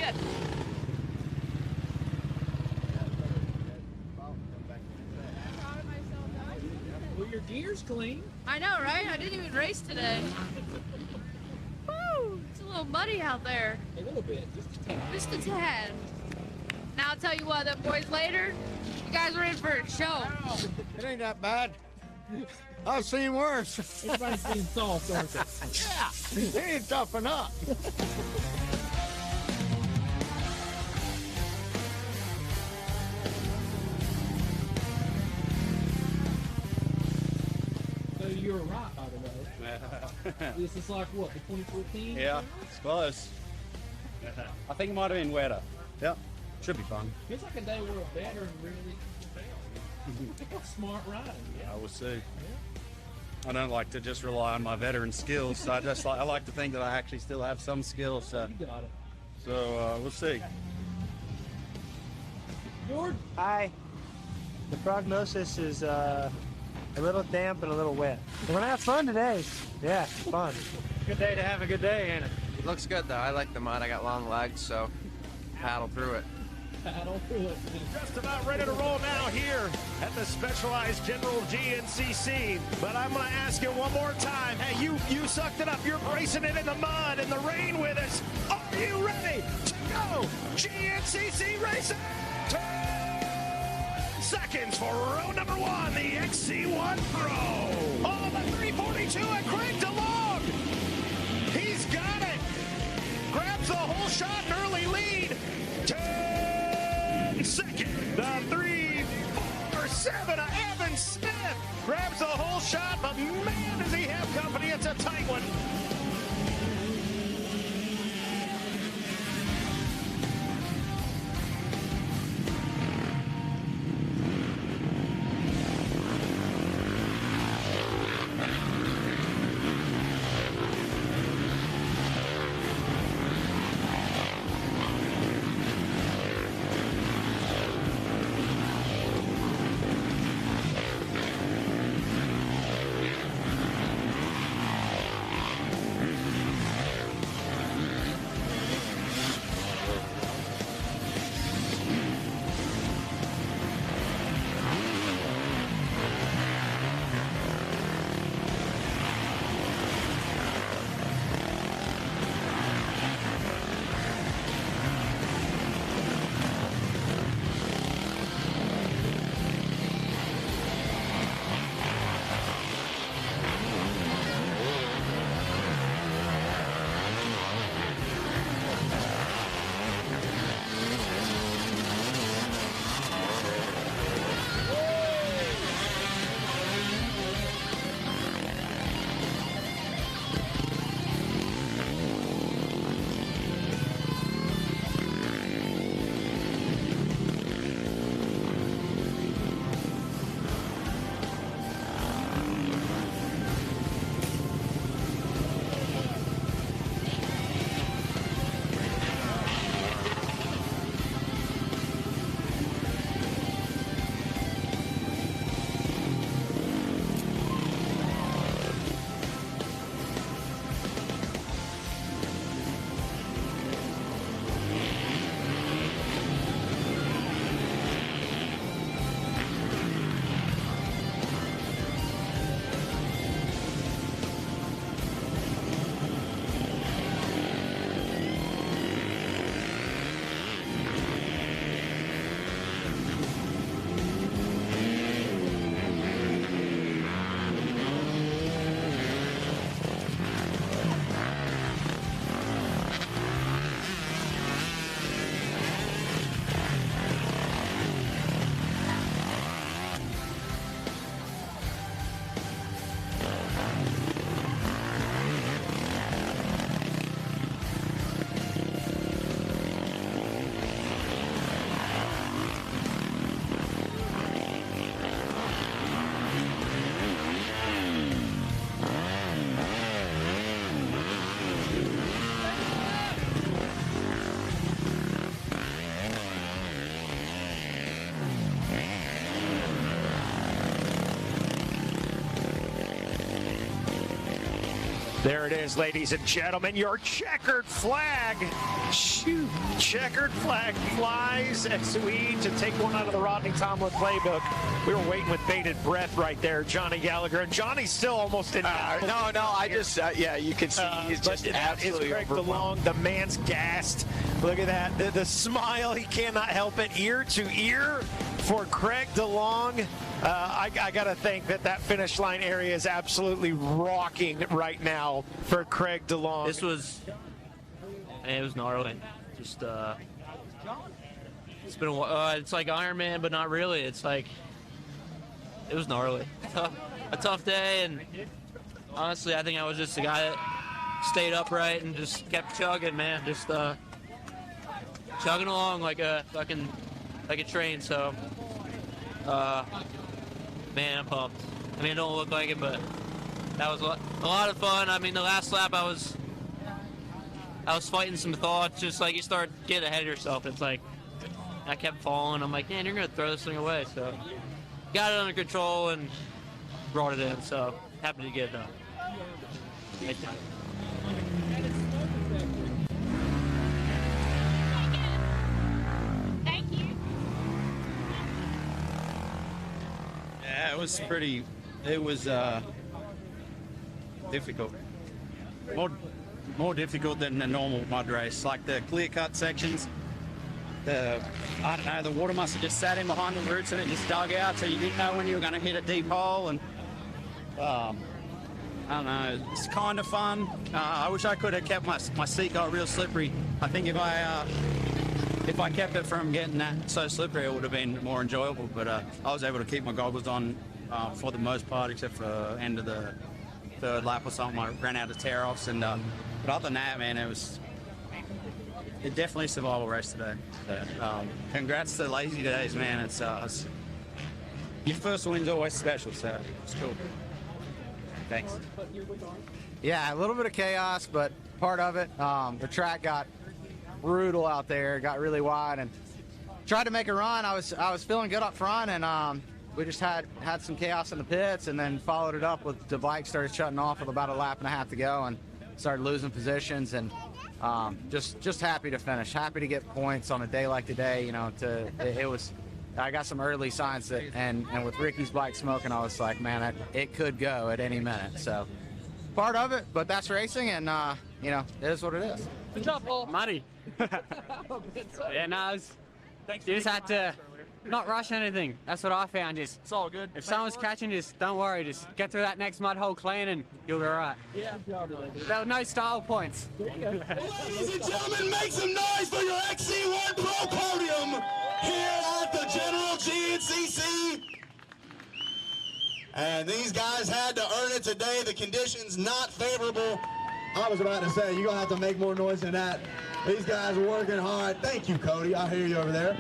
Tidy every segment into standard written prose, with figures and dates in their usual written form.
good. Well, your gear's clean. I know, right? I didn't even race today. Woo! It's a little muddy out there. A little bit, just a tad. Just a tad. Now I'll tell you what, them boys later, you guys are in for a show. It ain't that bad. I've seen worse. Everybody's being soft, aren't they? Yeah, they ain't tough enough. So you were right, by the way. This is like what, the 2014? Yeah, it's close. I think it might have been wetter. Yep, should be fun. It's like a day where a veteran really failed. Smart riding. Yeah. I will see. I don't like to just rely on my veteran skills. So I like to think that I actually still have some skills. You got it. So we'll see. Jordan. Hi. The prognosis is a little damp and a little wet. We're gonna have fun today. Yeah, fun. Good day to have a good day, ain't it? It looks good though. I like the mud. I got long legs, so paddle through it. Paddle through it. Just about ready to roll now here at the Specialized General GNCC. But I'm going to ask you one more time. Hey, you sucked it up. You're bracing it in the mud and the rain with us. Are you ready to go? GNCC racing! 10 seconds for row number 1, the XC1 Pro. On the 342 at Craig Delong. He's got it. Grabs the whole shot, an early lead. 10 seconds. The 347 of Evan Smith grabs the whole shot, but man, does he have company. It's a tight one. There it is, ladies and gentlemen, your checkered flag Shoot. Checkered flag flies as we to take one out of the Rodney Tomlin playbook. We were waiting with bated breath right there, Johnny Gallagher. And Johnny's still almost in. No, I just, yeah, you can see he's just absolutely Craig overwhelmed. DeLong. The man's gassed. Look at that. The smile, he cannot help it. Ear to ear for Craig DeLong. I got to think that finish line area is absolutely rocking right now for Craig DeLong. It was gnarly. Just, it's been a while. It's like Iron Man, but not really. It's like, it was gnarly. A tough day, and honestly, I think I was just a guy that stayed upright and just kept chugging, man. Just chugging along like a train. So, man, I'm pumped. I mean, it don't look like it, but that was a lot of fun. I mean, the last lap I was fighting some thoughts, just like you start getting ahead of yourself. It's like I kept falling. I'm like, man, you're gonna throw this thing away. So got it under control and brought it in. So happy to get it done. Thank you. Yeah, it was pretty. It was difficult. More difficult than a normal mud race. Like the clear-cut sections, I don't know, the water must have just sat in behind the roots and it just dug out, so you didn't know when you were going to hit a deep hole. And I don't know, it's kind of fun. I wish I could have kept my seat got real slippery. I think if I kept it from getting that so slippery, it would have been more enjoyable. But I was able to keep my goggles on for the most part, except for end of the third lap or something. I ran out of tear-offs, and but other than that, man, it definitely a survival race today. So, congrats to Lazy Days, man. It's your first win's always special, so it's cool. Thanks. Yeah, a little bit of chaos, but part of it. The track got brutal out there, got really wide, and tried to make a run. I was feeling good up front, and we just had some chaos in the pits, and then followed it up with the bike started shutting off with about a lap and a half to go, and started losing positions, and just happy to finish, happy to get points on a day like today. You know, I got some early signs that, and with Ricky's bike smoking, I was like, man, it could go at any minute. So part of it, but that's racing, and you know, it is what it is. Good job, Paul. Muddy. Yeah, no, you just had to not rush anything. That's what I found. It's all good. If someone's catching, just don't worry. Just get through that next mud hole clean, and you'll be all right. Yeah. There were no style points. Ladies and gentlemen, make some noise for your XC1 Pro podium here at the General GNCC. And these guys had to earn it today. The conditions not favorable. I was about to say, you're going to have to make more noise than that. These guys are working hard. Thank you, Cody. I hear you over there.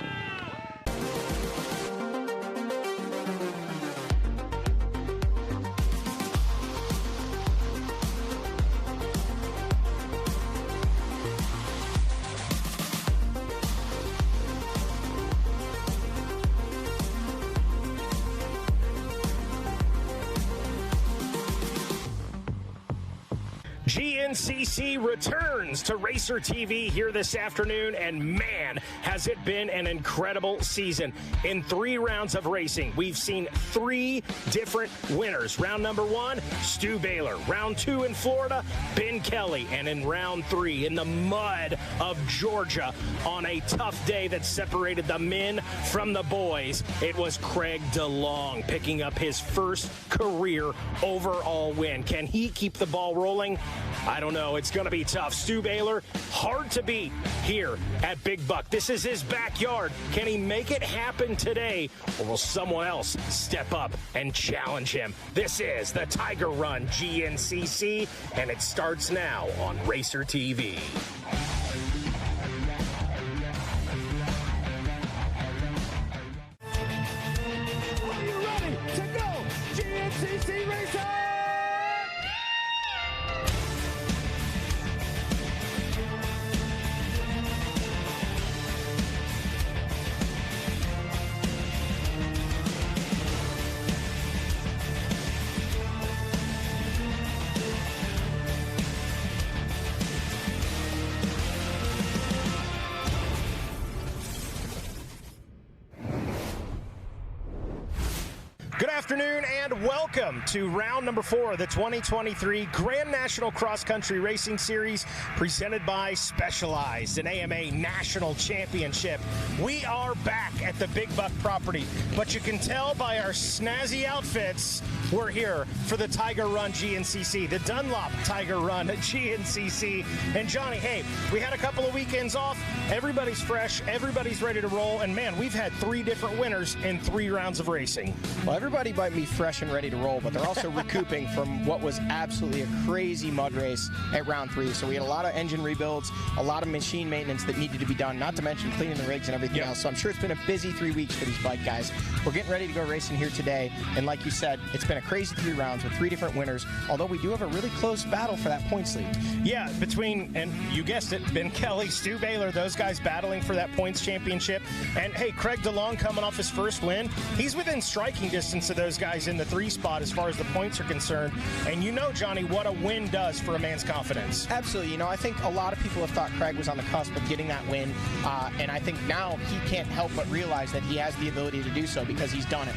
GNCC returns to Racer TV here this afternoon, and man, has it been an incredible season. In 3 rounds of racing, we've seen 3 different winners. Round number 1, Stu Baylor. Round 2 in Florida, Ben Kelly. And in round 3, in the mud of Georgia, on a tough day that separated the men from the boys, it was Craig DeLong picking up his first career overall win. Can he keep the ball rolling? I don't know. It's going to be tough. Stu Baylor, hard to beat here at Big Buck. This is his backyard. Can he make it happen today, or will someone else step up and challenge him? This is the Tiger Run GNCC, and it starts now on Racer TV. Are you ready to go? GNCC Racer! afternoon and welcome to round number 4 of the 2023 Grand National Cross Country Racing Series presented by Specialized, an AMA National Championship. We are back at the Big Buck property, but you can tell by our snazzy outfits we're here for the Tiger Run GNCC, the Dunlop Tiger Run GNCC. And Johnny, hey, we had a couple of weekends off. Everybody's fresh, everybody's ready to roll, and man, we've had 3 different winners in 3 rounds of racing. Well, everybody might be fresh and ready to roll, but they're also recouping from what was absolutely a crazy mud race at round 3. So we had a lot of engine rebuilds, a lot of machine maintenance that needed to be done, not to mention cleaning the rigs and everything else. So I'm sure it's been a busy 3 weeks for these bike guys. We're getting ready to go racing here today, and like you said, it's been a crazy 3 rounds with 3 different winners, although we do have a really close battle for that points lead. Yeah, between, and you guessed it, Ben Kelly, Stu Baylor, those guys battling for that points championship. And hey, Craig Delong coming off his first win. He's within striking distance of those guys in the 3 spot as far as the points are concerned. And you know, Johnny, what a win does for a man's confidence. Absolutely. You know, I think a lot of people have thought Craig was on the cusp of getting that win. And I think now he can't help but realize that he has the ability to do so because he's done it.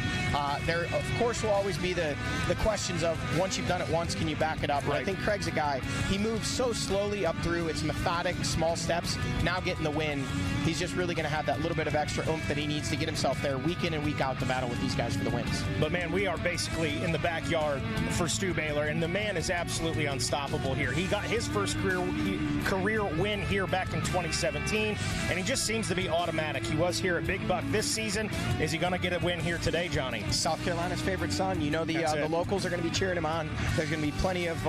There, of course, will always be the questions of once you've done it once, can you back it up? Right. I think Craig's a guy, he moves so slowly up through. It's methodic, small steps. Now getting the win, he's just really going to have that little bit of extra oomph that he needs to get himself there week in and week out to battle with these guys for the wins. But man, we are basically in the backyard for Stu Baylor, and the man is absolutely unstoppable here. He got his first career win here back in 2017, and he just seems to be automatic. He was here at Big Buck this season. Is he going to get a win here today, Johnny? South Carolina's favorite son. You know, the locals are going to be cheering him on. There's going to be plenty of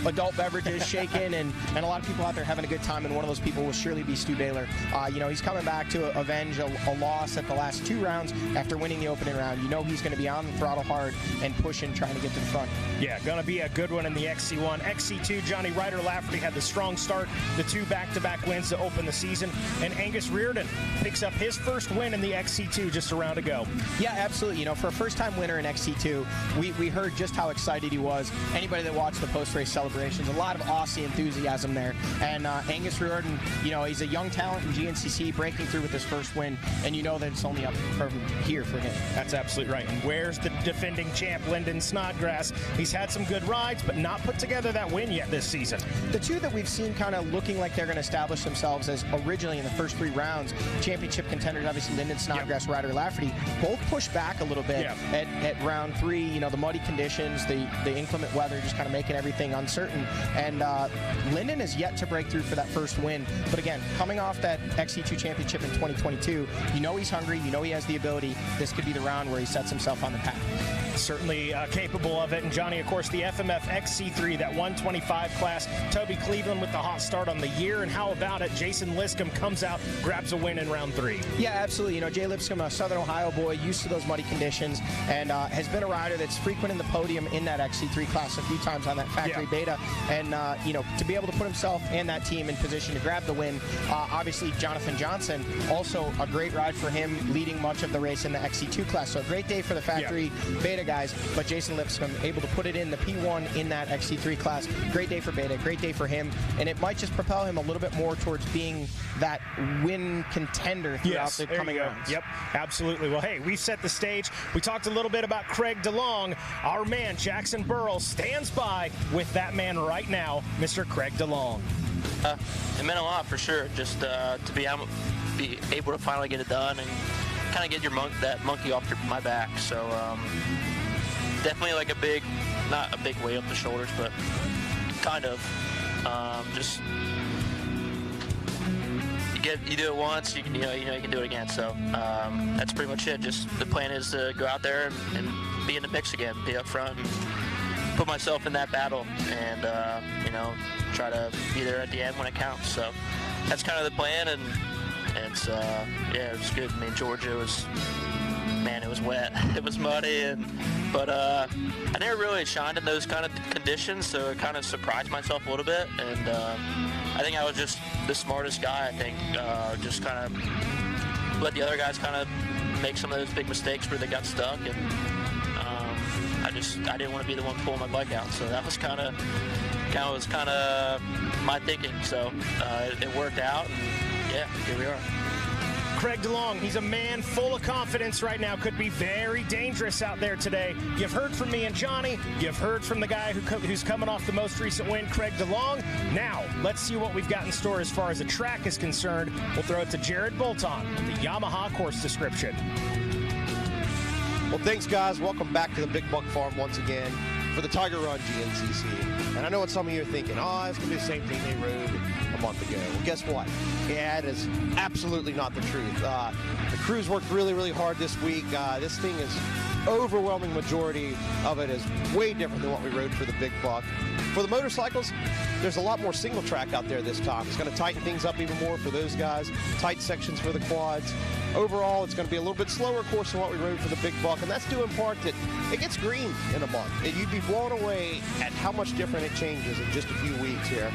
adult beverages shaking, and a lot of people out there having a good time, and one of those people will surely be Stu Baylor. He's coming back to avenge a loss at the last 2 rounds after winning the opening round. You know he's going to be on the throttle hard and pushing, trying to get to the front. Yeah, going to be a good one in the XC1. XC2, Johnny Ryder Lafferty had the strong start, the 2 back-to-back wins to open the season, and Angus Reardon picks up his first win in the XC2 just a round ago. Yeah, absolutely. You know, for a first-time winner in XC2, we heard just how excited he was. Anybody that watched the post-race celebrations, a lot of Aussie enthusiasm there. And Angus Reardon, you know, he's a young talent in GNCC, breaking through with his first win, and you know that it's only up from here for him. That's absolutely right. And where's the defending champ, Lyndon Snodgrass? He's had some good rides, but not put together that win yet this season. The 2 that we've seen kind of looking like they're going to establish themselves as originally in the first 3 rounds, championship contenders, obviously Lyndon Snodgrass, Ryder Lafferty, both pushed back a little bit at round 3. You know, the muddy conditions, the inclement weather just kind of making everything uncertain. And Lyndon is yet to break through for that first win. But again, coming off that XC2 championship in 2022, you know he's hungry, you know he has the ability. This could be the round where he sets himself on the path. Certainly capable of it. And Johnny, of course, the FMF XC3, that 125 class. Toby Cleveland with the hot start on the year. And how about it? Jason Liscombe comes out, grabs a win in round 3. Yeah, absolutely. You know, Jay Lipscomb, a Southern Ohio boy, used to those muddy conditions, and has been a rider that's frequent in the podium in that XC3 class a few times on that factory beta. And, to be able to put himself and that team in position to grab the win. Obviously, Jonathan Johnson, also a great ride for him, leading much of the race in the XC2 class. So a great day for the factory beta guys, but Jason Lipscomb able to put it in the P1 in that XC3 class. Great day for beta, great day for him, and it might just propel him a little bit more towards being that win contender throughout the coming rounds. Yep, absolutely. Well, hey, we've set the stage. We talked a little bit about Craig Delong. Our man, Jackson Burrell, stands by with that man right now, Mr. Craig Delong. It meant a lot for sure, just to be able to finally get it done and kind of get that monkey off my back. So definitely like not a big weight up the shoulders, but kind of just you do it once, you can do it again. So that's pretty much it. Just the plan is to go out there and be in the mix again, be up front, and put myself in that battle, and try to be there at the end when it counts. So that's kind of the plan, and it's it was good. I mean, Georgia was, man, it was wet, it was muddy, but I never really shined in those kind of conditions, so it kind of surprised myself a little bit, and I think I was just the smartest guy. I think just kind of let the other guys kind of make some of those big mistakes where they got stuck, and I didn't want to be the one pulling my bike out, so that was kind of my thinking. So it worked out, and yeah, here we are. Craig Delong. He's a man full of confidence right now. Could be very dangerous out there today. You've heard from me and Johnny. You've heard from the guy who's coming off the most recent win, Craig Delong. Now, let's see what we've got in store as far as the track is concerned. We'll throw it to Jared Bolton with the Yamaha course description. Well, thanks, guys. Welcome back to the Big Buck Farm once again for the Tiger Run GNCC. And I know what some of you are thinking. Oh, it's going to be the same thing they rode a month ago. Well, guess what? Yeah, it is absolutely not the truth. The crews worked really, really hard this week. This thing is overwhelming majority of it is way different than what we rode for the Big Buck. For the motorcycles, there's a lot more single track out there this time. It's going to tighten things up even more for those guys. Tight sections for the quads. Overall, it's going to be a little bit slower course than what we rode for the Big Buck, and that's due in part that it gets green in a month. And you'd be blown away at how much different it changes in just a few weeks here.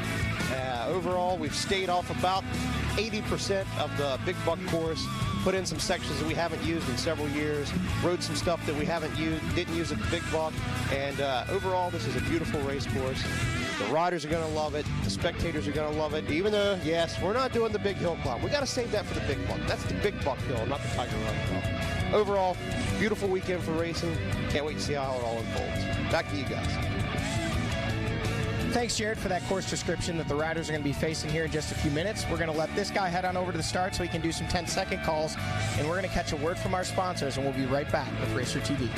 Overall, we've stayed off about 80% of the Big Buck course, put in some sections that we haven't used in several years, rode some stuff that we didn't use at the Big Buck, and overall, this is a beautiful race course. The riders are going to love it. The spectators are going to love it. Even though, yes, we're not doing the big hill climb. We got to save that for the Big Buck. That's the Big Buck hill, not the Tiger Run hill. Overall, beautiful weekend for racing. Can't wait to see how it all unfolds. Back to you guys. Thanks, Jared, for that course description that the riders are going to be facing here in just a few minutes. We're going to let this guy head on over to the start so he can do some 10-second calls, and we're going to catch a word from our sponsors, and we'll be right back with Racer TV.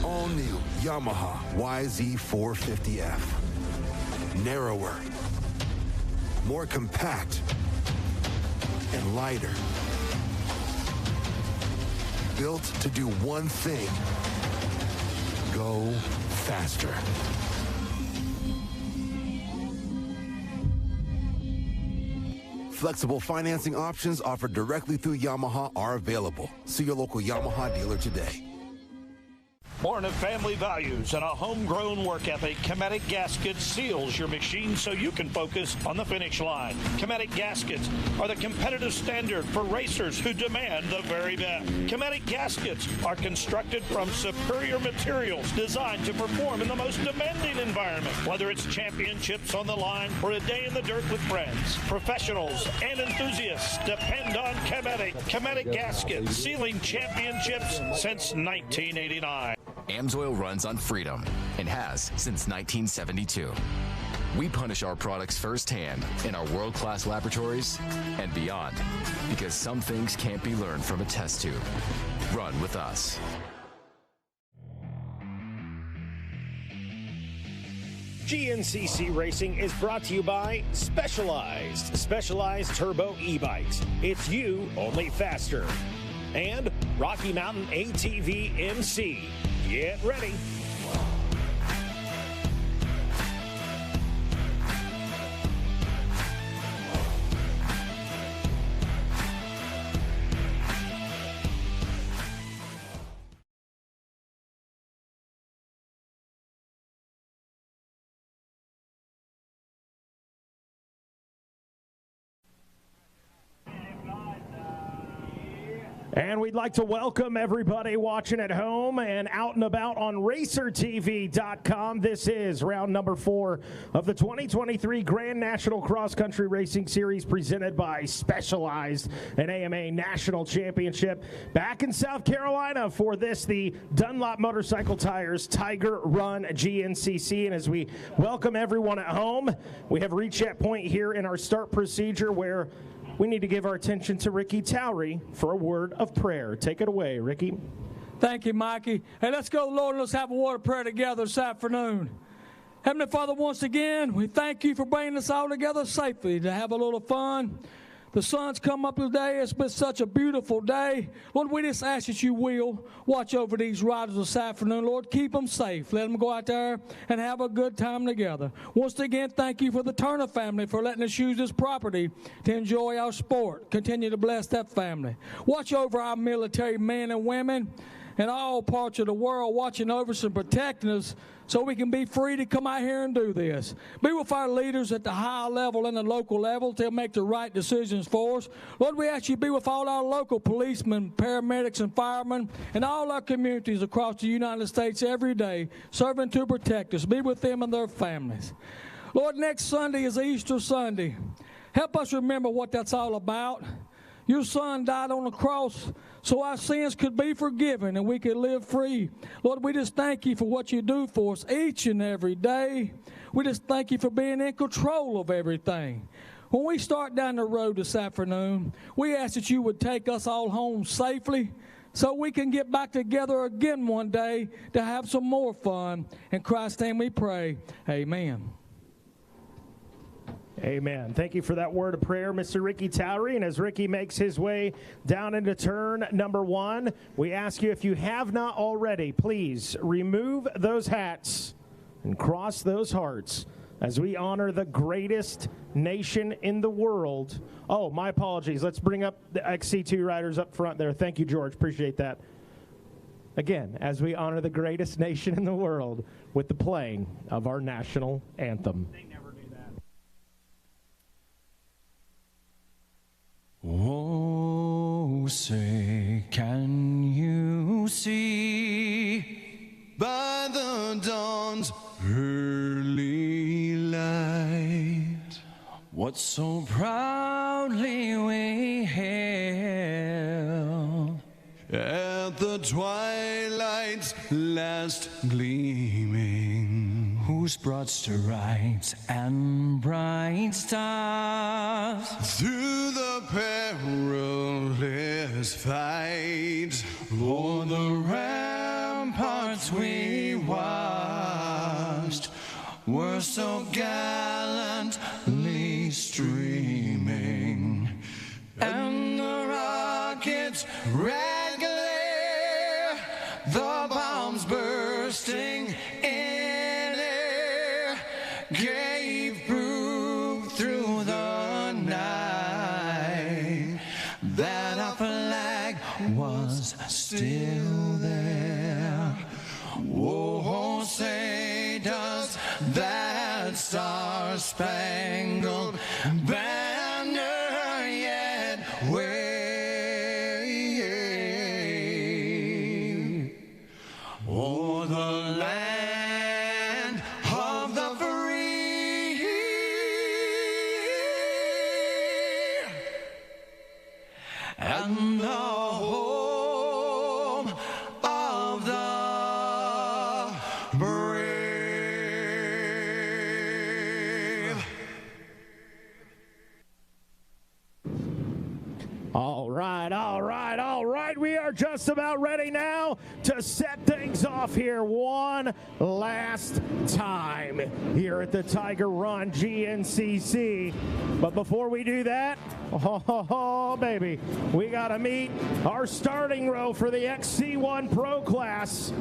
All-new Yamaha YZ450F. Narrower, more compact, and lighter. Built to do one thing: go faster. Flexible financing options offered directly through Yamaha are available. See your local Yamaha dealer today. Born of family values and a homegrown work ethic, Cometic Gaskets seals your machine so you can focus on the finish line. Cometic Gaskets are the competitive standard for racers who demand the very best. Cometic Gaskets are constructed from superior materials designed to perform in the most demanding environment, whether it's championships on the line or a day in the dirt with friends. Professionals and enthusiasts depend on Cometic. Cometic Gaskets, sealing championships since 1989. AMSOIL runs on freedom and has since 1972. We punish our products firsthand in our world-class laboratories and beyond, because some things can't be learned from a test tube. Run with us. GNCC Racing is brought to you by Specialized Turbo e-bikes. It's you, only faster. And Rocky Mountain ATV MC. Get ready. And we'd like to welcome everybody watching at home and out and about on RacerTV.com. This is round number 4 of the 2023 Grand National Cross Country Racing Series presented by Specialized, an AMA National Championship. Back in South Carolina for this, the Dunlop Motorcycle Tires Tiger Run GNCC. And as we welcome everyone at home, we have reached that point here in our start procedure where we need to give our attention to Ricky Towery for a word of prayer. Take it away, Ricky. Thank you, Mikey. Hey, let's go, Lord, and let's have a word of prayer together this afternoon. Heavenly Father, once again, we thank you for bringing us all together safely to have a little fun. The sun's come up today. It's been such a beautiful day. Lord, we just ask that you will watch over these riders this afternoon. Lord, keep them safe. Let them go out there and have a good time together. Once again, thank you for the Turner family for letting us use this property to enjoy our sport. Continue to bless that family. Watch over our military men and women in all parts of the world, watching over us and protecting us so we can be free to come out here and do this. Be with our leaders at the high level and the local level to make the right decisions for us. Lord, we ask you to be with all our local policemen, paramedics, and firemen, and all our communities across the United States every day, serving to protect us. Be with them and their families. Lord, next Sunday is Easter Sunday. Help us remember what that's all about. Your son died on the cross so our sins could be forgiven and we could live free. Lord, we just thank you for what you do for us each and every day. We just thank you for being in control of everything. When we start down the road this afternoon, we ask that you would take us all home safely so we can get back together again one day to have some more fun. In Christ's name we pray. Amen. Amen. Thank you for that word of prayer, Mr. Ricky Towery. And as Ricky makes his way down into turn number 1, we ask you, if you have not already, please remove those hats and cross those hearts as we honor the greatest nation in the world. Oh, my apologies. Let's bring up the XC2 riders up front there. Thank you, George. Appreciate that. Again, as we honor the greatest nation in the world with the playing of our national anthem. Oh, say, can you see by the dawn's early light what so proudly we hailed at the twilight's last gleaming, whose broad stripes and bright stars through the perilous fight o'er the ramparts we watched were so gallantly streaming, and the rockets red glare, the bombs bursting in air, gave proof through the night that our flag was still there. Oh, say does that star-spangled banner yet wave o'er the land of the free and the home of the brave. All right, all right, all right. We are just about ready now to set things off here one last time here at the Tiger Run GNCC. But before we do that, oh baby, we got to meet our starting row for the XC1 Pro class.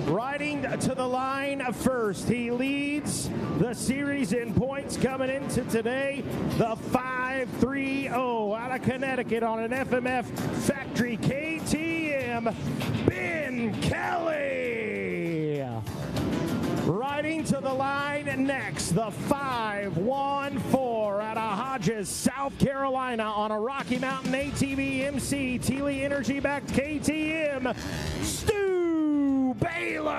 Riding to the line first, he leads the series in points coming into today, the 530 out of Connecticut on an FMF factory KTM, Ben Kelly. Riding to the line next, the 514 out of Burgess, South Carolina, on a Rocky Mountain ATV MC Teely Energy backed KTM, Stu Baylor.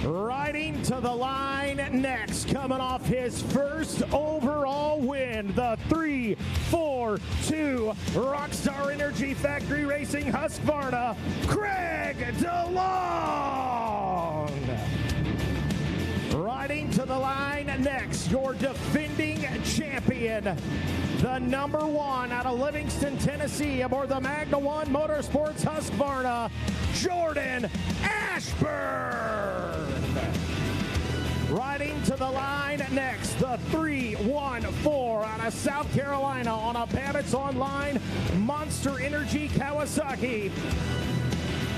Riding to the line next, coming off his first overall win, the 3-4-2 Rockstar Energy Factory Racing Husqvarna, Craig Delong. Riding to the line next, your defending champion, the #1 out of Livingston, Tennessee, aboard the Magna 1 Motorsports Husqvarna, Jordan Ashburn. Riding to the line next, the 3-1-4 out of South Carolina on a Babbitt's Online Monster Energy Kawasaki,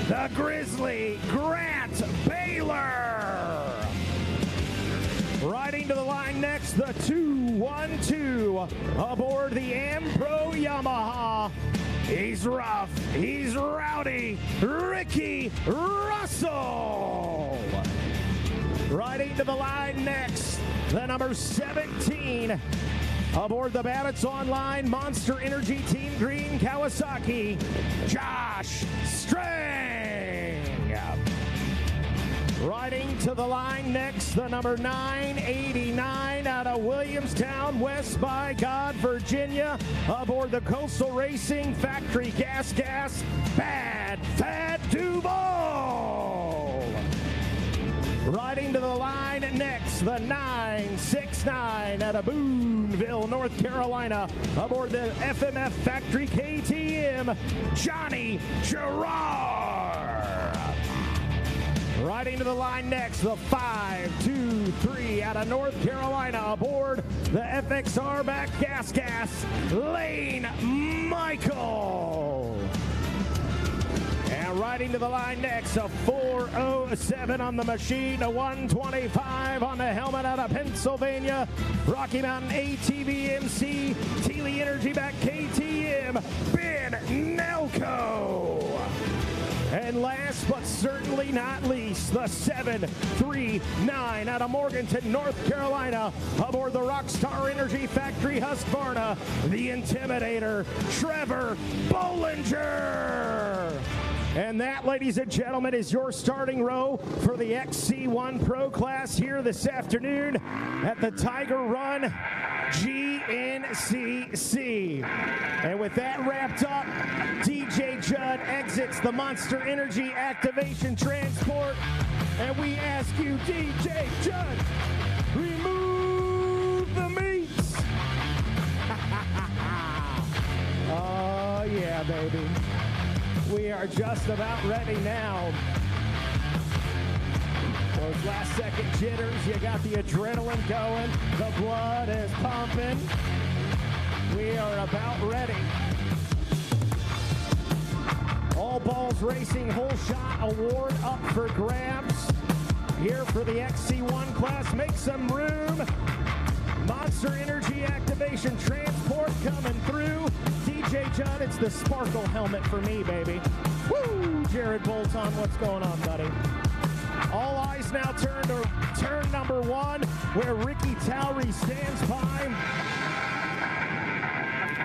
the Grizzly Grant Baylor. Riding to the line next, the 2-1-2 aboard the Am-Pro Yamaha. He's rough, he's rowdy, Ricky Russell. Riding to the line next, the number 17 aboard the Babbitt's Online Monster Energy Team Green Kawasaki, Josh Strang. Riding to the line next, the number 989 out of Williamstown, West by God, Virginia, aboard the Coastal Racing Factory Gas, Bad Fat Duval. Riding to the line next, the 969 out of Boonville, North Carolina, aboard the FMF Factory KTM, Johnny Gerard. Riding to the line next, the 5-2-3 out of North Carolina, aboard the FXR back gas, Lane Michael. And riding to the line next, a 407 on the machine, a 125 on the helmet out of Pennsylvania, Rocky Mountain ATV MC, Teely Energy back KTM, Ben Nelco. And last but certainly not least, the 739 out of Morganton, North Carolina, aboard the Rockstar Energy Factory Husqvarna, the Intimidator, Trevor Bollinger. And that, ladies and gentlemen, is your starting row for the XC1 Pro Class here this afternoon at the Tiger Run GNCC. And with that wrapped up, DJ Judd exits the Monster Energy Activation Transport. And we ask you, DJ Judd, remove the meats. Oh, yeah, baby. We are just about ready now. Those last second jitters, you got the adrenaline going, the blood is pumping. We are about ready. All Balls Racing Whole Shot Award up for grabs here for the XC1 class. Make some room. Monster Energy Activation Transport coming through. DJ Judd, it's the sparkle helmet for me, baby. Woo! Jared Bolton, what's going on, buddy? All eyes now turn to turn number 1, where Ricky Towery stands by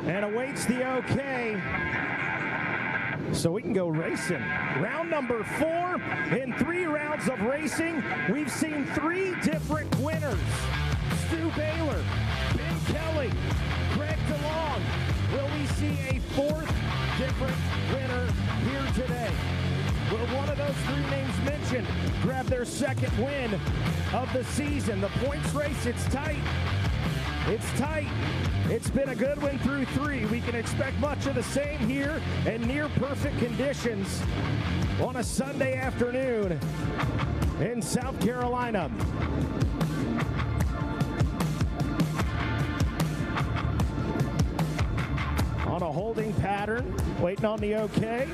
and awaits the okay, so we can go racing. Round number 4. In 3 rounds of racing, we've seen 3 different winners. Stu Baylor, Ben Kelly, Craig Delong. Will we see a 4th different winner here today? Will one of those 3 names mentioned grab their 2nd win of the season? The points race, it's tight. It's tight. It's been a good one through 3. We can expect much of the same here and near perfect conditions on a Sunday afternoon in South Carolina. On a holding pattern, waiting on the okay.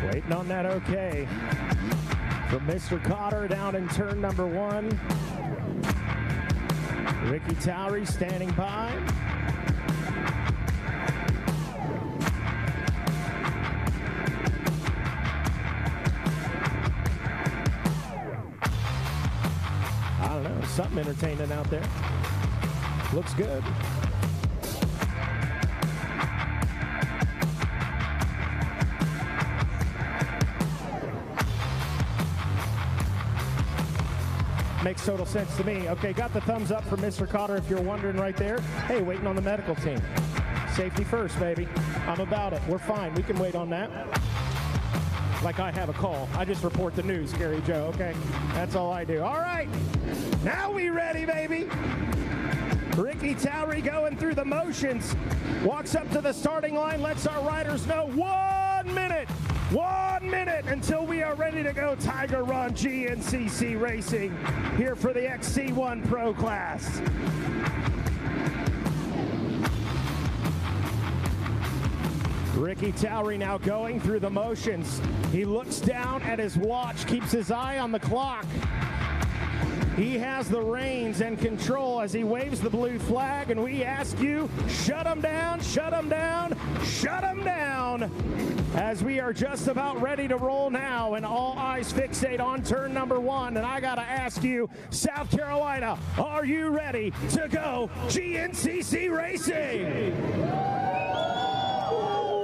Waiting on that okay. From Mr. Cotter down in turn number 1. Ricky Towery standing by. I don't know, something entertaining out there. Looks good. Makes total sense to me. Okay, got the thumbs up for Mr. Cotter if you're wondering right there. Hey, waiting on the medical team. Safety first, baby. I'm about it. We're fine. We can wait on that. Like I have a call. I just report the news, Gary Joe, okay? That's all I do. All right. Now we ready, baby. Ricky Towery going through the motions. Walks up to the starting line, lets our riders know 1 minute. 1 minute until we are ready to go Tiger Run GNCC Racing here for the XC1 Pro class. Ricky Towery now going through the motions. He looks down at his watch, keeps his eye on the clock. He has the reins and control as he waves the blue flag, and we ask you, shut him down, shut him down, shut him down. As we are just about ready to roll now, and all eyes fixate on turn number 1. And I gotta ask you, South Carolina, are you ready to go GNCC Racing?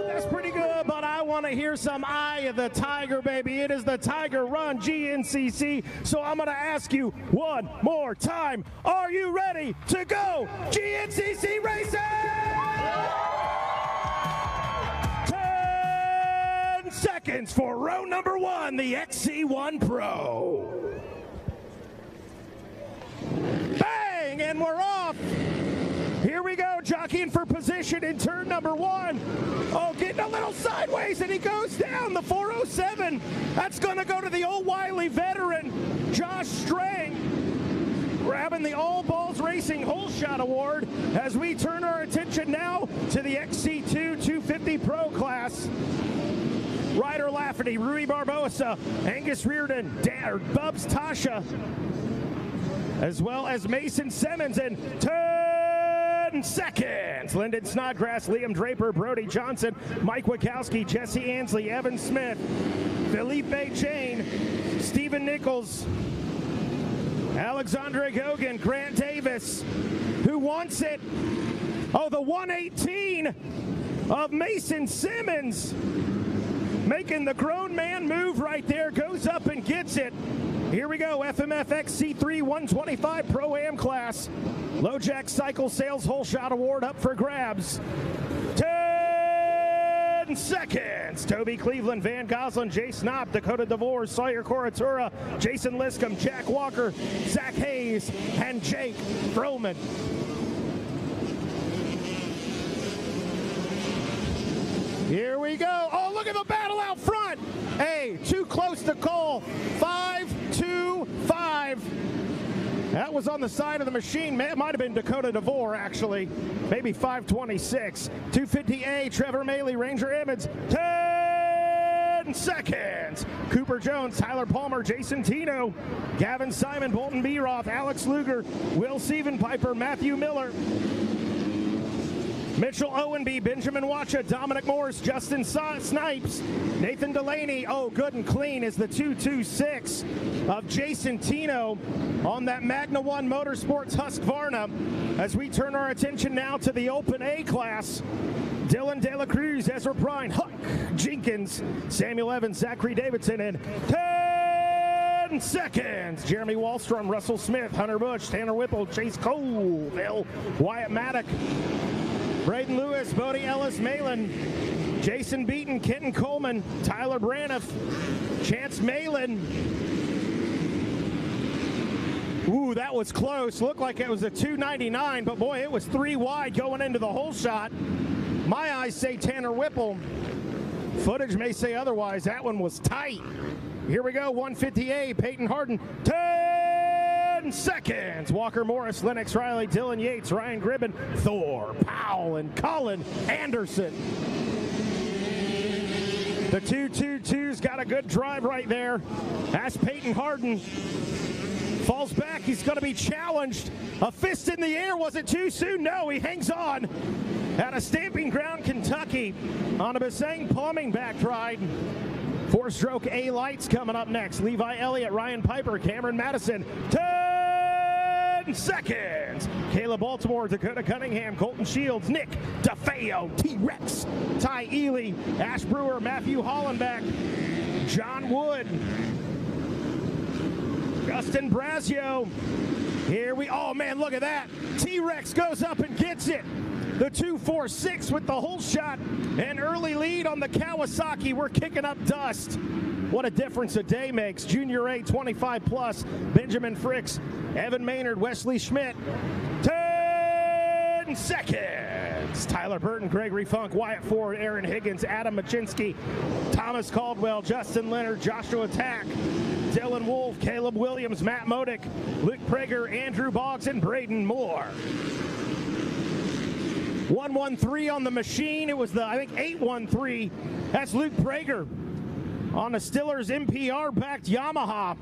That's pretty good, but I want to hear some Eye of the Tiger, baby. It is the Tiger Run GNCC, so I'm going to ask you one more time. Are you ready to go GNCC Racing? 10 seconds for row number 1, the XC1 Pro. Bang, and we're off. Here we go, jockeying for position in turn number 1. Oh, getting a little sideways, and he goes down the 407. That's going to go to the old Wiley veteran, Josh Strang, grabbing the All Balls Racing Holeshot Award as we turn our attention now to the XC2 250 Pro class. Ryder Lafferty, Rui Barbosa, Angus Reardon, Bubs Tasha, as well as Mason Simmons, and 10 seconds. Lyndon Snodgrass, Liam Draper, Brody Johnson, Mike Wachowski, Jesse Ansley, Evan Smith, Felipe Chain, Stephen Nichols, Alexandre Gogan, Grant Davis, who wants it? Oh, the 118 of Mason Simmons. Making the grown man move right there, goes up and gets it. Here we go, FMFX C3 125 Pro-Am class. LoJack Cycle Sales Holeshot Award up for grabs. 10 seconds. Toby Cleveland, Van Goslin, Jay Snopp, Dakota DeVore, Sawyer Coratura, Jason Liscombe, Jack Walker, Zach Hayes, and Jake Froman. Here we go. Oh, look at the battle out front. Hey, too close to call. 5-2-5. That was on the side of the machine. It might have been Dakota DeVore, actually. Maybe 526. 250A, Trevor Maley, Ranger Emmons. 10 seconds. Cooper Jones, Tyler Palmer, Jason Tino, Gavin Simon, Bolton Beeroth, Alex Luger, Will Sievenpiper, Matthew Miller, Mitchell Owenby, Benjamin Wacha, Dominic Morris, Justin Snipes, Nathan Delaney. Oh, good and clean is the 226 of Jason Tino on that Magna 1 Motorsports Husqvarna. As we turn our attention now to the Open A class, Dylan De La Cruz, Ezra Prine, Huck Jenkins, Samuel Evans, Zachary Davidson, and 10 seconds. Jeremy Wallstrom, Russell Smith, Hunter Bush, Tanner Whipple, Chase Colville, Wyatt Maddock, Braden Lewis, Bodie Ellis, Malin, Jason Beaton, Kenton Coleman, Tyler Braniff, Chance Malin. Ooh, that was close. Looked like it was a 299, but boy, it was 3 wide going into the whole shot. My eyes say Tanner Whipple. Footage may say otherwise. That one was tight. Here we go, 150A, Peyton Harden, 10 seconds. Walker Morris, Lennox Riley, Dylan Yates, Ryan Gribben, Thor Powell, and Colin Anderson. The 2-2-2's got a good drive right there. As Peyton Harden falls back, he's going to be challenged. A fist in the air. Was it too soon? No, he hangs on. At a Stamping Ground, Kentucky, on a Basang Plumbing back ride. 4-stroke A lights coming up next. Levi Elliott, Ryan Piper, Cameron Madison. 10 seconds. Caleb Baltimore, Dakota Cunningham, Colton Shields, Nick DeFeo, T-Rex, Ty Ely, Ash Brewer, Matthew Hollenbeck, John Wood, Justin Brazio. Here we, oh man, look at that. T-Rex goes up and gets it. The 2-4-6 with the hole shot. An early lead on the Kawasaki. We're kicking up dust. What a difference a day makes. Junior A 25 plus. Benjamin Fricks, Evan Maynard, Wesley Schmidt. 10 seconds. Tyler Burton, Gregory Funk, Wyatt Ford, Aaron Higgins, Adam Machinsky, Thomas Caldwell, Justin Leonard, Joshua Tack, Dylan Wolf, Caleb Williams, Matt Modick, Luke Prager, Andrew Boggs, and Braden Moore. 113 on the machine. It was the, I think, 813. That's Luke Prager on the Stillers MPR-backed Yamaha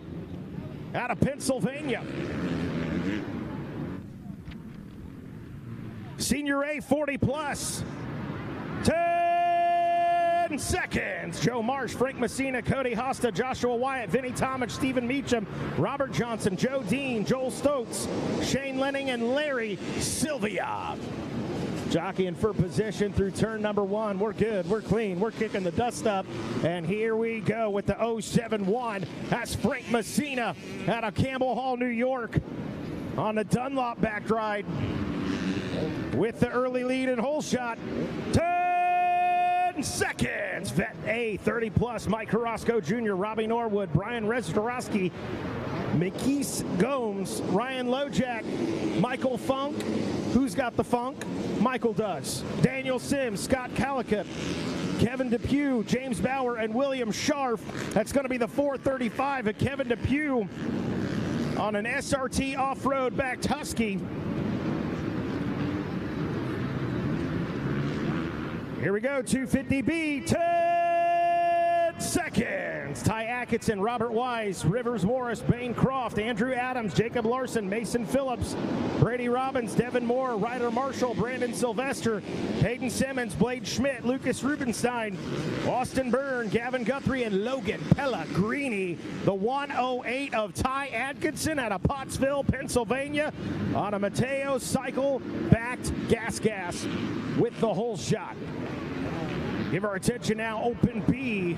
out of Pennsylvania. Senior A 40 plus. 10 seconds. Joe Marsh, Frank Messina, Cody Hosta, Joshua Wyatt, Vinnie Tomich, Stephen Meacham, Robert Johnson, Joe Dean, Joel Stokes, Shane Lenning, and Larry Sylvia. Jockeying for position through turn number 1. We're good. We're clean. We're kicking the dust up. And here we go with the 071. That's Frank Messina out of Campbell Hall, New York on the Dunlop back ride with the early lead and hole shot. 10 seconds. Vet A 30 plus. Mike Carrasco Jr., Robbie Norwood, Brian Restorowski, McKees Gomes, Ryan Lojak, Michael Funk. Who's got the funk? Michael does. Daniel Sims, Scott Calicut, Kevin Depew, James Bauer, and William Scharf. That's going to be the 435 at Kevin Depew on an SRT off-road backed Husky. Here we go, 250B, 10 seconds. Ty Atkinson, Robert Wise, Rivers Morris, Bane Croft, Andrew Adams, Jacob Larson, Mason Phillips, Brady Robbins, Devin Moore, Ryder Marshall, Brandon Sylvester, Hayden Simmons, Blade Schmidt, Lucas Rubenstein, Austin Byrne, Gavin Guthrie, and Logan Pellegrini. The 108 of Ty Atkinson out of Pottsville, Pennsylvania on a Mateo cycle-backed gas with the hole shot. Give our attention now, Open B,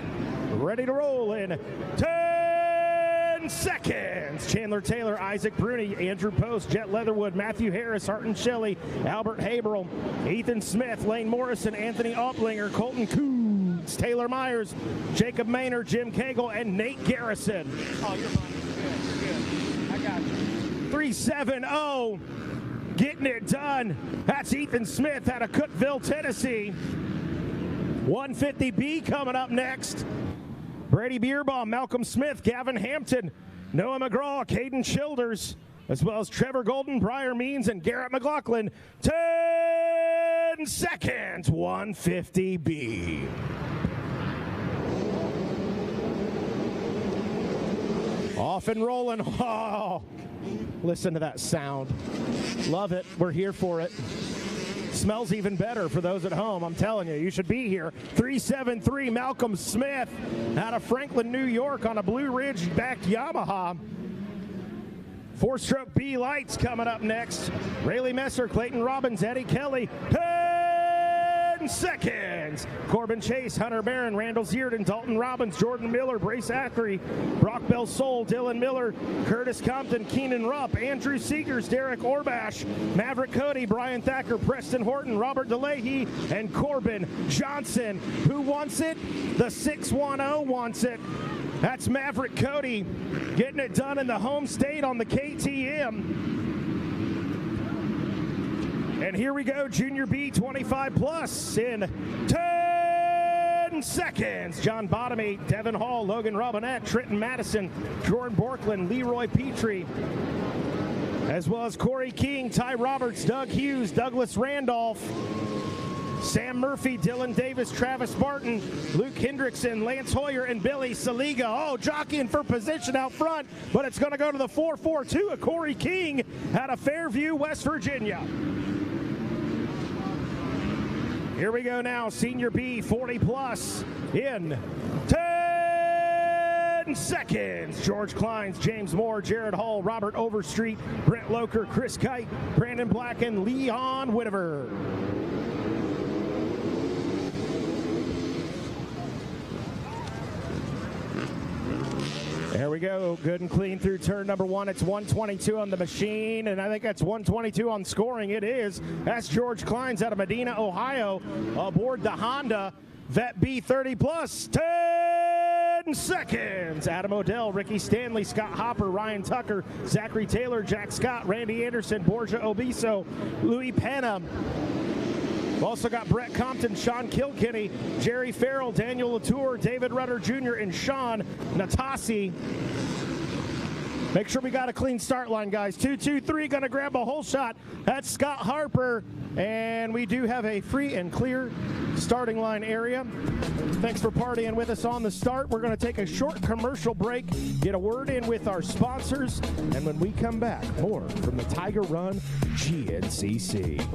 ready to roll in 10 seconds. Chandler Taylor, Isaac Bruni, Andrew Post, Jet Leatherwood, Matthew Harris, Harton Shelley, Albert Haberl, Ethan Smith, Lane Morrison, Anthony Opplinger, Colton Coods, Taylor Myers, Jacob Maynard, Jim Cagle, and Nate Garrison. Oh, you're fine. Good. I got you. 370, getting it done. That's Ethan Smith out of Cookeville, Tennessee. 150B coming up next. Brady Beerbaum, Malcolm Smith, Gavin Hampton, Noah McGraw, Caden Childers, as well as Trevor Golden, Briar Means, and Garrett McLaughlin. 10 seconds, 150B. Off and rolling. Oh, listen to that sound. Love it. We're here for it. Smells even better for those at home. I'm telling you, you should be here. 373 Malcolm Smith out of Franklin, New York on a Blue Ridge backed Yamaha. 4-stroke B lights coming up next. Rayleigh Messer, Clayton Robbins, Eddie Kelly. 10 seconds. Corbin Chase, Hunter Barron, Randall Zierden, Dalton Robbins, Jordan Miller, Brace Ackery, Brock Bell Soul, Dylan Miller, Curtis Compton, Keenan Rupp, Andrew Seegers, Derek Orbash, Maverick Cody, Brian Thacker, Preston Horton, Robert DeLahey, and Corbin Johnson. Who wants it? The 610 wants it. That's Maverick Cody getting it done in the home state on the KTM. And here we go, Junior B 25 plus in 10 seconds. John Bottomy, Devin Hall, Logan Robinette, Trenton Madison, Jordan Borkland, Leroy Petrie, as well as Corey King, Ty Roberts, Doug Hughes, Douglas Randolph. Sam Murphy, Dylan Davis, Travis Martin, Luke Hendrickson, Lance Hoyer, and Billy Saliga. Oh, jockeying for position out front, but it's going to go to the 442 of Corey King out of Fairview, West Virginia. Here we go now, Senior B 40 plus in 10 seconds. George Kleins, James Moore, Jared Hall, Robert Overstreet, Brent Loker, Chris Kite, Brandon Black, and Leon Whitaker. There we go, good and clean through turn number 1. It's 122 on the machine, and I think that's 122 on scoring. It is. That's George Kleins out of Medina, Ohio, aboard the Honda Vet B30 plus. 10 seconds. Adam Odell, Ricky Stanley, Scott Hopper, Ryan Tucker, Zachary Taylor, Jack Scott, Randy Anderson, Borja Obiso, Louis Panna. We've also got Brett Compton, Sean Kilkenny, Jerry Farrell, Daniel Latour, David Rutter Jr., and Sean Natasi. Make sure we got a clean start line, guys. 2-2-3, going to grab a hole shot. That's Scott Harper. And we do have a free and clear starting line area. Thanks for partying with us on the start. We're going to take a short commercial break, get a word in with our sponsors, and when we come back, more from the Tiger Run GNCC.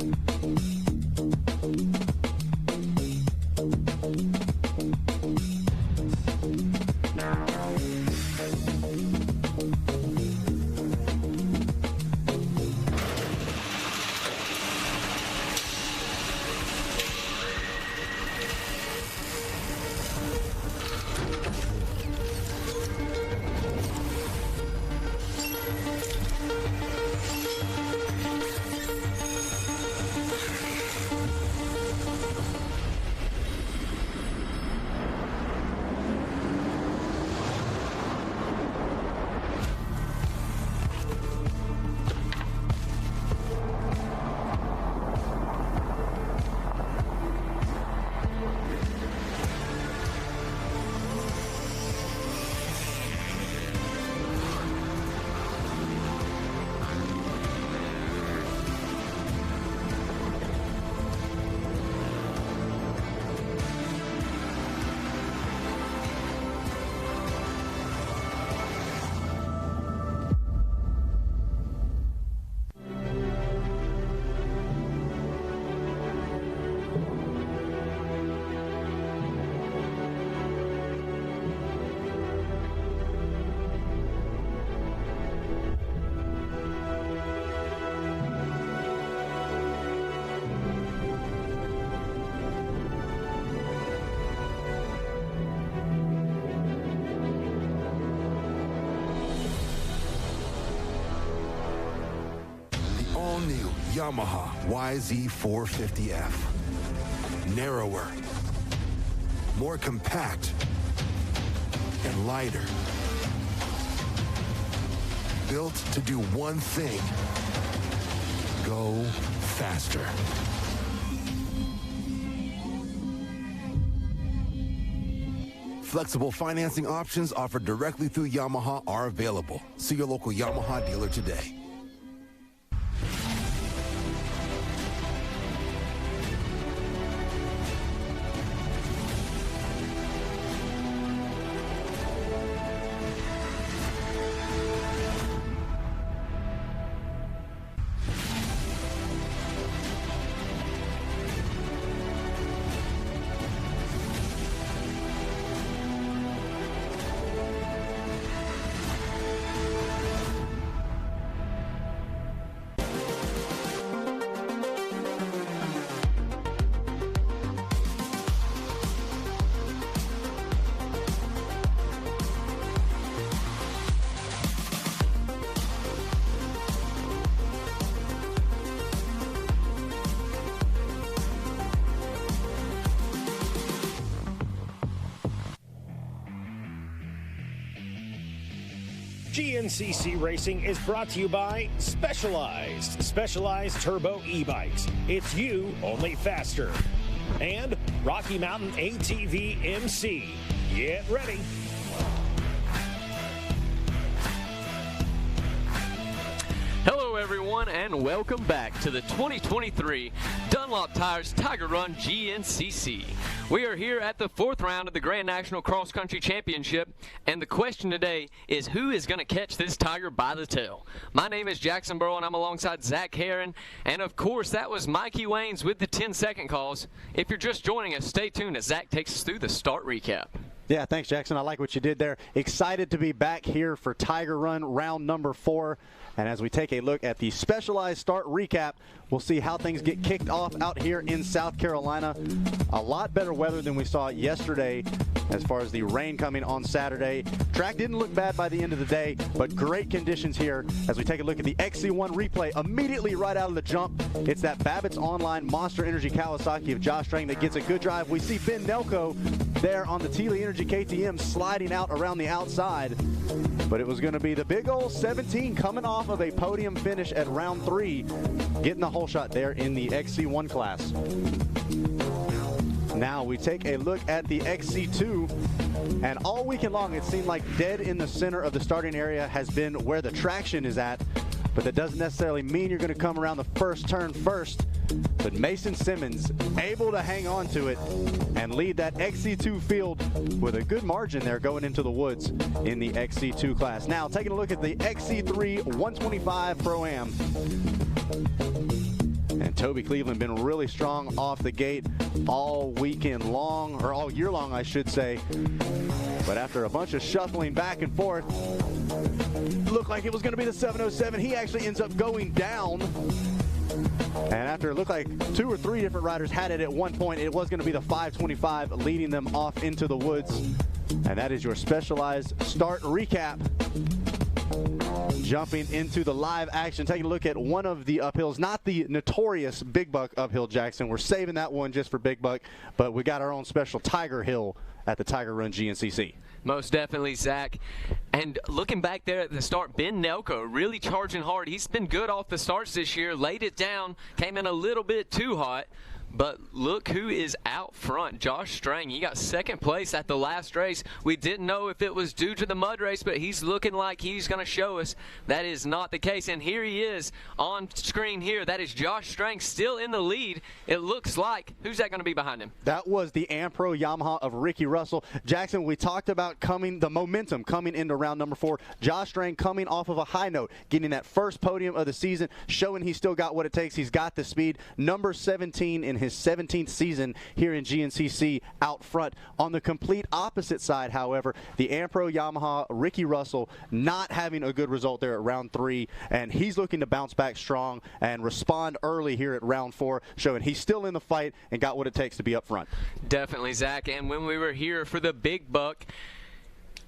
Yamaha YZ450F. Narrower, more compact, and lighter. Built to do one thing: go faster. Flexible financing options offered directly through Yamaha are available. See your local Yamaha dealer today. GNCC Racing is brought to you by Specialized Turbo e-bikes. It's you, only faster. And Rocky Mountain ATV MC. Get ready. Hello everyone, and welcome back to the 2023 Dunlop Tires Tiger Run GNCC. We are here at the 4th round of the Grand National Cross Country Championship, and the question today is who is going to catch this tiger by the tail? My name is Jackson Burrow, and I'm alongside Zach Herron, and of course that was Mikey Waynes with the 10-second calls. If you're just joining us, stay tuned as Zach takes us through the start recap. Yeah, thanks, Jackson. I like what you did there. Excited to be back here for Tiger Run round number 4. And as we take a look at the specialized start recap, we'll see how things get kicked off out here in South Carolina. A lot better weather than we saw yesterday as far as the rain coming on Saturday. Track didn't look bad by the end of the day, but great conditions here as we take a look at the XC1 replay immediately right out of the jump. It's that Babbitt's Online Monster Energy Kawasaki of Josh Strang that gets a good drive. We see Ben Nelko there on the Thiele Energy KTM sliding out around the outside. But it was going to be the big old 17 coming off of a podium finish at round 3, getting the whole shot there in the XC1 class. Now we take a look at the XC2, and all weekend long it seemed like dead in the center of the starting area has been where the traction is at, but that doesn't necessarily mean you're going to come around the first turn first. But Mason Simmons able to hang on to it and lead that XC2 field with a good margin there going into the woods in the XC2 class. Now taking a look at the XC3 125 Pro-Am. And Toby Cleveland been really strong off the gate all weekend long, or all year long, I should say. But after a bunch of shuffling back and forth, looked like it was going to be the 707. He actually ends up going down. And after it looked like 2 or 3 different riders had it at one point, it was going to be the 525 leading them off into the woods. And that is your specialized start recap. Jumping into the live action, taking a look at one of the uphills, not the notorious Big Buck uphill, Jackson. We're saving that one just for Big Buck, but we got our own special Tiger Hill at the Tiger Run GNCC. Most definitely, Zach. And looking back there at the start, Ben Nelko really charging hard. He's been good off the starts this year, laid it down, came in a little bit too hot. But look who is out front, Josh Strang. He got 2nd place at the last race. We didn't know if it was due to the mud race, but he's looking like he's going to show us that is not the case. And here he is on screen here. That is Josh Strang still in the lead. It looks like, who's that going to be behind him? That was the Ampro Yamaha of Ricky Russell. Jackson, we talked about the momentum coming into round number 4. Josh Strang coming off of a high note, getting that first podium of the season, showing he's still got what it takes. He's got the speed. Number 17 in his 17th season here in GNCC out front. On the complete opposite side, however, the Ampro Yamaha Ricky Russell not having a good result there at round 3, and he's looking to bounce back strong and respond early here at round 4, showing he's still in the fight and got what it takes to be up front. Definitely, Zach. And when we were here for the Big Buck,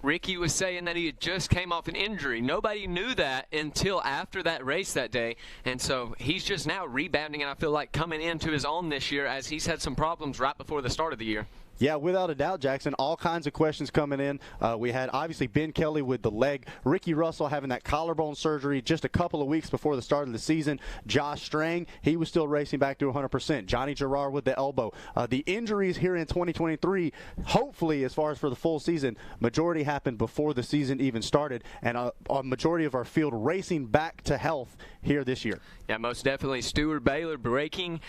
Ricky was saying that he had just came off an injury. Nobody knew that until after that race that day. And so he's just now rebounding, and I feel like coming into his own this year as he's had some problems right before the start of the year. Yeah, without a doubt, Jackson. All kinds of questions coming in. We had, obviously, Ben Kelly with the leg. Ricky Russell having that collarbone surgery just a couple of weeks before the start of the season. Josh Strang, he was still racing back to 100%. Johnny Gerard with the elbow. The injuries here in 2023, hopefully, as far as for the full season, majority happened before the season even started. And a majority of our field racing back to health here this year. Yeah, most definitely. Stuart Baylor breaking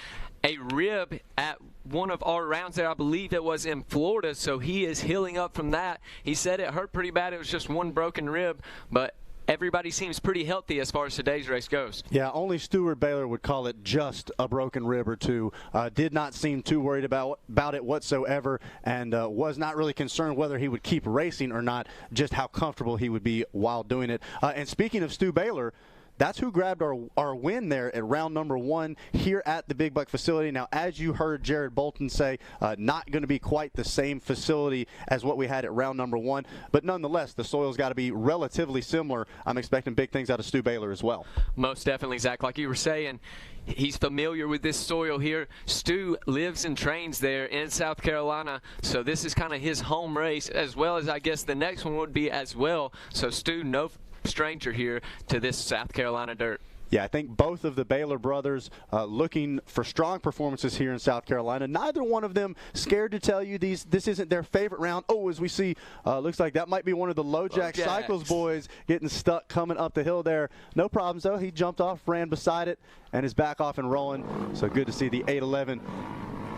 a rib at one of our rounds there. I believe it was in Florida, so he is healing up from that. He said it hurt pretty bad. It was just one broken rib, but everybody seems pretty healthy as far as today's race goes. Yeah, only Stuart Baylor would call it just a broken rib or two. Did not seem too worried about it whatsoever, and was not really concerned whether he would keep racing or not, just how comfortable he would be while doing it. And speaking of Stu Baylor, that's who grabbed our win there at round number 1 here at the Big Buck facility. Now, as you heard Jared Bolton say, not going to be quite the same facility as what we had at round number 1, but nonetheless, the soil's got to be relatively similar. I'm expecting big things out of Stu Baylor as well. Most definitely, Zach. Like you were saying, he's familiar with this soil here. Stu lives and trains there in South Carolina, so this is kind of his home race, as well as I guess the next one would be as well. So Stu, no stranger here to this South Carolina dirt. Yeah, I think both of the Baylor brothers looking for strong performances here in South Carolina. Neither one of them scared to tell you this isn't their favorite round. Oh, as we see, looks like that might be one of the LoJack Cycles boys getting stuck coming up the hill there. No problems, though. He jumped off, ran beside it, and is back off and rolling. So good to see the 811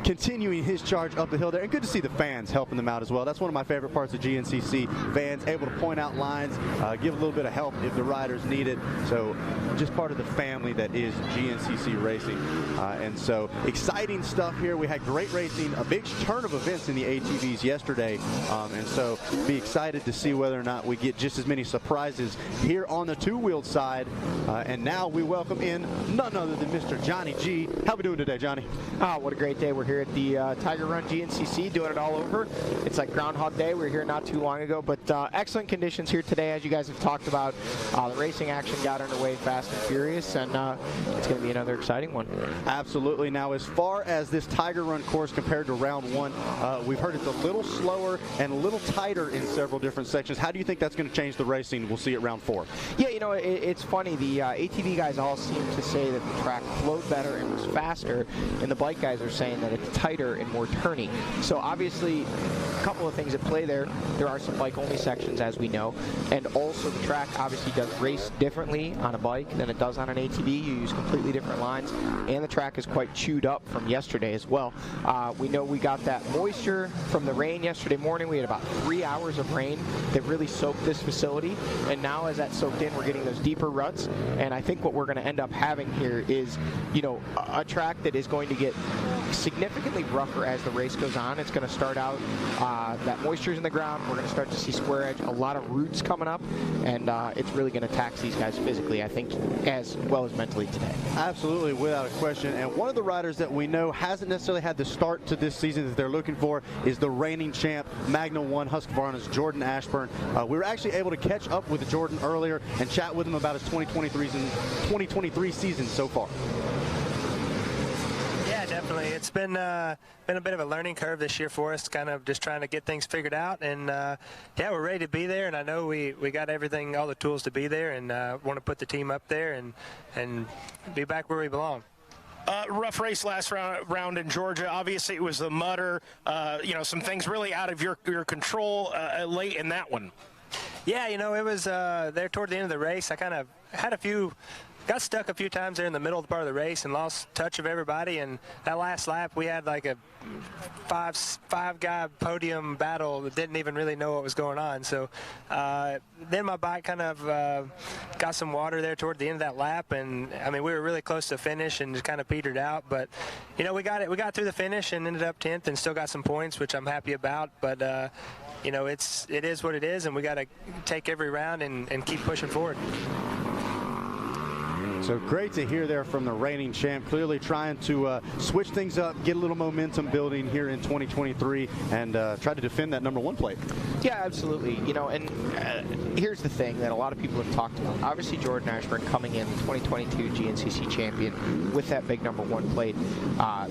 continuing his charge up the hill there, and good to see the fans helping them out as well. That's one of my favorite parts of GNCC. Fans able to point out lines, give a little bit of help if the riders need it. So just part of the family that is GNCC racing. And so exciting stuff here. We had great racing, a big turn of events in the ATVs yesterday. And so be excited to see whether or not we get just as many surprises here on the two-wheeled side. And now we welcome in none other than Mr. Johnny G. How we doing today, Johnny? Oh, what a great day. We're here at the Tiger Run GNCC, doing it all over. It's like Groundhog Day. We were here not too long ago, but excellent conditions here today, as you guys have talked about. The racing action got underway fast and furious, and it's going to be another exciting one. Absolutely. Now, as far as this Tiger Run course compared to round one, we've heard it's a little slower and a little tighter in several different sections. How do you think that's going to change the racing we'll see at round four? Yeah, you know, it's funny. The ATV guys all seem to say that the track flowed better and was faster, and the bike guys are saying that it's tighter and more turny. So obviously, a couple of things at play there. There are some bike-only sections, as we know, and also the track obviously does race differently on a bike than it does on an ATV. You use completely different lines, and the track is quite chewed up from yesterday as well. We know we got that moisture from the rain yesterday morning. We had about 3 hours of rain that really soaked this facility, and now as that soaked in, we're getting those deeper ruts, and I think what we're going to end up having here is, you know, a track that is going to get significantly rougher as the race goes on. It's going to start out, that moisture's in the ground. We're going to start to see square edge, a lot of roots coming up, and it's really going to tax these guys physically, I think, as well as mentally today. Absolutely, without a question. And one of the riders that we know hasn't necessarily had the start to this season that they're looking for is the reigning champ, Magnum 1 Husqvarna's Jordan Ashburn. We were actually able to catch up with Jordan earlier and chat with him about his 2023 season so far. Yeah, definitely. It's been a bit of a learning curve this year for us, kind of just trying to get things figured out. And yeah, we're ready to be there. And I know we got everything, all the tools to be there, and want to put the team up there and be back where we belong. Rough race last round in Georgia. Obviously, it was the mutter. You know, some things really out of your control late in that one. Yeah, you know, it was there toward the end of the race. I kind of had got stuck a few times there in the middle of the part of the race and lost touch of everybody. And that last lap, we had like a five-guy podium battle that didn't even really know what was going on. So then my bike kind of got some water there toward the end of that lap. And, I mean, we were really close to finish and just kind of petered out. But, you know, we got it. We got through the finish and ended up 10th and still got some points, which I'm happy about. But, you know, it is what it is, and we got to take every round and keep pushing forward. So great to hear there from the reigning champ, clearly trying to switch things up, get a little momentum building here in 2023, and try to defend that #1 plate. Yeah, absolutely. You know, and here's the thing that a lot of people have talked about. Obviously, Jordan Ashburn coming in, the 2022 GNCC champion, with that big #1 plate.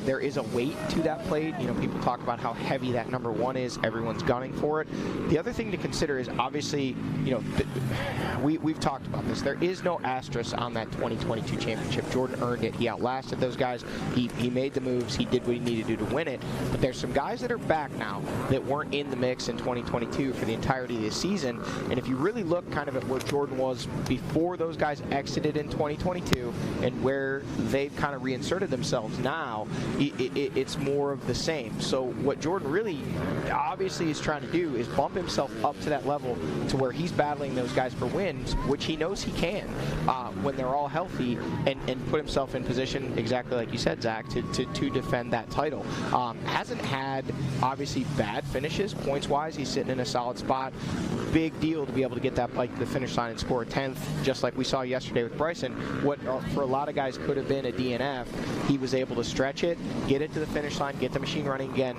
There is a weight to that plate. You know, people talk about how heavy that #1 is. Everyone's gunning for it. The other thing to consider is obviously, you know, we've talked about this. There is no asterisk on that 2022 championship. Jordan earned it. He outlasted those guys. He made the moves. He did what he needed to do to win it. But there's some guys that are back now that weren't in the mix in 2022 for the entirety of the season. And if you really look kind of at where Jordan was before those guys exited in 2022 and where they've kind of reinserted themselves now, it's more of the same. So what Jordan really obviously is trying to do is bump himself up to that level to where he's battling those guys for wins, which he knows he can when they're all healthy, and put himself in position, exactly like you said, Zach, to defend that title. Hasn't had, obviously, bad finishes points-wise. He's sitting in a solid spot. Big deal to be able to get that bike to the finish line and score a 10th, just like we saw yesterday with Bryson. What for a lot of guys could have been a DNF, he was able to stretch it, get it to the finish line, get the machine running again.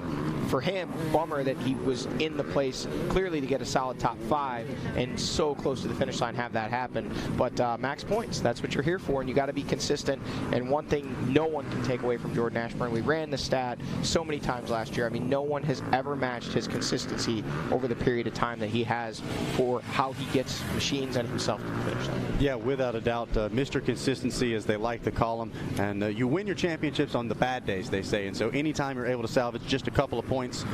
for him, bummer that he was in the place clearly to get a solid top 5 and so close to the finish line have that happen. But max points, that's what you're here for, and you got to be consistent. And one thing no one can take away from Jordan Ashburn, we ran the stat so many times last year. I mean, no one has ever matched his consistency over the period of time that he has for how he gets machines and himself to the finish line. Yeah, without a doubt, Mr. Consistency, as they like to call him. And you win your championships on the bad days, they say. And so anytime you're able to salvage just a couple of points,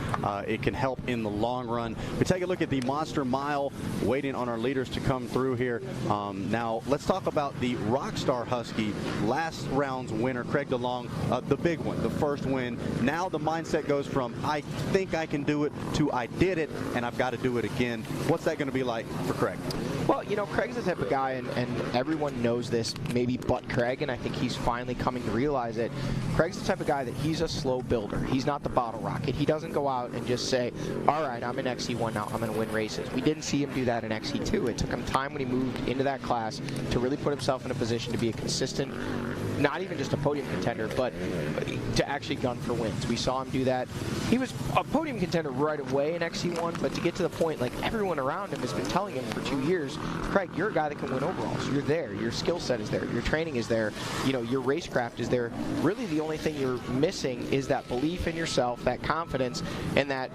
it can help in the long run. We take a look at the Monster Mile, waiting on our leaders to come through here. Now, let's talk about the Rockstar Husky, last round's winner, Craig Delong, the big one, the first win. Now the mindset goes from, I think I can do it, to I did it, and I've got to do it again. What's that going to be like for Craig? Well, you know, Craig's the type of guy, and everyone knows this, maybe but Craig, and I think he's finally coming to realize it. Craig's the type of guy that he's a slow builder. He's not the bottle rocket. He doesn't go out and just say, all right, I'm in XC1 now, I'm going to win races. We didn't see him do that in XC2. It took him time when he moved into that class to really put himself in a position to be a consistent, not even just a podium contender, but to actually gun for wins. We saw him do that. He was a podium contender right away in XC1, but to get to the point, like everyone around him has been telling him for 2 years, Craig, you're a guy that can win overalls. You're there. Your skill set is there. Your training is there. You know, your racecraft is there. Really, the only thing you're missing is that belief in yourself, that confidence, and that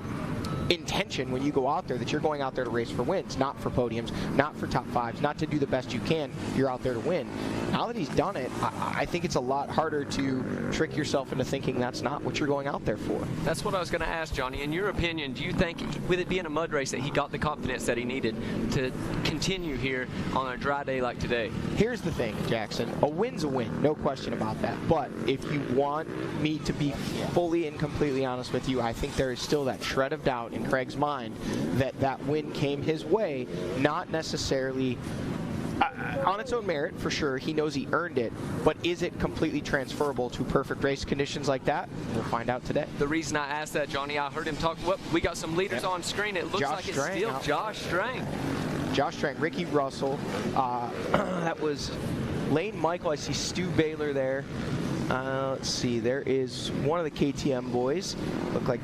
intention when you go out there that you're going out there to race for wins, not for podiums, not for top 5s, not to do the best you can. You're out there to win. Now that he's done it, I think it's a lot harder to trick yourself into thinking that's not what you're going out there for. That's what I was going to ask, Johnny. In your opinion, do you think, with it being a mud race, that he got the confidence that he needed to continue here on a dry day like today? Here's the thing, Jackson. A win's a win, no question about that. But if you want me to be fully and completely honest with you, I think there is still that shred of doubt in Craig's mind that that win came his way, not necessarily on its own merit, for sure. He knows he earned it, but is it completely transferable to perfect race conditions like that? We'll find out today. The reason I asked that, Johnny, I heard him talk. We got some leaders on screen. It looks like it's still Josh Strang. Josh Strang, Ricky Russell. That was Lane Michael. I see Stu Baylor there. Let's see. There is one of the KTM boys. Look like.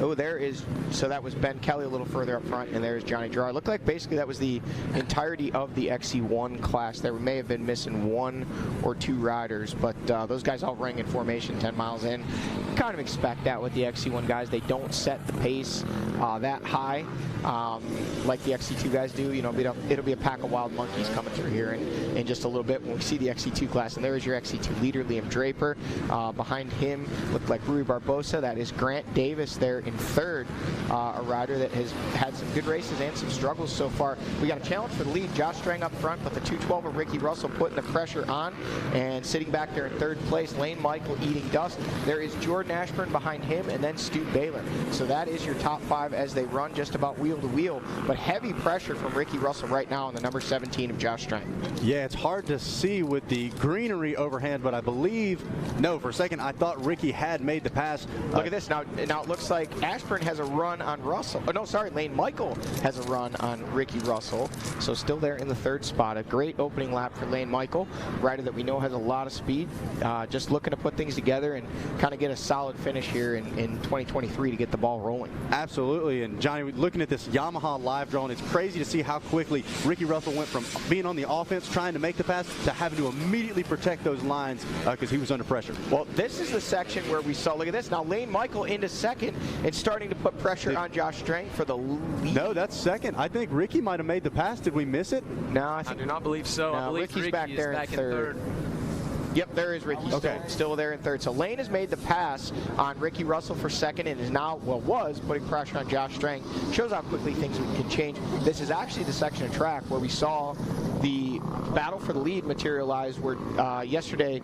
Oh, there is, so that was Ben Kelly a little further up front, and there's Johnny Gerard. Looked like basically that was the entirety of the XC1 class. There may have been missing 1 or 2 riders, but those guys all rang in formation 10 miles in. Kind of expect that with the XC1 guys. They don't set the pace that high like the XC2 guys do. You know, it'll be a pack of wild monkeys coming through here in just a little bit when we see the XC2 class. And there is your XC2 leader, Liam Draper. Behind him looked like Rui Barbosa. That is Grant Davis there in third, a rider that has had some good races and some struggles so far. We got a challenge for the lead. Josh Strang up front, but the 212 of Ricky Russell putting the pressure on, and sitting back there in third place, Lane Michael eating dust. There is Jordan Ashburn behind him, and then Stu Baylor. So that is your top 5 as they run just about wheel to wheel, but heavy pressure from Ricky Russell right now on the number 17 of Josh Strang. Yeah, it's hard to see with the greenery overhand, but I believe, no, for a second I thought Ricky had made the pass. Look at this. Now it looks like Ashburn has a run on Russell. Oh, no, sorry, Lane Michael has a run on Ricky Russell. So still there in the third spot. A great opening lap for Lane Michael, rider that we know has a lot of speed. Just looking to put things together and kind of get a solid finish here in 2023 to get the ball rolling. Absolutely. And Johnny, looking at this Yamaha live drone, it's crazy to see how quickly Ricky Russell went from being on the offense trying to make the pass to having to immediately protect those lines because he was under pressure. Well, this is the section where we saw, look at this, now Lane Michael into second and starting to put pressure on Josh Strang for the lead. No, that's second. I think Ricky might have made the pass. Did we miss it? No, I do not believe so. No, I believe Ricky's Ricky back there is back in third. Yep, there is Ricky. Okay. Still there in third. So Lane has made the pass on Ricky Russell for second and is now, well, was putting pressure on Josh Strang. Shows how quickly things can change. This is actually the section of track where we saw the battle for the lead materialize, where yesterday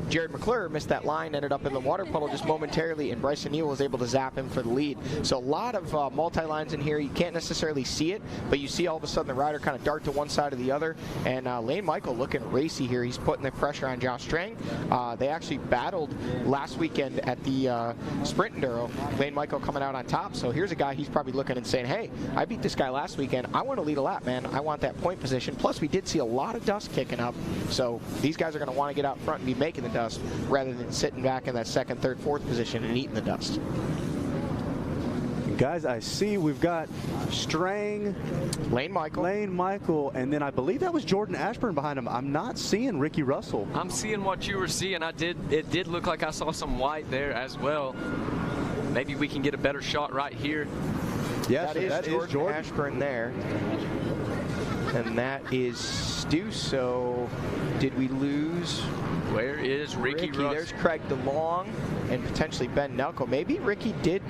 Jared McClure missed that line, ended up in the water puddle just momentarily, and Bryson Neal was able to zap him for the lead. So a lot of multi-lines in here. You can't necessarily see it, but you see all of a sudden the rider kind of dart to one side or the other, and Lane Michael looking racy here. He's putting the pressure on Josh Strang. They actually battled last weekend at the Sprint Enduro. Lane Michael coming out on top, so here's a guy he's probably looking and saying, hey, I beat this guy last weekend. I want to lead a lap, man. I want that point position. Plus, we did did see a lot of dust kicking up. So these guys are going to want to get out front and be making the dust rather than sitting back in that second, third, fourth position and eating the dust. Guys, I see we've got Strang, Lane Michael, and then I believe that was Jordan Ashburn behind him. I'm not seeing Ricky Russell. I'm seeing what you were seeing. It did look like I saw some white there as well. Maybe we can get a better shot right here. Yes, that is Jordan Ashburn there. And that is Stu. So did we lose? Where is Ricky Russell? There's Craig DeLong and potentially Ben Nelko. Maybe Ricky did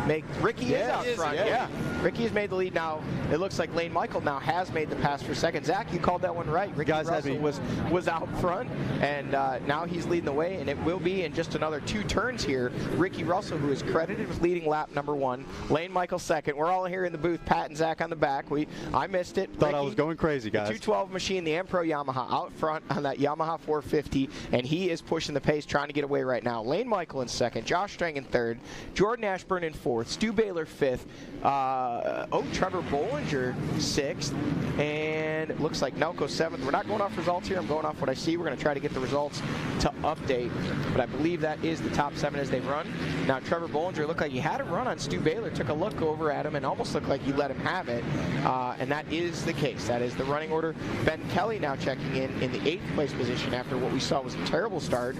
make. Ricky is out front. Yeah. Ricky has made the lead now. It looks like Lane Michael now has made the pass for second. Zach, you called that one right. Ricky Russell was out front, and now he's leading the way, and it will be in just another 2 turns here. Ricky Russell, who is credited with leading lap number 1. Lane Michael second. We're all here in the booth. Pat and Zach on the back. I missed it. Thought I was going crazy, guys. The 212 machine, the M-Pro Yamaha, out front on that Yamaha 450, and he is pushing the pace, trying to get away right now. Lane Michael in second. Josh Strang in third. Jordan Ashburn in fourth. Stu Baylor fifth. Trevor Bollinger sixth, and it looks like Nelko seventh. We're not going off results here. I'm going off what I see. We're going to try to get the results to update, but I believe that is the top 7 as they run. Now, Trevor Bollinger looked like he had a run on Stu Baylor, took a look over at him, and almost looked like he let him have it, and that is the case. That is the running order. Ben Kelly now checking in the 8th place position after what we saw was a terrible start.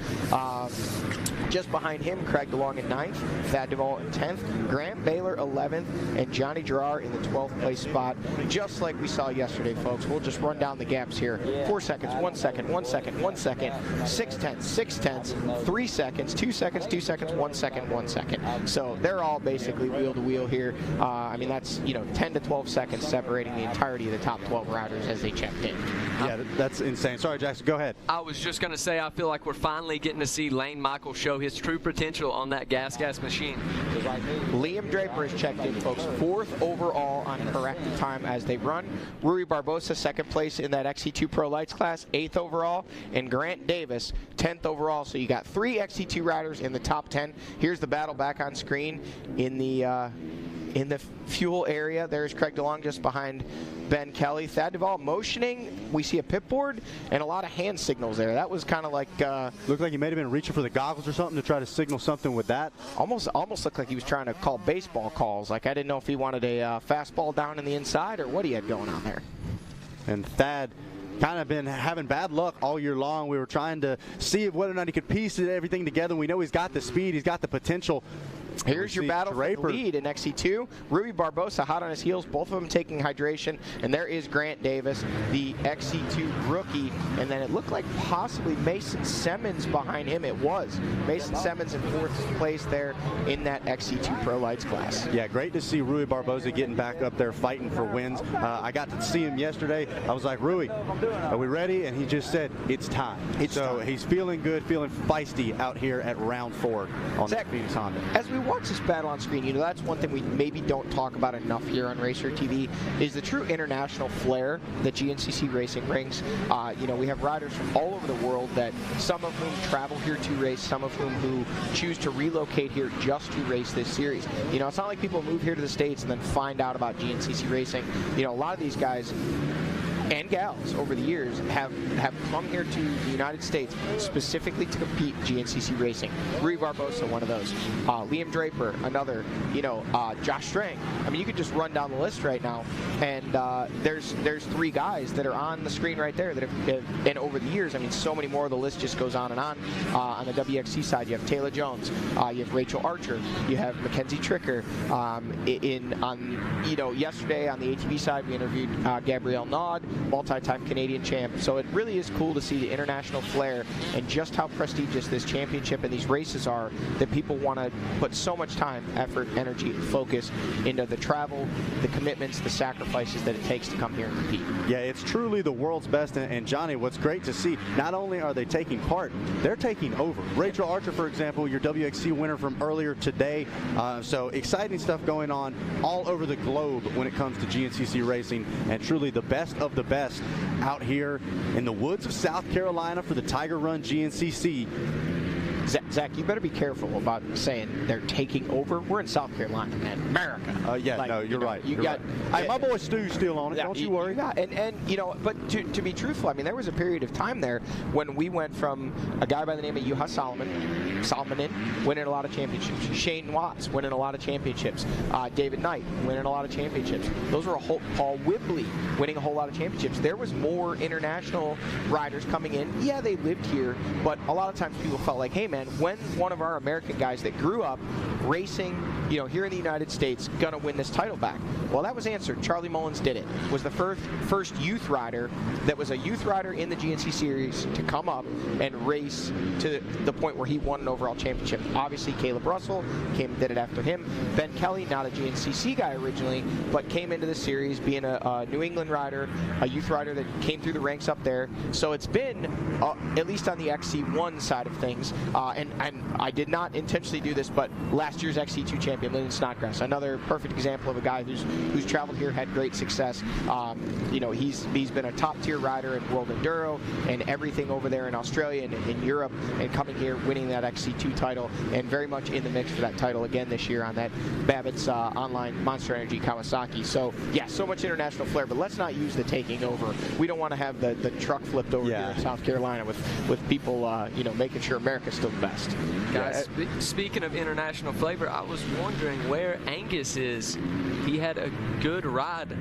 Just behind him, Craig DeLong in 9th, Thad Duvall in 10th, Grant Baylor 11th, and Johnny Gerard in the 12th place spot, just like we saw yesterday, folks. We'll just run down the gaps here. 4 seconds, 1 second, 1 second, 1 second, 6 tenths, 6 tenths, 3 seconds, 2 seconds, 2 seconds, 1 second, 1 second. So they're all basically wheel to wheel here. I mean, that's 10 to 12 seconds separating the entirety of the top 12 riders as they checked in. Yeah, that's insane. Sorry, Jackson, go ahead. I was just going to say, I feel like we're finally getting to see Lane Michael show his true potential on that gas machine. Liam Draper has checked in, folks. 4th overall on corrected time as they run. Rui Barbosa, 2nd place in that XC2 Pro Lights class, 8th overall. And Grant Davis, 10th overall. So you got 3 XC2 riders in the top 10. Here's the battle back on screen in the fuel area. There's Craig DeLong just behind Ben Kelly. Thad Duvall motioning. We see a pit board and a lot of hand signals there. That was kind of like looked like he may have been reaching for the goggles or something to try to signal something with that. Almost looked like he was trying to call baseball calls. Like, I didn't know if he wanted a fastball down in the inside or what he had going on there. And Thad kind of been having bad luck all year long. We were trying to see whether or not he could piece everything together. We know he's got the speed, he's got the potential. Here's your battle for the lead in XC2. Rui Barbosa hot on his heels, both of them taking hydration. And there is Grant Davis, the XC2 rookie. And then it looked like possibly Mason Simmons behind him. It was. Mason Simmons in 4th place there in that XC2 Pro Lights class. Yeah, great to see Rui Barbosa getting back up there fighting for wins. I got to see him yesterday. I was like, Rui, are we ready? And he just said, it's time. He's feeling good, feeling feisty out here at round 4 on the Phoenix Honda. As we watch this battle on screen, that's one thing we maybe don't talk about enough here on Racer TV is the true international flair that GNCC Racing brings. We have riders from all over the world, that some of whom travel here to race, some of whom who choose to relocate here just to race this series. It's not like people move here to the States and then find out about GNCC Racing. A lot of these guys and gals over the years have come here to the United States specifically to compete GNCC Racing. Rui Barbosa, one of those. Liam Draper, another. Josh Strang. I mean, you could just run down the list right now, and there's 3 guys that are on the screen right there that have, and over the years, I mean, so many more. The list just goes on and on. On the WXC side, you have Taylor Jones, you have Rachel Archer, you have Mackenzie Tricker. Yesterday on the ATV side, we interviewed Gabrielle Nod, multi-time Canadian champ. So it really is cool to see the international flair and just how prestigious this championship and these races are, that people want to put so much time, effort, energy, and focus into the travel, the commitments, the sacrifices that it takes to come here and compete. Yeah, it's truly the world's best. And Johnny, what's great to see, not only are they taking part, they're taking over. Rachel Archer, for example, your WXC winner from earlier today. So exciting stuff going on all over the globe when it comes to GNCC Racing, and truly the best of the best out here in the woods of South Carolina for the Tiger Run GNCC Zach, you better be careful about saying they're taking over. We're in South Carolina, man. America. Yeah, no, you're right. You're right. Hey, my boy Stu's still on it. Don't you worry. And you know, but to be truthful, I mean, there was a period of time there when we went from a guy by the name of Juha Salomonen winning a lot of championships, Shane Watts winning a lot of championships, David Knight winning a lot of championships. Those were Paul Whibley winning a whole lot of championships. There was more international riders coming in. Yeah, they lived here, but a lot of times people felt like, hey man, when's one of our American guys that grew up racing, you know, here in the United States gonna win this title back? Well, that was answered. Charlie Mullins did it. Was the first youth rider that was a youth rider in the GNC series to come up and race to the point where he won an overall championship. Obviously, Caleb Russell did it after him. Ben Kelly, not a GNCC guy originally, but came into the series being a New England rider, a youth rider that came through the ranks up there. So it's been, at least on the XC1 side of things, and I did not intentionally do this, but last year's XC2 champion, Lyndon Snodgrass, another perfect example of a guy who's traveled here, had great success. You know, he's been a top-tier rider in World Enduro and everything over there in Australia and in Europe, and coming here, winning that XC2 title, and very much in the mix for that title again this year on that Babbitt's online Monster Energy Kawasaki. So, yeah, so much international flair, but let's not use the taking over. We don't want to have the truck flipped over here in South Carolina with people, you know, making sure America's still the best. Guys, speaking of international flavor, I was wondering where Angus is. He had a good ride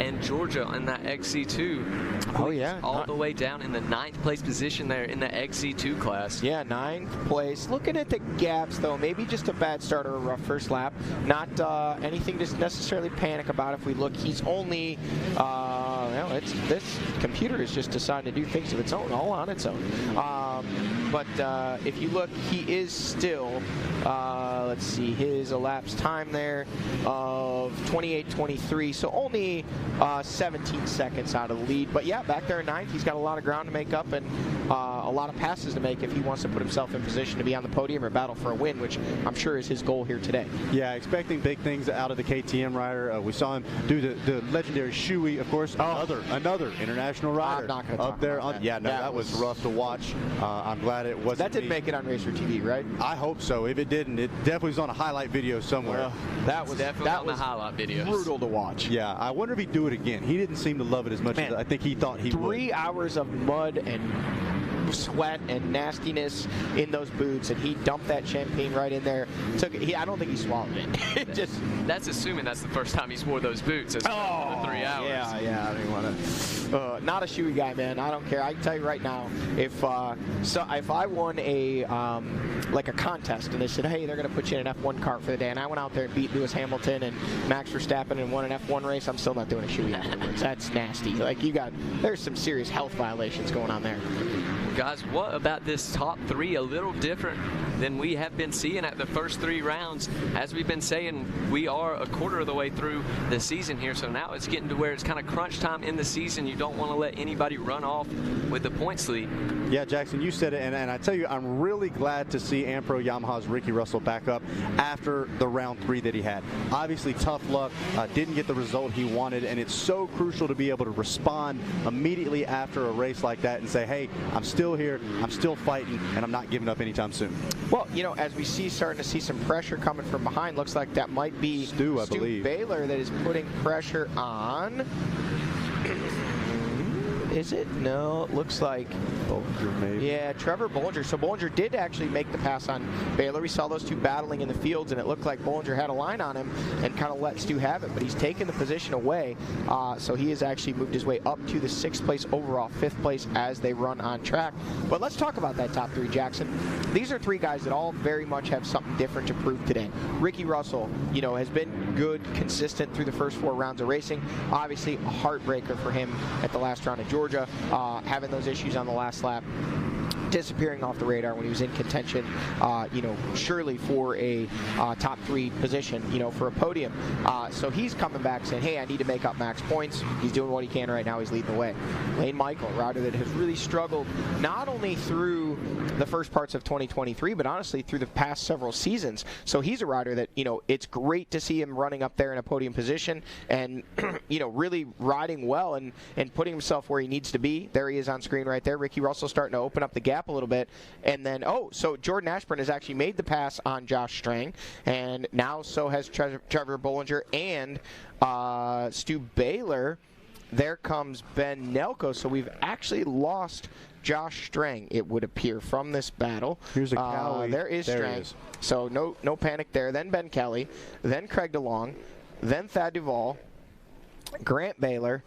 in Georgia in that XC2. Oh, yeah. All the way down in the 9th place position there in the XC2 class. Yeah, 9th place. Looking at the gaps, though, maybe just a bad start or a rough first lap. Not anything to necessarily panic about. If we look, he's only, well, this computer is just decided to do things of its own, all on its own. But if you look, he is still, let's see, his elapsed time there of 28:23, so only 17 seconds out of the lead. But yeah, back there in 9th, he's got a lot of ground to make up and a lot of passes to make if he wants to put himself in position to be on the podium or battle for a win, which I'm sure is his goal here today. Yeah, expecting big things out of the KTM rider. We saw him do the legendary Shoei, of course, another international rider I'm not gonna up talk there. about that. Yeah, no, that was rough to watch. I'm glad it wasn't. That didn't make it on Racer TV, right? I hope so. If it didn't, it definitely was on a highlight video somewhere. That was definitely on the highlight videos. Brutal to watch. Yeah, I wonder if he'd do it again. He didn't seem to love it as much as I think he thought he would. 3 hours of mud and sweat and nastiness in those boots, and he dumped that champagne right in there. I don't think he swallowed it. That's assuming that's the first time he's wore those boots. As for 3 hours. Yeah. I didn't want to. Not a Shoei guy, man. I don't care. I can tell you right now, if I won a like a contest and they said, hey, they're going to put you in an F1 car for the day, and I went out there and beat Lewis Hamilton and Max Verstappen and won an F1 race, I'm still not doing a Shoei afterwards. That's nasty. Like, there's some serious health violations going on there. Guys, what about this top 3? A little different than we have been seeing at the first 3 rounds. As we've been saying, we are a quarter of the way through the season here, so now it's getting to where it's kind of crunch time in the season. You don't want to let anybody run off with the points lead. Yeah, Jackson, you said it, and I tell you, I'm really glad to see Ampro Yamaha's Ricky Russell back up after the round 3 that he had. Obviously, tough luck, didn't get the result he wanted, and it's so crucial to be able to respond immediately after a race like that and say, hey, I'm still here, I'm still fighting, and I'm not giving up anytime soon. Well, you know, as we starting to see some pressure coming from behind, looks like that might be Stu, I believe. Baylor that is putting pressure on. Is it? No, it looks like Bollinger, maybe. Yeah, Trevor Bollinger. So Bollinger did actually make the pass on Baylor. We saw those two battling in the fields, and it looked like Bollinger had a line on him and kind of let Stu have it, but he's taken the position away. So he has actually moved his way up to the 6th place overall, 5th place as they run on track. But let's talk about that top 3, Jackson. These are 3 guys that all very much have something different to prove today. Ricky Russell, you know, has been good, consistent through the first 4 rounds of racing. Obviously, a heartbreaker for him at the last round of Georgia. Having those issues on the last lap, disappearing off the radar when he was in contention, you know, surely for a top 3 position, you know, for a podium. So he's coming back saying, hey, I need to make up max points. He's doing what he can right now. He's leading the way. Lane Michael, a rider that has really struggled not only through the first parts of 2023, but honestly through the past several seasons. So he's a rider that, it's great to see him running up there in a podium position and, really riding well and putting himself where he needs to be. There he is on screen right there. Ricky Russell starting to open up the gap a little bit. And then, so Jordan Ashburn has actually made the pass on Josh Strang, and now so has Trevor Bollinger and Stu Baylor. There comes Ben Nelko. So we've actually lost Josh Strang, it would appear, from this battle. Here's a Cowie. There is Strang. So no panic there. Then Ben Kelly. Then Craig DeLong. Then Thad Duvall. Grant Baylor.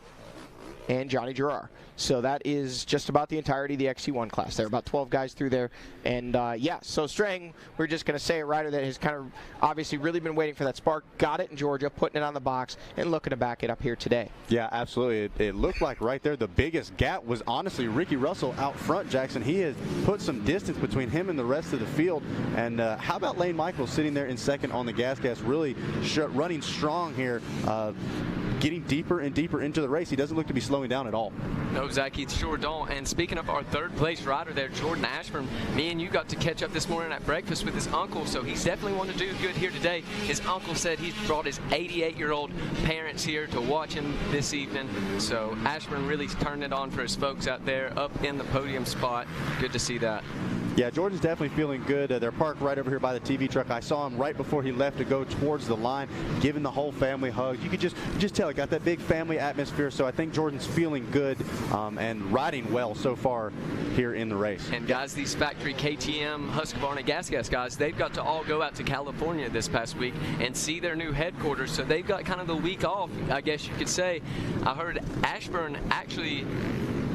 And Johnny Gerard. So that is just about the entirety of the XC1 class. There are about 12 guys through there. And, so Strang, we're just going to say a rider that has kind of obviously really been waiting for that spark. Got it in Georgia, putting it on the box, and looking to back it up here today. Yeah, absolutely. It looked like right there the biggest gap was honestly Ricky Russell out front, Jackson. He has put some distance between him and the rest of the field. And how about Lane Michaels sitting there in second on the gas, really running strong here, getting deeper and deeper into the race. He doesn't look to be slowing down at all. No, Zach, he sure don't. And speaking of our third place rider there, Jordan Ashburn, me and you got to catch up this morning at breakfast with his uncle, so he's definitely wanting to do good here today. His uncle said he's brought his 88-year-old parents here to watch him this evening. So Ashburn really turned it on for his folks out there up in the podium spot. Good to see that. Yeah, Jordan's definitely feeling good. They're parked right over here by the TV truck. I saw him right before he left to go towards the line, giving the whole family hugs. You could just tell it got that big family atmosphere. So I think Jordan's feeling good and riding well so far here in the race. And guys, these factory KTM Husqvarna Gas guys, they've got to all go out to California this past week and see their new headquarters. So they've got kind of the week off, I guess you could say. I heard Ashburn actually,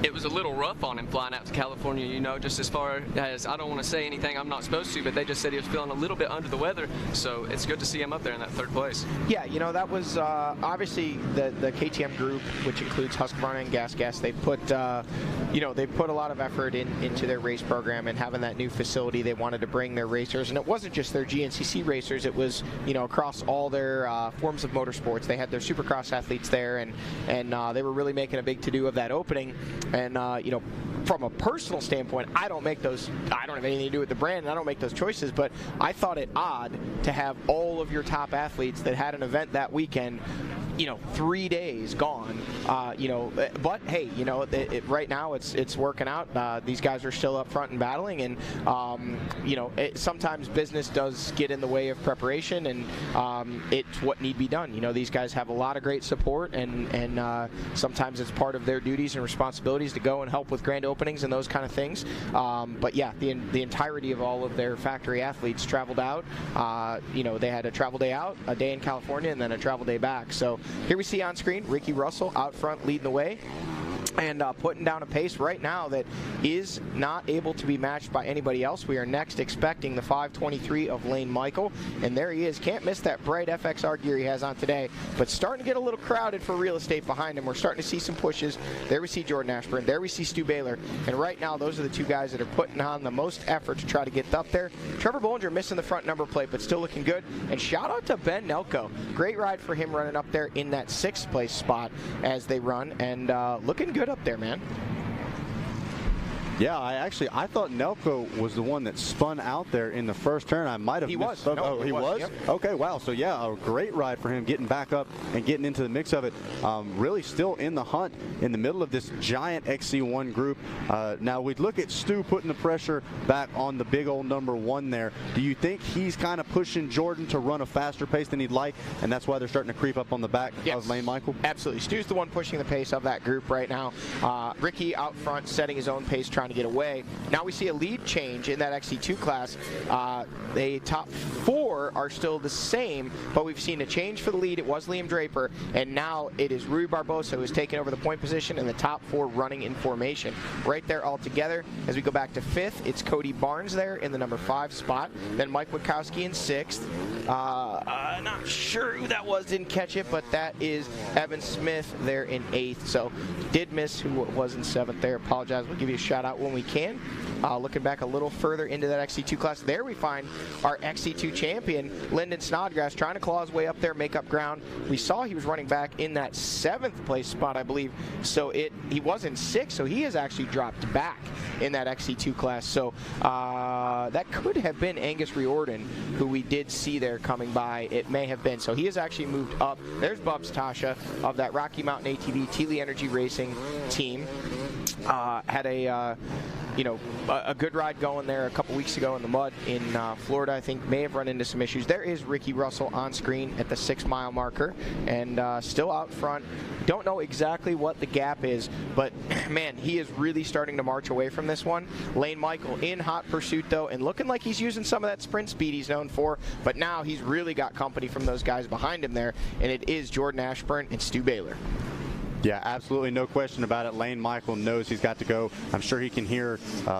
it was a little rough on him flying out to California, just as far as, I don't want to say anything I'm not supposed to, but they just said he was feeling a little bit under the weather, so it's good to see him up there in that third place. Yeah, that was obviously the KTM group, which includes Husqvarna and Gas. They put, they put a lot of effort into their race program and having that new facility. They wanted to bring their racers, and it wasn't just their GNCC racers, it was, across all their forms of motorsports. They had their Supercross athletes there, and they were really making a big to-do of that opening. And, from a personal standpoint, I don't have anything to do with the brand, and I don't make those choices, but I thought it odd to have all of your top athletes that had an event that weekend, 3 days gone, but hey, right now it's working out. These guys are still up front and battling, and sometimes business does get in the way of preparation, and it's what need be done. These guys have a lot of great support, and sometimes it's part of their duties and responsibilities to go and help with grand openings and those kind of things. But yeah, the entirety of all of their factory athletes traveled out. They had a travel day out, a day in California, and then a travel day back. So here we see on screen Ricky Russell out front leading the way and putting down a pace right now that is not able to be matched by anybody else. We are next expecting the 5:23 of Lane Michael, and there he is. Can't miss that bright FXR gear he has on today, but starting to get a little crowded for real estate behind him. We're starting to see some pushes. There we see Jordan Ashburn. There we see Stu Baylor, and right now those are the two guys that are putting on the most effort to try to get up there. Trevor Bollinger missing the front number plate, but still looking good, and shout out to Ben Nelko. Great ride for him running up there in that 6th place spot as they run, and looking good up there, man. Yeah, I thought Nelko was the one that spun out there in the first turn. I might have misspoke. No, he was? Yep. Okay, wow. So yeah, a great ride for him getting back up and getting into the mix of it. Really still in the hunt in the middle of this giant XC1 group. Now we'd look at Stu putting the pressure back on the big old number 1 there. Do you think he's kind of pushing Jordan to run a faster pace than he'd like, and that's why they're starting to creep up on the back of Lane Michael? Absolutely. Stu's the one pushing the pace of that group right now. Ricky out front setting his own pace, trying to get away. Now we see a lead change in that XC2 class. The top 4 are still the same, but we've seen a change for the lead. It was Liam Draper, and now it is Rui Barbosa who's taken over the point position, and the top 4 running in formation. Right there all together. As we go back to 5th, it's Cody Barnes there in the number 5 spot. Then Mike Witkowski in 6th. Not sure who that was, didn't catch it, but that is Evan Smith there in 8th. So did miss who was in 7th there. Apologize. We'll give you a shout out out when we can. Looking back a little further into that XC2 class, there we find our XC2 champion, Lyndon Snodgrass, trying to claw his way up there, make up ground. We saw he was running back in that 7th place spot, I believe. So he was in 6th, so he has actually dropped back in that XC2 class. So that could have been Angus Riordan, who we did see there coming by. It may have been. So he has actually moved up. There's Bubs Tasha of that Rocky Mountain ATV Teely Energy Racing team. Had a good ride going there a couple weeks ago in the mud in Florida. I think may have run into some issues. There is Ricky Russell on screen at the 6-mile marker and still out front. Don't know exactly what the gap is, but man, he is really starting to march away from this one. Lane Michael in hot pursuit though, and looking like he's using some of that sprint speed he's known for, but now he's really got company from those guys behind him there, and it is Jordan Ashburn and Stu Baylor. Yeah, absolutely no question about it. Lane Michael knows he's got to go. I'm sure he can hear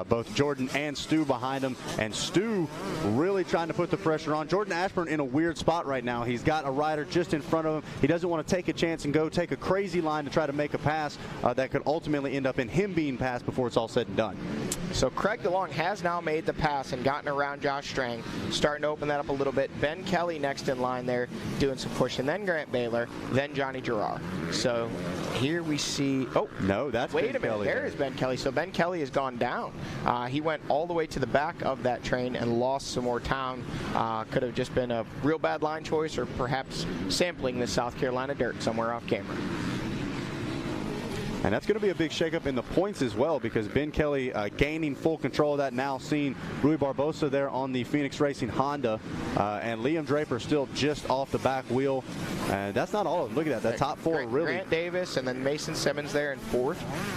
both Jordan and Stu behind him, and Stu really trying to put the pressure on. Jordan Ashburn in a weird spot right now. He's got a rider just in front of him. He doesn't want to take a chance and go take a crazy line to try to make a pass that could ultimately end up in him being passed before it's all said and done. So Craig DeLong has now made the pass and gotten around Josh Strang, starting to open that up a little bit. Ben Kelly next in line there doing some pushing, then Grant Baylor, then Johnny Gerard. So here we see, oh, no, that's wait Ben a minute, Kelly there is Ben Kelly. So Ben Kelly has gone down. He went all the way to the back of that train and lost some more time. Could have just been a real bad line choice or perhaps sampling the South Carolina dirt somewhere off camera. And that's going to be a big shakeup in the points as well, because Ben Kelly gaining full control of that, now seeing Rui Barbosa there on the Phoenix Racing Honda, and Liam Draper still just off the back wheel. And that's not all of them. Look at that. The top 4 really. Grant Davis and then Mason Simmons there in 4th.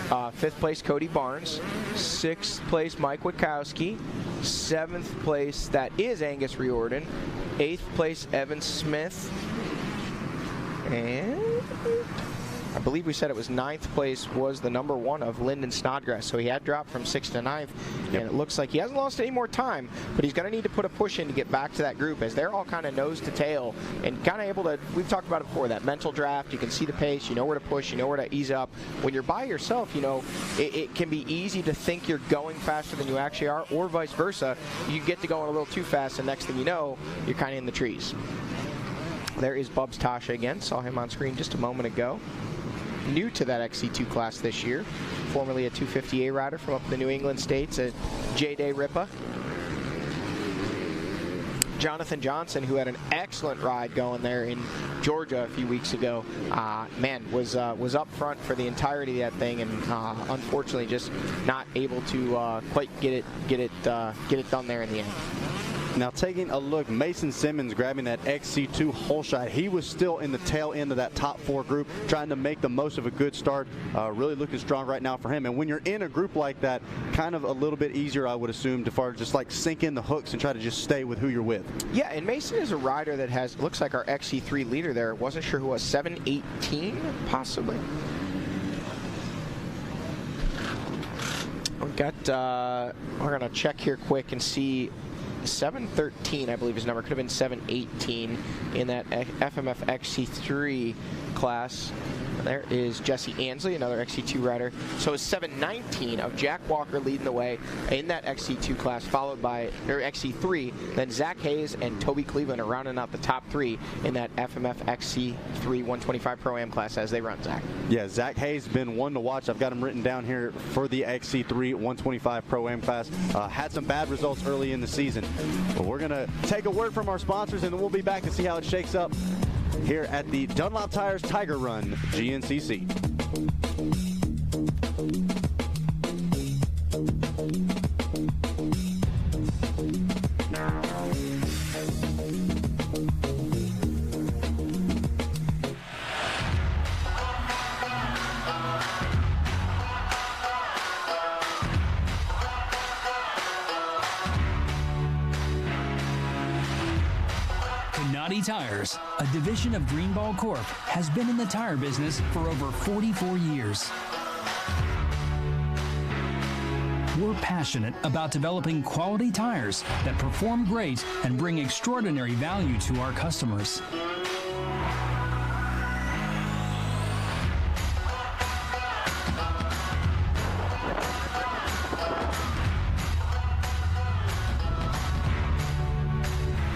5th place, Cody Barnes. 6th place, Mike Witkowski. 7th place, that is Angus Riordan. 8th place, Evan Smith. And I believe we said it was 9th place was the number 1 of Lyndon Snodgrass. So he had dropped from 6th to 9th, and it looks like he hasn't lost any more time, but he's going to need to put a push in to get back to that group, as they're all kind of nose to tail and kind of able to, we've talked about it before, that mental draft. You can see the pace, you know where to push, you know where to ease up. When you're by yourself, you know, it can be easy to think you're going faster than you actually are, or vice versa. You get to going a little too fast, and next thing you know, you're kind of in the trees. There is Bubs Tasha again. Saw him on screen just a moment ago. New to that XC2 class this year, formerly a 250A rider from up in the New England states at J-Day Ripa. Jonathan Johnson, who had an excellent ride going there in Georgia a few weeks ago, was up front for the entirety of that thing, and unfortunately just not able to quite get it done there in the end. Now taking a look, Mason Simmons grabbing that XC2 hole shot. He was still in the tail end of that top 4 group, trying to make the most of a good start. Really looking strong right now for him. And when you're in a group like that, kind of a little bit easier, I would assume, to far just like sink in the hooks and try to just stay with who you're with. Yeah, and Mason is a rider that has, looks like our XC3 leader there. Wasn't sure who was 718, possibly. We got, we're gonna check here quick and see. 713, I believe his number, could have been 718 in that FMF XC3 class. There is Jesse Ansley, another XC2 rider. So it's 719 of Jack Walker leading the way in that XC2 class, followed by, or XC3, then Zach Hayes and Toby Cleveland are rounding out the top 3 in that FMF XC3 125 Pro-Am class as they run, Zach. Yeah, Zach Hayes been one to watch. I've got him written down here for the XC3 125 Pro-Am class. Had some bad results early in the season. But we're going to take a word from our sponsors, and then we'll be back to see how it shakes up here at the Dunlop Tires Tiger Run GNCC. Tires, a division of Greenball Corp, has been in the tire business for over 44 years. We're passionate about developing quality tires that perform great and bring extraordinary value to our customers.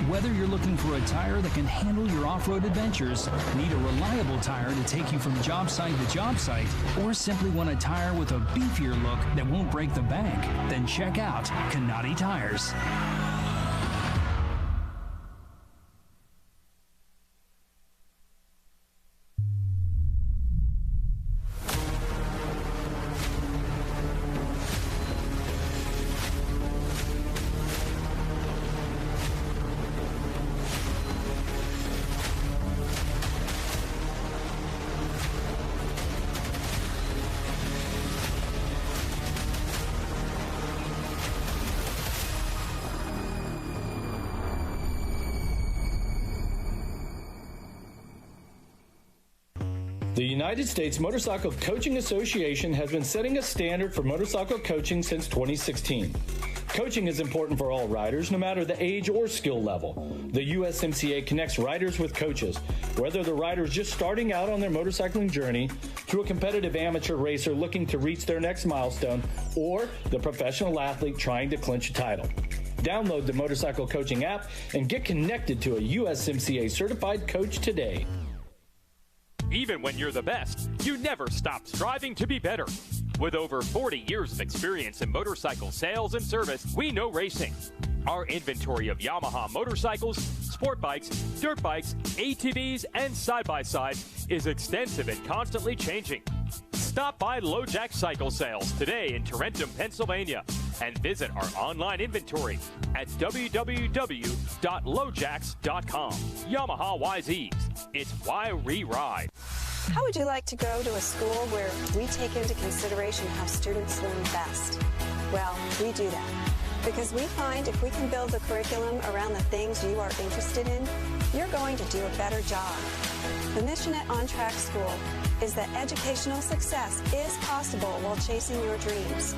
Whether you're looking for a tire that can handle your off-road adventures, need a reliable tire to take you from job site to job site, or simply want a tire with a beefier look that won't break the bank, then check out Canati Tires. The United States Motorcycle Coaching Association has been setting a standard for motorcycle coaching since 2016. Coaching is important for all riders, no matter the age or skill level. The USMCA connects riders with coaches, whether the rider is just starting out on their motorcycling journey, to a competitive amateur racer looking to reach their next milestone, or the professional athlete trying to clinch a title. Download the Motorcycle Coaching app and get connected to a USMCA certified coach today. Even when you're the best, you never stop striving to be better. With over 40 years of experience in motorcycle sales and service, we know racing. Our inventory of Yamaha motorcycles, sport bikes, dirt bikes, ATVs, and side-by-sides is extensive and constantly changing. Stop by LoJack Cycle Sales today in Tarentum, Pennsylvania, and visit our online inventory at www.lojacks.com. Yamaha YZs. It's why we ride. How would you like to go to a school where we take into consideration how students learn best? Well, we do that because we find if we can build the curriculum around the things you are interested in, you're going to do a better job. The mission at On Track School is that educational success is possible while chasing your dreams.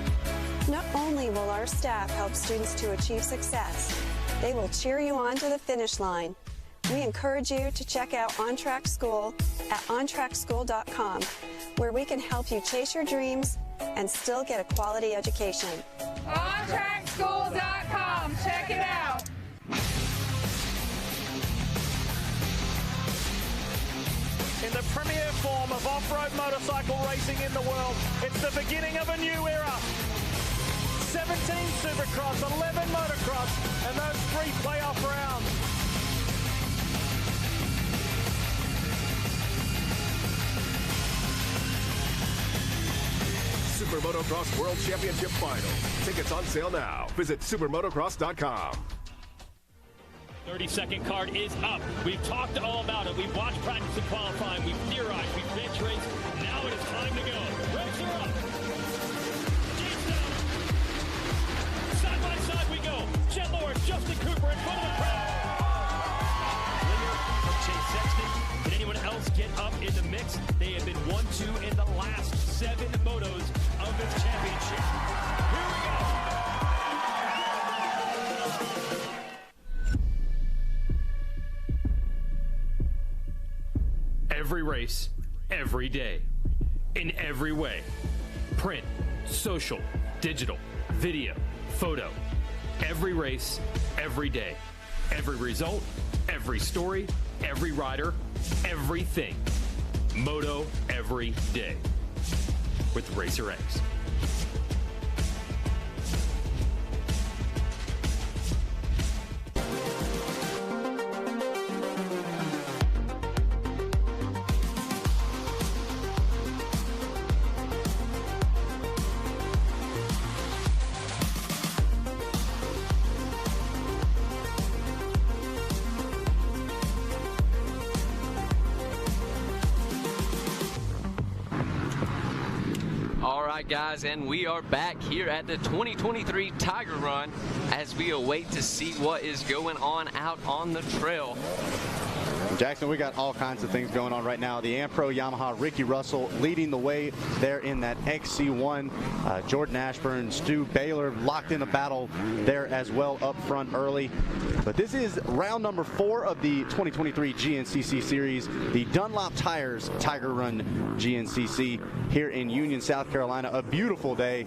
Not only will our staff help students to achieve success, they will cheer you on to the finish line. We encourage you to check out On Track School at ontrackschool.com, where we can help you chase your dreams and still get a quality education. OnTrackSchool.com. Check it out. In the premier form of off-road motorcycle racing in the world, it's the beginning of a new era. 17 Supercross, 11 motocross, and those 3 playoff rounds. Super Motocross World Championship Final. Tickets on sale now. Visit supermotocross.com. 30-second card is up. We've talked all about it. We've watched practice and qualifying. We've theorized. We've bench raced. Now it is time to go. Racer up. Jeeps down. Side by side we go. Jet Lawrence, Justin Cooper in front of the crowd. Bollinger from Chase Sexton. Did anyone else get up in the mix? They have been 1-2 in the last 7 motos of this championship. Here we go. Every race, every day, in every way. Print, social, digital, video, photo. Every race, every day. Every result, every story, every rider, everything. Moto every day. With Racer X. Guys, and we are back here at the 2023 Tiger Run as we await to see what is going on out on the trail. Jackson, we got all kinds of things going on right now. The AmPro Yamaha, Ricky Russell leading the way there in that XC1. Jordan Ashburn, Stu Baylor locked in a battle there as well up front early. But this is round number 4 of the 2023 GNCC series, the Dunlop Tires Tiger Run GNCC here in Union, South Carolina. A beautiful day.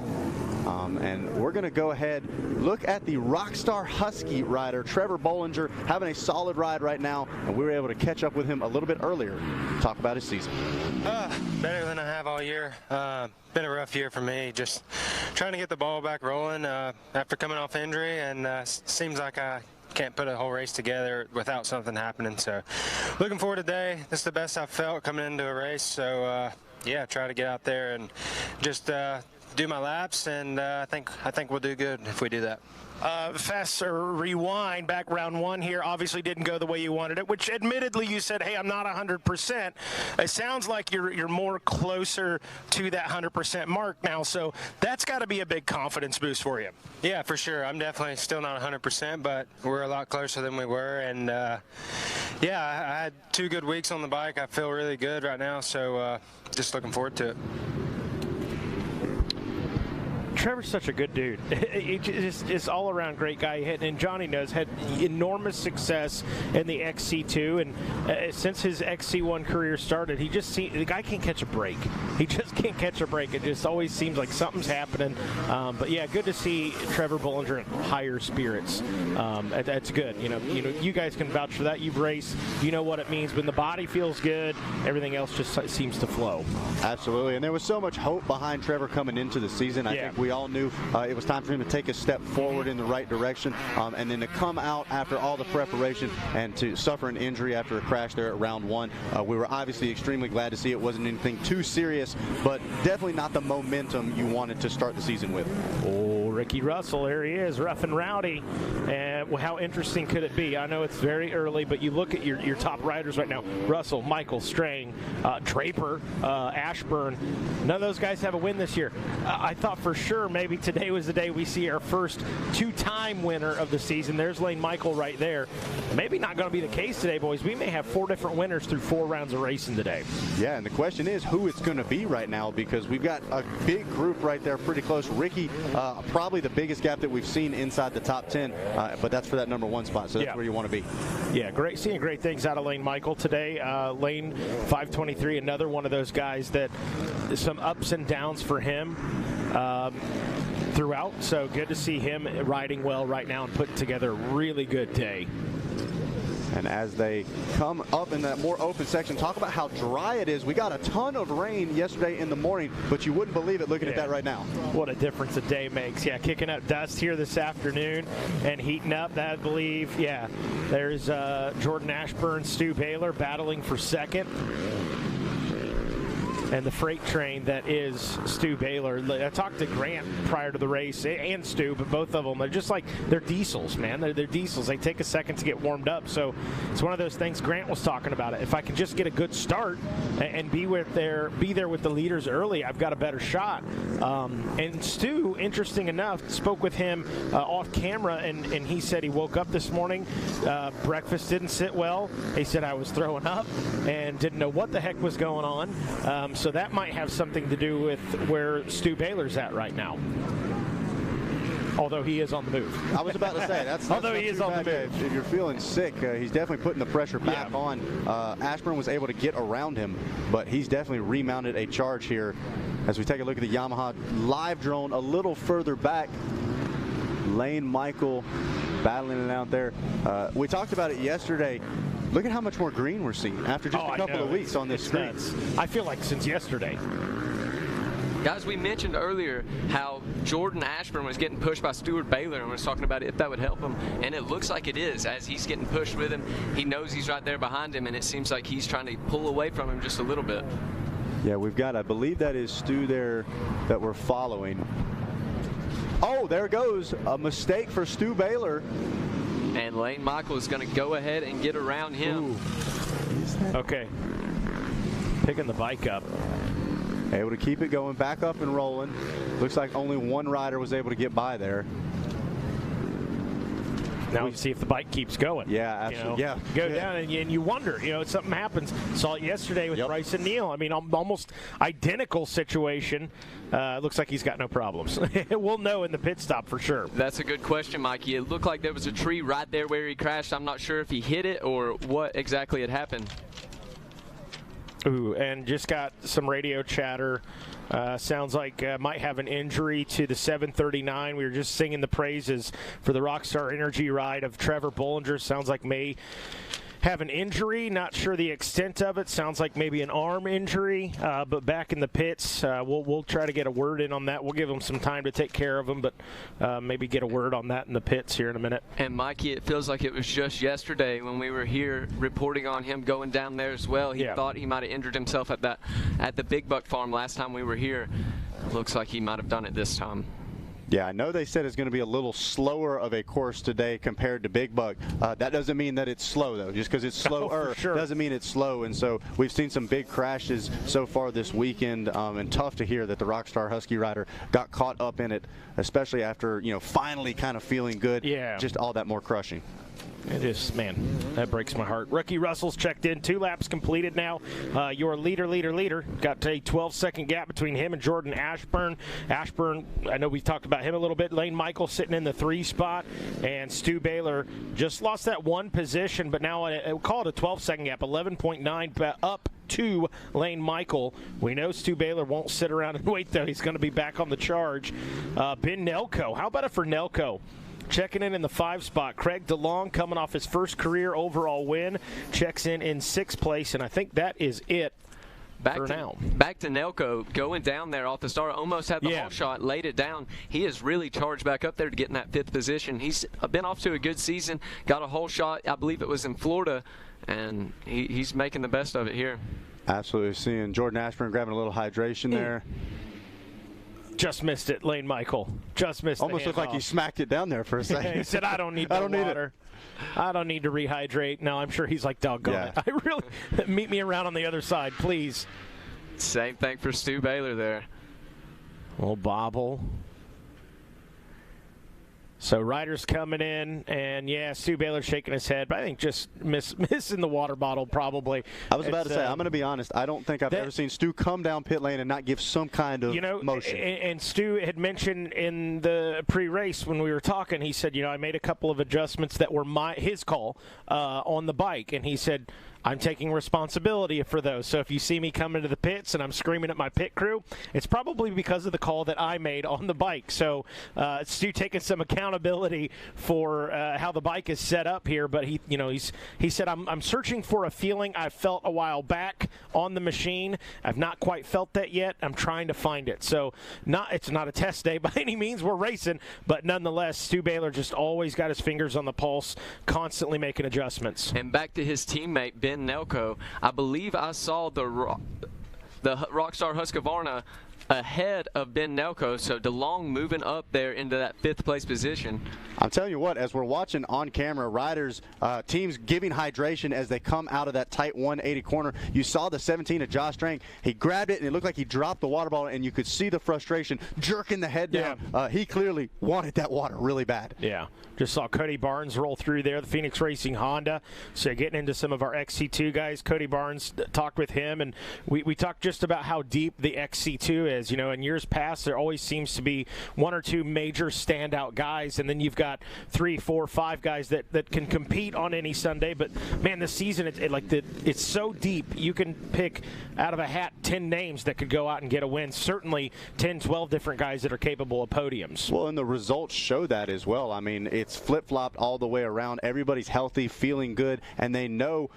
And we're going to go ahead, look at the Rockstar Husky rider, Trevor Bollinger, having a solid ride right now, and we were able to catch up with him a little bit earlier to talk about his season. Better than I have all year. Been a rough year for me, just trying to get the ball back rolling after coming off injury, and seems like I can't put a whole race together without something happening. So looking forward to today. This is the best I've felt coming into a race. So yeah, try to get out there and just do my laps, and I think we'll do good if we do that. Fast rewind back round one here obviously didn't go the way you wanted it, which admittedly you said, hey, I'm not 100%. It sounds like you're more closer to that 100% mark now, so that's got to be a big confidence boost for you. Yeah, for sure. I'm definitely still not 100%, but we're a lot closer than we were, and yeah, I had 2 good weeks on the bike. I feel really good right now, so just looking forward to it. Trevor's such a good dude. He's all around great guy. And Johnny knows, had enormous success in the XC2, and since his XC1 career started, the guy can't catch a break. He just can't catch a break. It just always seems like something's happening. But yeah, good to see Trevor Bollinger in higher spirits. That's good. You know, you guys can vouch for that. You've raced. You know what it means when the body feels good. Everything else just seems to flow. Absolutely, and there was so much hope behind Trevor coming into the season. I think we all knew it was time for him to take a step forward in the right direction, and then to come out after all the preparation and to suffer an injury after a crash there at round one. We were obviously extremely glad to see it wasn't anything too serious, but definitely not the momentum you wanted to start the season with. Oh, Ricky Russell, there he is, rough and rowdy. And how interesting could it be? I know it's very early, but you look at your top riders right now: Russell, Michael, Strang, Draper, Ashburn. None of those guys have a win this year. I thought for sure maybe today was the day we see our first 2-time winner of the season. There's Lane Michael right there. Maybe not going to be the case today, boys. We may have 4 different winners through 4 rounds of racing today. Yeah, and the question is who it's going to be right now, because we've got a big group right there pretty close. Ricky, probably the biggest gap that we've seen inside the top 10, but that's for that number 1 spot, so that's where you want to be. Yeah, seeing great things out of Lane Michael today. Lane 523, another one of those guys that some ups and downs for him throughout, so good to see him riding well right now and putting together a really good day. And as they come up in that more open section, talk about how dry it is. We got a ton of rain yesterday in the morning, but you wouldn't believe it looking at that right now. What a difference a day makes. Yeah, kicking up dust here this afternoon and heating up, that I believe. Yeah, there's Jordan Ashburn, Stu Baylor battling for second. And the freight train that is Stu Baylor. I talked to Grant prior to the race, and Stu, but both of them, they're just like, they're diesels, man. They're diesels. They take a second to get warmed up. So it's one of those things. Grant was talking about it. If I can just get a good start and be there with the leaders early, I've got a better shot. And Stu, interesting enough, spoke with him off camera, and he said he woke up this morning, breakfast didn't sit well. He said, I was throwing up and didn't know what the heck was going on. So that might have something to do with where Stu Baylor's at right now. Although he is on the move. I was about to say, that's although he is on the move. If you're feeling sick, he's definitely putting the pressure back on. Ashburn was able to get around him, but he's definitely remounted a charge here. As we take a look at the Yamaha live drone a little further back, Lane Michael battling it out there. We talked about it yesterday. Look at how much more green we're seeing after just a couple of weeks on this screen. I feel like since yesterday. Guys, we mentioned earlier how Jordan Ashburn was getting pushed by Stuart Baylor and was talking about if that would help him, and it looks like it is. As he's getting pushed with him, he knows he's right there behind him, and it seems like he's trying to pull away from him just a little bit. Yeah, we've got, I believe that is Stu there that we're following. Oh, there goes a mistake for Stu Baylor. And Lane Michael is going to go ahead and get around him. Okay. Picking the bike up. Able to keep it going, back up and rolling. Looks like only one rider was able to get by there. Now we see if the bike keeps going. Yeah, absolutely. You know, go down and you wonder, something happens. Saw it yesterday with Bryson Neal. I mean, almost identical situation. Looks like he's got no problems. We'll know in the pit stop for sure. That's a good question, Mikey. It looked like there was a tree right there where he crashed. I'm not sure if he hit it or what exactly had happened. Ooh, and just got some radio chatter. Sounds like might have an injury to the 739. We were just singing the praises for the Rockstar Energy ride of Trevor Bollinger. Sounds like may have an injury. Not sure the extent of it. Sounds like maybe an arm injury, but back in the pits. We'll try to get a word in on that. We'll give them some time to take care of him, but maybe get a word on that in the pits here in a minute. And Mikey, it feels like it was just yesterday when we were here reporting on him going down there as well. He thought he might have injured himself at the Big Buck Farm last time we were here. Looks like he might have done it this time. Yeah, I know they said it's going to be a little slower of a course today compared to Big Buck. That doesn't mean that it's slow, though. Just because it's slower doesn't mean it's slow. And so we've seen some big crashes so far this weekend, and tough to hear that the Rockstar Husky rider got caught up in it, especially after, finally kind of feeling good. Yeah. Just all that more crushing. It is, man, that breaks my heart. Ricky Russell's checked in. 2 laps completed now. Your leader. Got a 12-second gap between him and Jordan Ashburn. Ashburn, I know we talked about him a little bit. Lane Michael sitting in the 3 spot. And Stu Baylor just lost that 1 position, but now we'll call it a 12-second gap, 11.9 up to Lane Michael. We know Stu Baylor won't sit around and wait, though. He's going to be back on the charge. Ben Nelko, how about it for Nelko? Checking in the 5 spot. Craig DeLong coming off his first career overall win. Checks in 6th place, and I think that is it for now. Back to Nelko, going down there off the start. Almost had the hole shot, laid it down. He has really charged back up there to get in that 5th position. He's been off to a good season. Got a hole shot, I believe it was in Florida, and he's making the best of it here. Absolutely. Seeing Jordan Ashburn grabbing a little hydration there. Just missed it, Lane Michael. Just missed it. Almost looked like he smacked it down there for a second. He said, I don't need water. I don't need to rehydrate. No, I'm sure he's like, doggone it. I really, meet me around on the other side, please. Same thing for Stu Baylor there. Little bobble. So riders coming in, and Stu Baylor shaking his head, but I think just missing the water bottle probably. I was about to say, I'm going to be honest, I don't think I've ever seen Stu come down pit lane and not give some kind of motion. And Stu had mentioned in the pre-race when we were talking, he said, I made a couple of adjustments that were his call on the bike, and he said, I'm taking responsibility for those. So if you see me coming to the pits and I'm screaming at my pit crew, it's probably because of the call that I made on the bike. So Stu taking some accountability for how the bike is set up here. But he said, I'm searching for a feeling I felt a while back on the machine. I've not quite felt that yet. I'm trying to find it. So it's not a test day by any means. We're racing, but nonetheless, Stu Baylor just always got his fingers on the pulse, constantly making adjustments. And back to his teammate Ben Nelko, I believe I saw the Rockstar Husqvarna ahead of Ben Nelko, so DeLong moving up there into that 5th place position. I'm telling you what, as we're watching on camera, riders, teams giving hydration as they come out of that tight 180 corner. You saw the 17 of Josh Strang. He grabbed it, and it looked like he dropped the water bottle, and you could see the frustration jerking the head down. He clearly wanted that water really bad. Yeah. Just saw Cody Barnes roll through there, the Phoenix Racing Honda. So getting into some of our XC2 guys. Cody Barnes talked with him, and we talked just about how deep the XC2 is. In years past, there always seems to be 1 or 2 major standout guys, and then you've got 3, 4, 5 guys that can compete on any Sunday. But man, this season it's so deep. You can pick out of a hat 10 names that could go out and get a win. Certainly 10, 12 different guys that are capable of podiums. Well, and the results show that as well. I mean, it's flip-flopped all the way around. Everybody's healthy, feeling good, and they know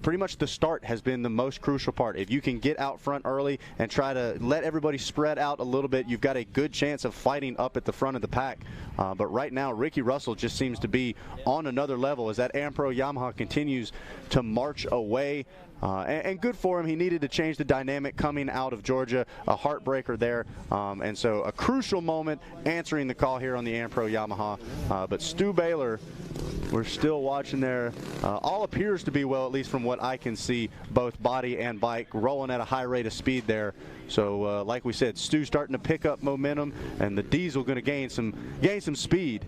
pretty much the start has been the most crucial part. If you can get out front early and try to let everybody spread out a little bit, you've got a good chance of fighting up at the front of the pack. But right now, Ricky Russell just seems to be on another level as that AmPro Yamaha continues to march away. And good for him. He needed to change the dynamic coming out of Georgia, a heartbreaker there. And so a crucial moment answering the call here on the AmPro Yamaha. But Stu Baylor, we're still watching there. All appears to be well, at least from what I can see, both body and bike rolling at a high rate of speed there. So like we said, Stu starting to pick up momentum, and the Diesel going to gain some speed.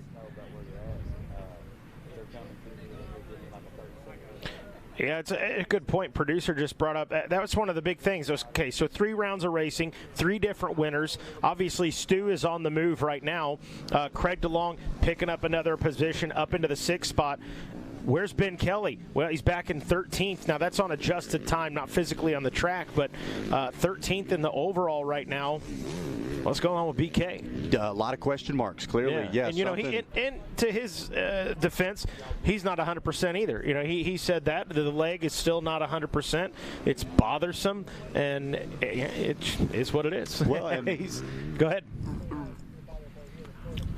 Yeah, it's a good point. Producer just brought up. That was one of the big things. Okay, so 3 rounds of racing, 3 different winners. Obviously, Stu is on the move right now. Craig DeLong picking up another position up into the 6th spot. Where's Ben Kelly? Well, he's back in 13th. Now, that's on adjusted time, not physically on the track, but 13th in the overall right now. What's going on with BK? A lot of question marks, clearly. Yeah. And, you know, and to his defense, he's not 100% either. You know, he said that. The leg is still not 100%. It's bothersome, and it is what it is. Well, go ahead.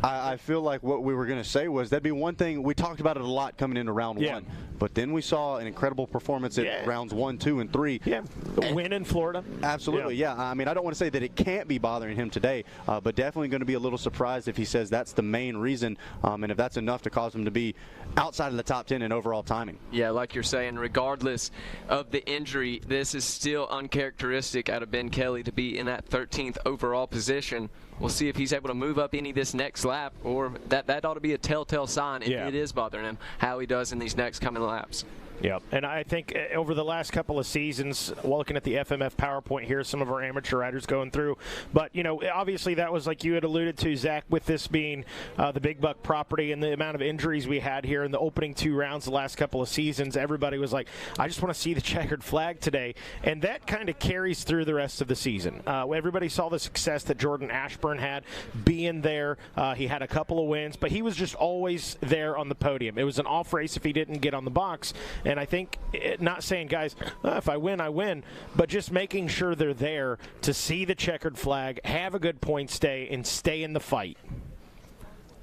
I feel like what we were going to say was that'd be one thing. We talked about it a lot coming into round one, but then we saw an incredible performance at rounds 1, 2, and 3. Yeah, the win in Florida. Absolutely, yeah. I mean, I don't want to say that it can't be bothering him today, but definitely going to be a little surprised if he says that's the main reason, and if that's enough to cause him to be outside of the top 10 in overall timing. Yeah, like you're saying, regardless of the injury, this is still uncharacteristic out of Ben Kelly to be in that 13th overall position. We'll see if he's able to move up any this next lap, or that ought to be a telltale sign if it is bothering him, how he does in these next coming laps. Yeah, and I think over the last couple of seasons, while looking at the FMF PowerPoint here, some of our amateur riders going through. But, you know, obviously that was like you had alluded to, Zach, with this being the Big Buck property and the amount of injuries we had here in the opening 2 rounds the last couple of seasons. Everybody was like, I just want to see the checkered flag today. And that kind of carries through the rest of the season. Everybody saw the success that Jordan Ashburn had being there. He had a couple of wins, but he was just always there on the podium. It was an off race if he didn't get on the box. And I think, not saying, guys, if I win, I win, but just making sure they're there to see the checkered flag, have a good points day, and stay in the fight.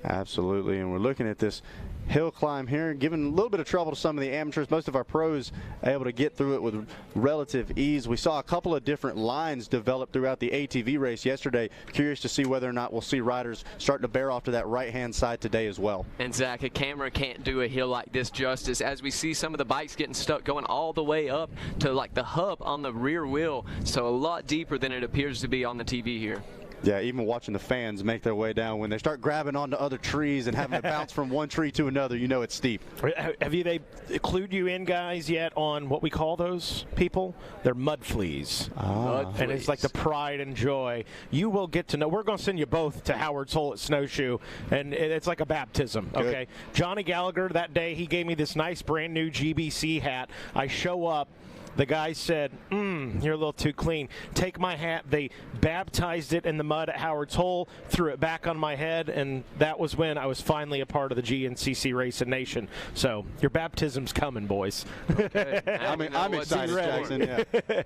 Absolutely, and we're looking at this hill climb here, giving a little bit of trouble to some of the amateurs. Most of our pros able to get through it with relative ease. We saw a couple of different lines develop throughout the ATV race yesterday. Curious to see whether or not we'll see riders starting to bear off to that right-hand side today as well. And Zach, a camera can't do a hill like this justice, as we see some of the bikes getting stuck going all the way up to like the hub on the rear wheel, so a lot deeper than it appears to be on the TV here. Yeah, even watching the fans make their way down, when they start grabbing onto other trees and having to bounce from one tree to another, you know it's steep. Have they clued you in, guys, yet on what we call those people? They're mud fleas. And it's like the pride and joy. You will get to know. We're going to send you both to Howard's Hole at Snowshoe, and it's like a baptism, okay? Good. Johnny Gallagher, that day, he gave me this nice brand new GBC hat. I show up. The guy said, you're a little too clean. Take my hat. They baptized it in the mud at Howard's Hole, threw it back on my head, and that was when I was finally a part of the GNCC Racing Nation. So your baptism's coming, boys. Okay. I'm excited, Jackson. Yeah.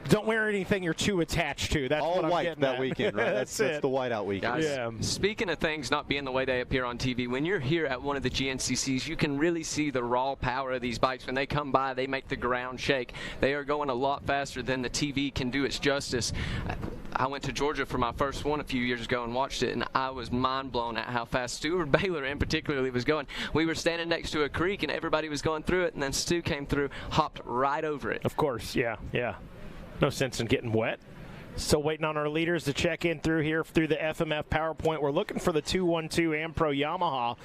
Don't wear anything you're too attached to. That's all what I'm white getting that at. weekend, right? That's the whiteout weekend. Guys, yeah. Speaking of things not being the way they appear on TV, when you're here at one of the GNCCs, you can really see the raw power of these bikes. When they come by, they make the ground shake. They are going a lot faster than the TV can do its justice. I went to Georgia for my first one a few years ago and watched it, and I was mind blown at how fast Stuart Baylor in particularly was going. We were standing next to a creek and everybody was going through it, and then Stu came through, hopped right over it. Of course, yeah. No sense in getting wet. Still waiting on our leaders to check in through here through the FMF PowerPoint. We're looking for the 212 AmPro Yamaha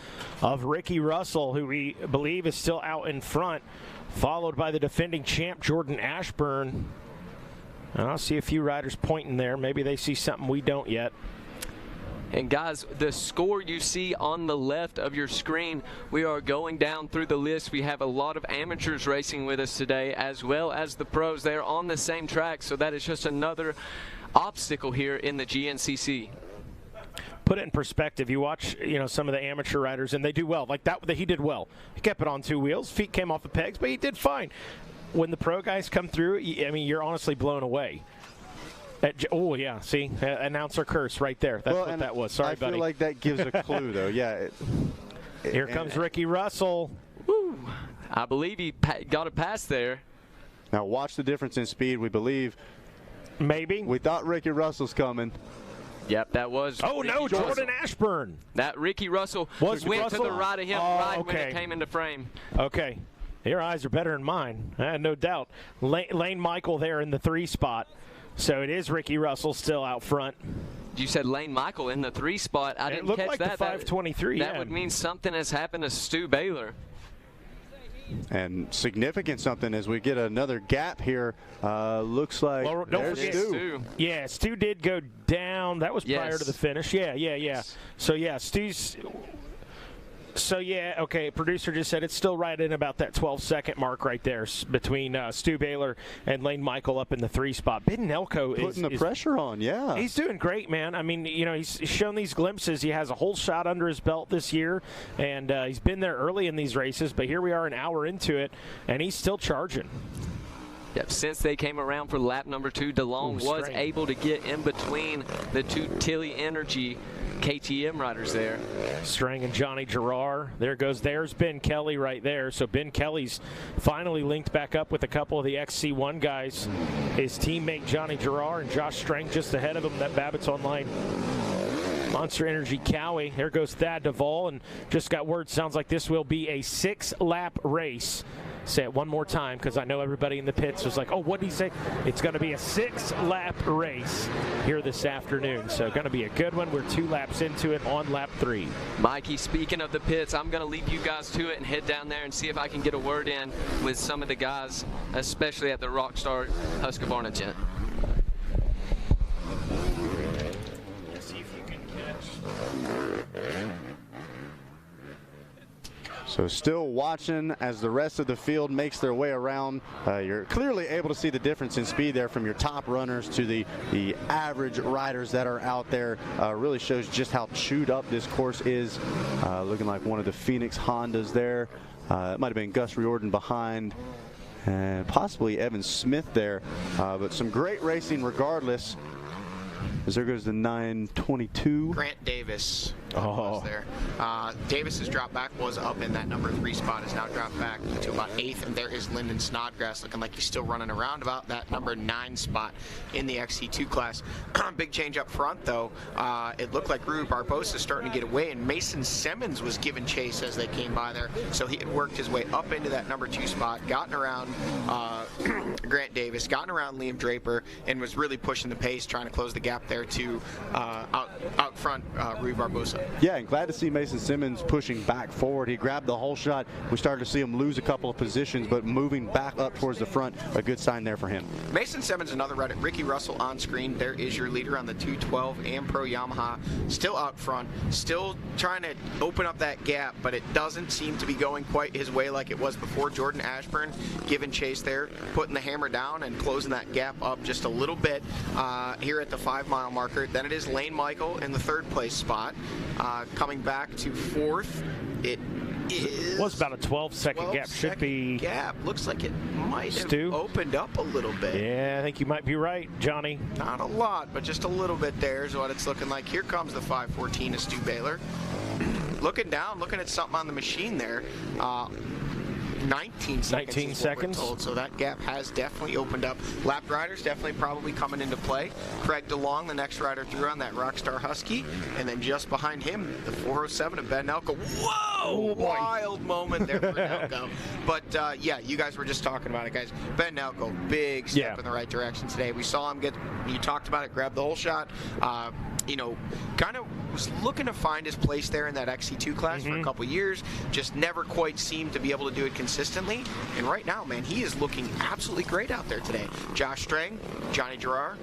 of Ricky Russell, who we believe is still out in front, followed by the defending champ Jordan Ashburn. And I'll see a few riders pointing there. Maybe they see something we don't yet. And guys, the score you see on the left of your screen, we are going down through the list. We have a lot of amateurs racing with us today, as well as the pros. They're on the same track, so that is just another obstacle here in the GNCC. Put it in perspective. You watch, some of the amateur riders, and they do well. Like that, he did well. He kept it on 2 wheels. Feet came off the pegs, but he did fine. When the pro guys come through, you're honestly blown away. Oh, yeah, see? Announcer curse right there. That's what that was. Sorry, buddy. I feel like that gives a clue, though. Yeah. Here comes Ricky Russell. Woo. I believe he got a pass there. Now watch the difference in speed. We believe. Maybe. We thought Ricky Russell's coming. Yep, that was. Oh, Ricky no, Russell. Jordan Ashburn. That Ricky Russell went to the right of him when it came into frame. Okay. Your eyes are better than mine, no doubt. Lane Michael there in the 3 spot. So it is Ricky Russell still out front. You said Lane Michael in the 3 spot. I didn't catch like that. The 523. That would mean something has happened to Stu Baylor. And significant something as we get another gap here. Looks like don't forget Stu. Yeah, Stu did go down. That was prior to the finish. Yeah. So, yeah, Stu's So, yeah, okay, producer just said it's still right in about that 12-second mark right there between Stu Baylor and Lane Michael up in the 3 spot. Ben Nelko is putting the pressure on, yeah. He's doing great, man. I mean, you know, he's shown these glimpses. He has a whole shot under his belt this year, and he's been there early in these races, but here we are an hour into it, and he's still charging. Yep, since they came around for lap number 2, DeLong was able to get in between the 2 Tilly Energy KTM riders there. Strang and Johnny Gerard. There's Ben Kelly right there. So Ben Kelly's finally linked back up with a couple of the XC1 guys. His teammate Johnny Gerard and Josh Strang just ahead of him. That Babbitt's Online Monster Energy Cowie. There goes Thad Duvall, and just got word, sounds like this will be a 6-lap race. Say it one more time, because I know everybody in the pits was like, oh, what did he say? It's going to be a 6-lap race here this afternoon. So going to be a good one. We're 2 laps into it on lap 3. Mikey, speaking of the pits, I'm going to leave you guys to it and head down there and see if I can get a word in with some of the guys, especially at the Rockstar Husqvarna tent. See if you can catch. So still watching as the rest of the field makes their way around. You're clearly able to see the difference in speed there from your top runners to the average riders that are out there. Really shows just how chewed up this course is. Looking like one of the Phoenix Hondas there. It might have been Gus Riordan behind, and possibly Evan Smith there. But some great racing regardless. As there goes the 922. Grant Davis was there. Davis's drop back was up in that number 3 spot, is now dropped back to about 8th, and there is Lyndon Snodgrass looking like he's still running around about that number 9 spot in the XC2 class. Big change up front, though. It looked like Rui Barbosa is starting to get away, and Mason Simmons was giving chase as they came by there. So he had worked his way up into that number 2 spot, gotten around Grant Davis, gotten around Liam Draper, and was really pushing the pace, trying to close the gap there to out front Rui Barbosa. Yeah, and glad to see Mason Simmons pushing back forward. He grabbed the whole shot. We started to see him lose a couple of positions, but moving back up towards the front, a good sign there for him. Mason Simmons, another rider. Ricky Russell on screen. There is your leader on the 212 AM Pro Yamaha. Still out front, still trying to open up that gap, but it doesn't seem to be going quite his way like it was before. Jordan Ashburn giving chase there, putting the hammer down and closing that gap up just a little bit here at the 5-mile marker. Then it is Lane Michael in the 3rd place spot. Coming back to 4th, it was about a 12-second gap. Should be gap. Looks like it might have Stu? opened up a little bit. Yeah, I think you might be right, Johnny. Not a lot, but just a little bit there is what it's looking like. Here comes the 514 of Stu Baylor. Looking down, looking at something on the machine there. 19 seconds. 19 seconds. Told, so that gap has definitely opened up. Lap riders definitely probably coming into play. Craig DeLong, the next rider through on that Rockstar Husky, and then just behind him, the 407 of Ben Nelko. Whoa! Wild moment there for Nelko. But yeah, you guys were just talking about it, guys. Ben Nelko, big step in the right direction today. We saw him you talked about it, grab the whole shot. You know, kind of was looking to find his place there in that XC2 class for a couple years, just never quite seemed to be able to do it consistently. And right now, man, he is looking absolutely great out there today. Josh Strang, Johnny Gerard,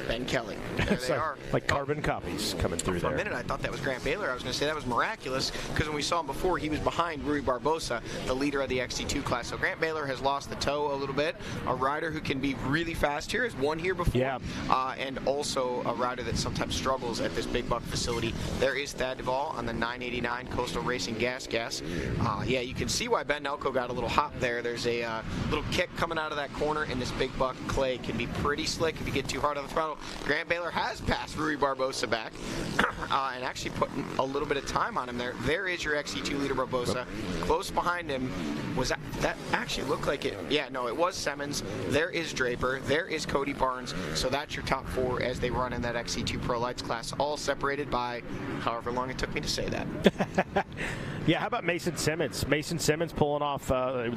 Ben Kelly. There they are. Like carbon copies coming through there. For a minute, I thought that was Grant Baylor. I was going to say that was miraculous, because when we saw him before, he was behind Rui Barbosa, the leader of the XC2 class. So Grant Baylor has lost the toe a little bit. A rider who can be really fast here, has won here before, and also a rider that sometimes struggles at this big buck facility. There is Thad Duvall on the 989 Coastal Racing Gas. Yeah, you can see why Ben Nelko got a little hop there. There's a little kick coming out of that corner, and this big buck clay can be pretty slick if you get too hard on the throttle. Grant Baylor has passed Rui Barbosa back and actually putting a little bit of time on him there. There is your XC2 leader, Barbosa. Close behind him was that actually looked like it. Yeah, no, it was Simmons. There is Draper. There is Cody Barnes. So that's your top 4 as they run in that XC2 Pro Lights class, all separated by however long it took me to say that. Yeah, how about Mason Simmons? Mason Simmons pulling off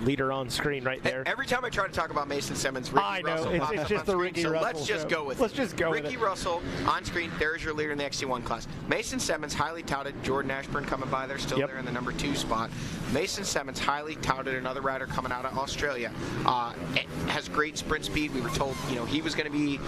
leader on screen right there. Every time I try to talk about Mason Simmons, Ricky Russell pops up just on the screen, Ricky so Russell let's just go with Ricky Russell on screen. There's your leader in the XC1 class. Mason Simmons, highly touted. Jordan Ashburn coming by there, still there in the number 2 spot. Mason Simmons, highly touted, another rider coming out of Australia. Has great sprint speed. We were told, he was going to be,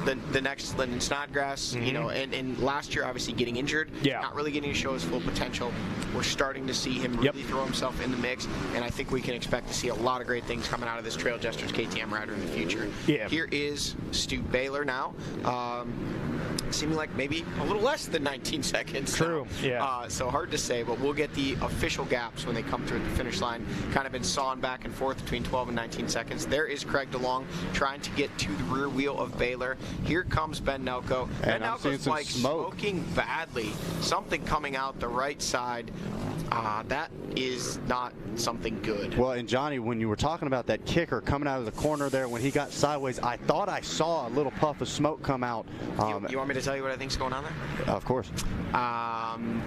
the next Lyndon Snodgrass, and last year obviously getting injured, not really getting to show his full potential. We're starting starting to see him really throw himself in the mix, and I think we can expect to see a lot of great things coming out of this Trail Jesters KTM rider in the future. Yeah. Here is Stu Baylor now. Seeming like maybe a little less than 19 seconds. True, yeah. So hard to say, but we'll get the official gaps when they come through at the finish line. Kind of been sawing back and forth between 12 and 19 seconds. There is Craig DeLong trying to get to the rear wheel of Baylor. Here comes Ben Nelko. Ben Nelko's like smoking badly. Something coming out the right side. That is not something good. Well, and Johnny, when you were talking about that kicker coming out of the corner there, when he got sideways, I thought I saw a little puff of smoke come out. You want me to tell you what I think's going on there? Of course.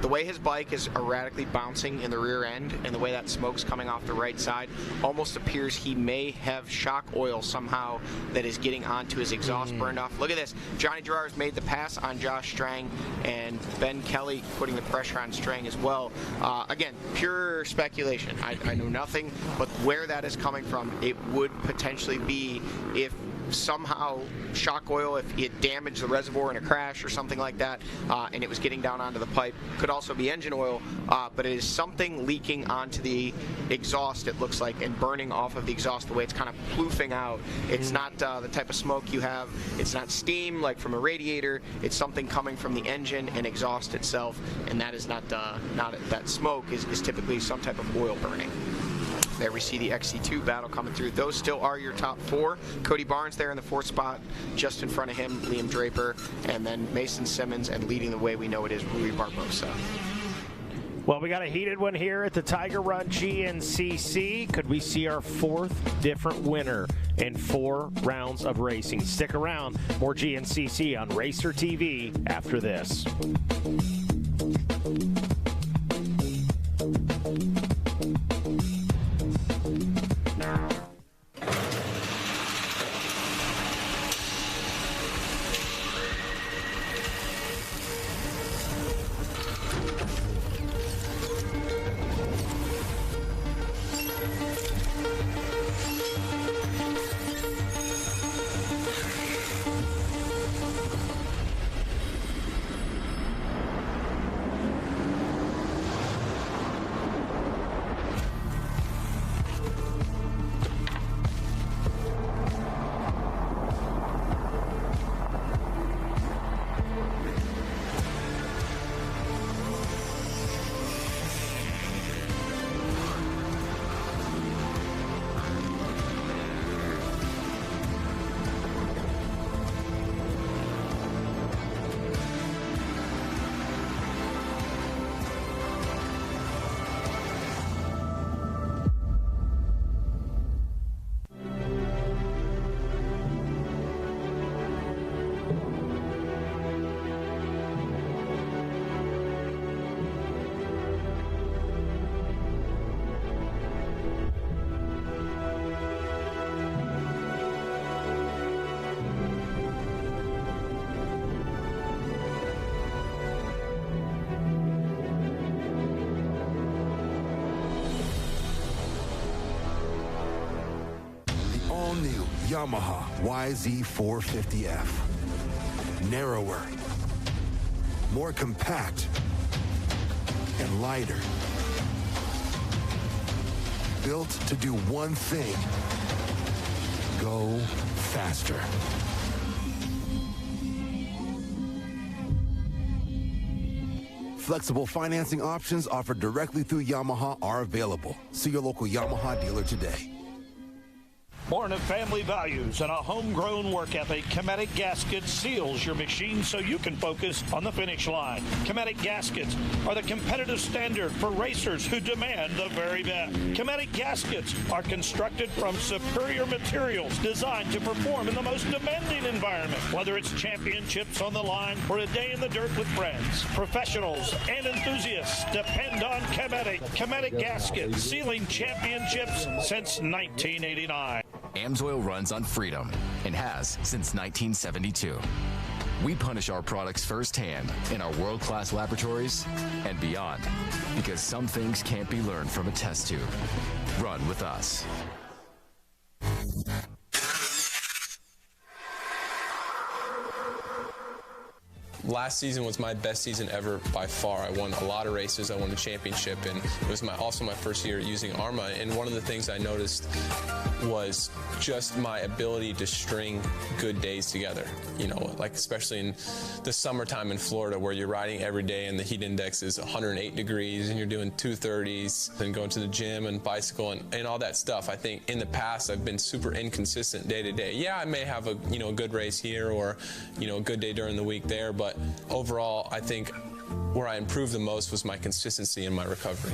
The way his bike is erratically bouncing in the rear end and the way that smoke's coming off the right side almost appears he may have shock oil somehow that is getting onto his exhaust burned off. Look at this. Johnny Gerard's made the pass on Josh Strang, and Ben Kelly putting the pressure on Strang as well. Again, pure speculation. I know nothing, but where that is coming from, it would potentially be if somehow shock oil, if it damaged the reservoir in a crash or something like that, and it was getting down onto the pipe. Could also be engine oil, but it is something leaking onto the exhaust, it looks like, and burning off of the exhaust the way it's kind of ploofing out. It's not the type of smoke you have. It's not steam like from a radiator. It's something coming from the engine and exhaust itself, and that is not that smoke is typically some type of oil burning. There we see the XC2 battle coming through. Those still are your top four. Cody Barnes there in the fourth spot. Just in front of him, Liam Draper. And then Mason Simmons, and leading the way we know it is Rui Barbosa. Well, we got a heated one here at the Tiger Run GNCC. Could we see our fourth different winner in 4 rounds of racing? Stick around. More GNCC on Racer TV after this. Yamaha YZ450F. Narrower, more compact, and lighter. Built to do one thing: go faster. Flexible financing options offered directly through Yamaha are available. See your local Yamaha dealer today. Born of family values and a homegrown work ethic, Cometic Gaskets seals your machine so you can focus on the finish line. Cometic Gaskets are the competitive standard for racers who demand the very best. Cometic Gaskets are constructed from superior materials designed to perform in the most demanding environment, whether it's championships on the line or a day in the dirt with friends. Professionals and enthusiasts depend on Cometic. Cometic Gaskets, sealing championships since 1989. Amsoil runs on freedom and has since 1972. We punish our products firsthand in our world-class laboratories and beyond, because some things can't be learned from a test tube. Run with us. Last season was my best season ever by far. I won a lot of races. I won the championship, and it was also my first year using ARMA. And one of the things I noticed was just my ability to string good days together. You know, like especially in the summertime in Florida, where you're riding every day and the heat index is 108 degrees, and you're doing 230s, and going to the gym and bicycle and all that stuff. I think in the past I've been super inconsistent day to day. Yeah, I may have a good race here or a good day during the week there, but overall I think where I improved the most was my consistency in my recovery.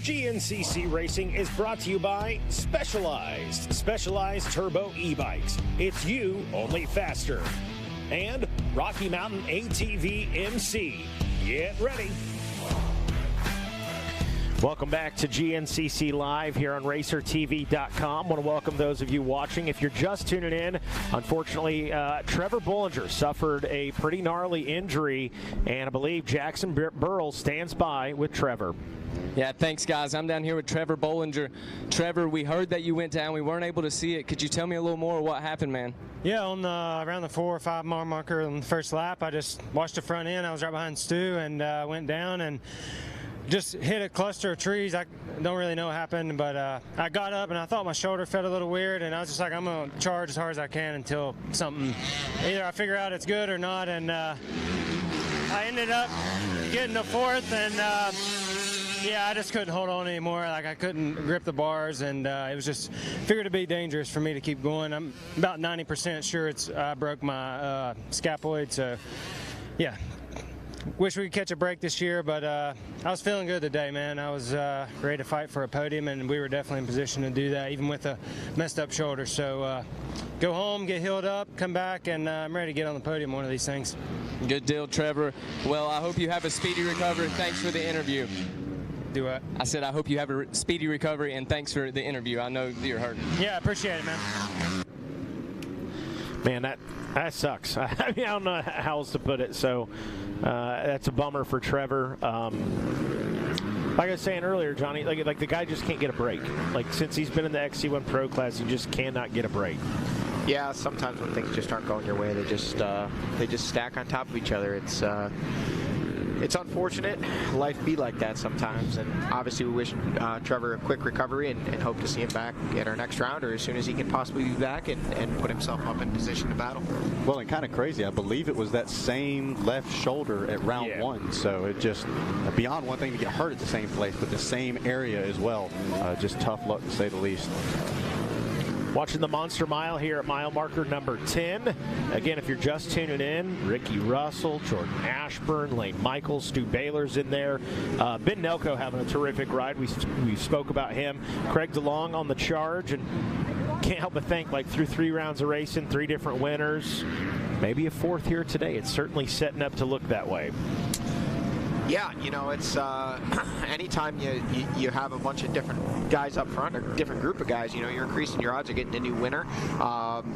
GNCC Racing is brought to you by Specialized Turbo e-bikes. It's you, only faster. And Rocky Mountain ATV MC. Get ready. Welcome back to GNCC Live here on RacerTV.com. Want to welcome those of you watching. If you're just tuning in, unfortunately, Trevor Bollinger suffered a pretty gnarly injury, and I believe Jackson Burrell stands by with Trevor. Yeah, thanks, guys. I'm down here with Trevor Bollinger. Trevor, we heard that you went down. We weren't able to see it. Could you tell me a little more of what happened, man? Yeah, on around the 4 or 5 mile marker on the first lap, I just watched the front end. I was right behind Stu and went down and just hit a cluster of trees. I don't really know what happened, but I got up and I thought my shoulder felt a little weird, and I was just like, I'm going to charge as hard as I can until either I figure out it's good or not, and I ended up getting the 4th, and yeah, I just couldn't hold on anymore. Like, I couldn't grip the bars, and it was just figured to be dangerous for me to keep going. I'm about 90% sure I broke my scaphoid, so yeah. Wish we could catch a break this year, but I was feeling good today, man. I was ready to fight for a podium, and we were definitely in position to do that, even with a messed up shoulder. So go home, get healed up, come back, and I'm ready to get on the podium one of these things. Good deal, Trevor. Well, I hope you have a speedy recovery. Thanks for the interview. Do what? I said I hope you have a speedy recovery, and thanks for the interview. I know you're hurting. Yeah, appreciate it, man. Man, that sucks. I mean, I don't know how else to put it. So that's a bummer for Trevor. Like I was saying earlier, Johnny, like the guy just can't get a break. Like, since he's been in the XC1 Pro class, he just cannot get a break. Yeah, sometimes when things just aren't going your way, they just stack on top of each other. It's unfortunate. Life be like that sometimes, and obviously we wish Trevor a quick recovery and hope to see him back at our next round, or as soon as he can possibly be back and put himself up in position to battle. Well, and kind of crazy, I believe it was that same left shoulder at round 1, so it just, beyond one thing to get hurt at the same place, but the same area as well. Just tough luck, to say the least. Watching the Monster Mile here at mile marker number 10. Again, if you're just tuning in, Ricky Russell, Jordan Ashburn, Lane Michaels, Stu Baylor's in there. Ben Nelko having a terrific ride. We spoke about him. Craig DeLong on the charge, and can't help but think, like, through 3 rounds of racing, 3 different winners, maybe a 4th here today. It's certainly setting up to look that way. Yeah, you know, it's anytime you have a bunch of different guys up front, or a different group of guys, you know, you're increasing your odds of getting a new winner.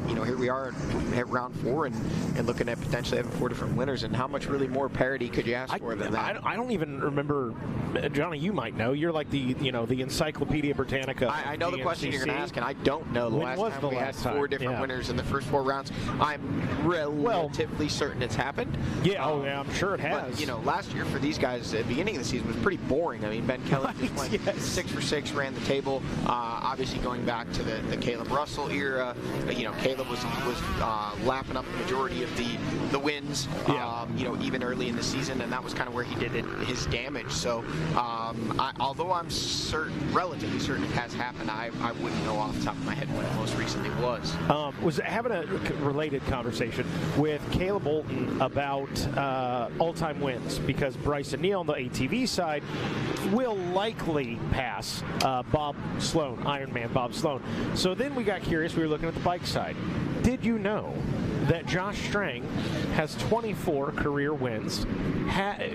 You know, here we are at round 4 and looking at potentially having 4 different winners, and how much really more parity could you ask for than that? I don't even remember, Johnny, you might know. You're like the Encyclopedia Britannica. I know the question you're going to ask, and I don't know. The last time we had 4 different winners in the first 4 rounds. I'm relatively certain it's happened. Yeah, I'm sure it has. But, you know, last year for these guys at the beginning of the season was pretty boring. I mean, Ben Kelly just went 6 for 6, ran the table. Obviously, going back to the Caleb Russell era, Caleb was lapping up the majority of the wins. Even early in the season, and that was kind of where he did his damage. So, although I'm relatively certain it has happened, I wouldn't know off the top of my head when it most recently was. Was having a related conversation with Caleb Bolton about all-time wins, because Bryson Neal on the ATV side will likely pass Bob Sloan, Ironman Bob Sloan. So then we got curious. We were looking at the bike side. Did you know that Josh Strang has 24 career wins?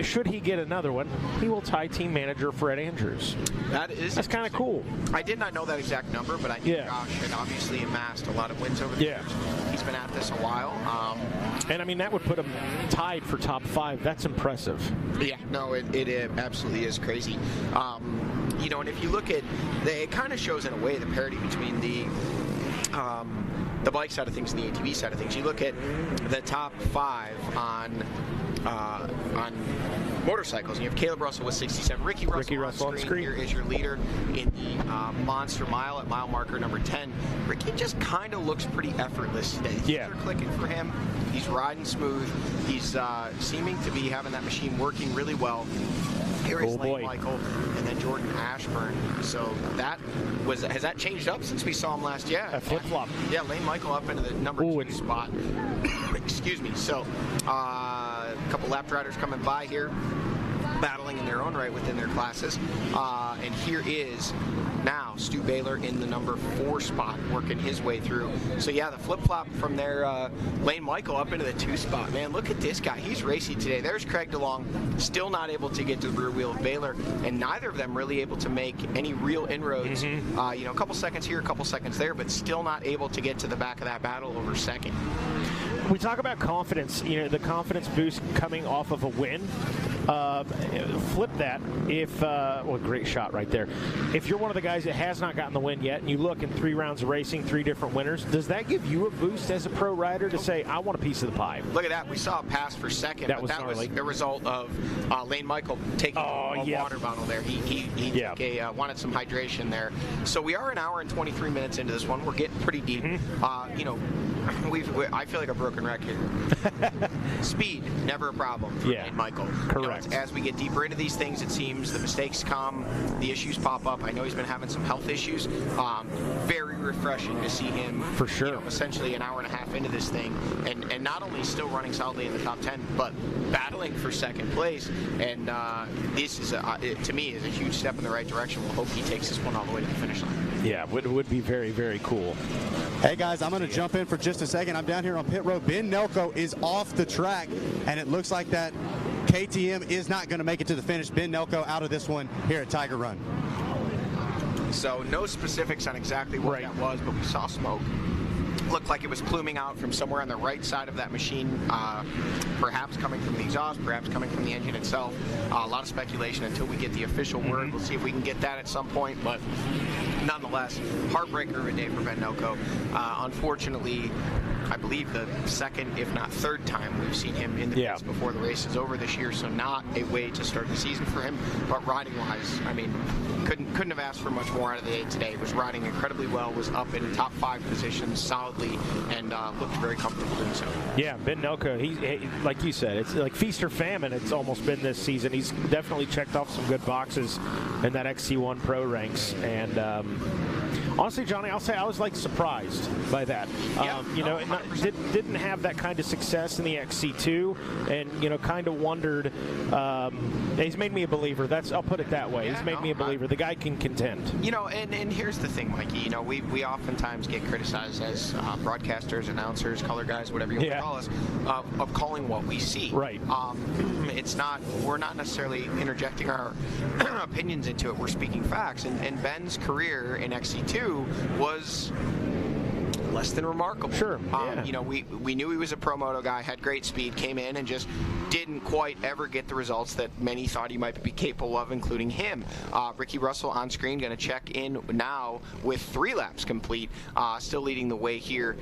Should he get another one, he will tie team manager Fred Andrews. That's kind of cool. I did not know that exact number, but I knew Josh had obviously amassed a lot of wins over the years. He's been at this a while. And I mean, that would put him tied for top 5. That's impressive. Yeah, no, it absolutely is crazy. And if you look at, it kind of shows in a way the parity between the bike side of things and the ATV side of things. You look at the top 5 on motorcycles, and you have Caleb Russell with 67. Ricky Russell on screen here is your leader in the Monster Mile at mile marker number 10. Ricky just kind of looks pretty effortless today. Things are clicking for him. He's riding smooth. He's seeming to be having that machine working really well. Here is Lane Michael, and then Jordan Ashburn. So has that changed up since we saw him last year? A flip-flop. Yeah, Lane Michael up into the number 2 spot. Excuse me. So a couple lap riders coming by here, battling in their own right within their classes. And here is now Stu Baylor in the number 4 spot, working his way through. So yeah, the flip-flop from there, Lane Michael up into the 2 spot. Man, look at this guy. He's racy today. There's Craig DeLong, still not able to get to the rear wheel of Baylor, and neither of them really able to make any real inroads. A couple seconds here, a couple seconds there, but still not able to get to the back of that battle over second. We talk about confidence, the confidence boost coming off of a win. Flip that if, great shot right there. If you're one of the guys that has not gotten the win yet, and you look in 3 rounds of racing, 3 different winners, does that give you a boost as a pro rider to say, I want a piece of the pie? Look at that. We saw a pass for second, that was the result of Lane Michael taking a water bottle there. He wanted some hydration there. So we are an hour and 23 minutes into this one. We're getting pretty deep. I feel like a broken record. Speed, never a problem for Lane Michael. Correct. As we get deeper into these things, it seems the mistakes come, the issues pop up. I know he's been having some health issues. Very refreshing to see him, for sure, essentially an hour and a half into this thing, and not only still running solidly in the top 10, but battling for second place. And this is, to me, is a huge step in the right direction. We'll hope he takes this one all the way to the finish line. Yeah, it would be very, very cool. Hey guys, I'm going to jump in for just a second. I'm down here on pit road. Ben Nelko is off the track, and it looks like that KTM is not going to make it to the finish. Ben Nelko out of this one here at Tiger Run. So no specifics on exactly what that was, but we saw smoke. Looked like it was pluming out from somewhere on the right side of that machine, perhaps coming from the exhaust, perhaps coming from the engine itself. A lot of speculation until we get the official word. We'll see if we can get that at some point, but nonetheless, heartbreaker of a day for Ben Nelko. Unfortunately, I believe the second, if not third time we've seen him in the pits before the race is over this year, so not a way to start the season for him. But riding-wise, I mean, couldn't have asked for much more out of the day today. Was riding incredibly well, was up in top 5 positions solidly, and looked very comfortable doing so. Yeah, Ben Nelko, he, like you said, it's like feast or famine. It's almost been this season. He's definitely checked off some good boxes in that XC1 Pro ranks, and honestly, Johnny, I'll say I was like surprised by that. Didn't have that kind of success in the XC2, and kind of wondered. He's made me a believer. I'll put it that way. He's made me a believer. The guy can contend. And here's the thing, Mikey. We oftentimes get criticized as broadcasters, announcers, color guys, whatever you want to call us, of calling what we see. Right. We're not necessarily interjecting our opinions into it. We're speaking facts. And Ben's career in XC2 was less than remarkable. Sure. You know, we knew he was a pro moto guy, had great speed, came in and just didn't quite ever get the results that many thought he might be capable of, including him. Ricky Russell on screen, going to check in now with 3 laps complete, still leading the way here.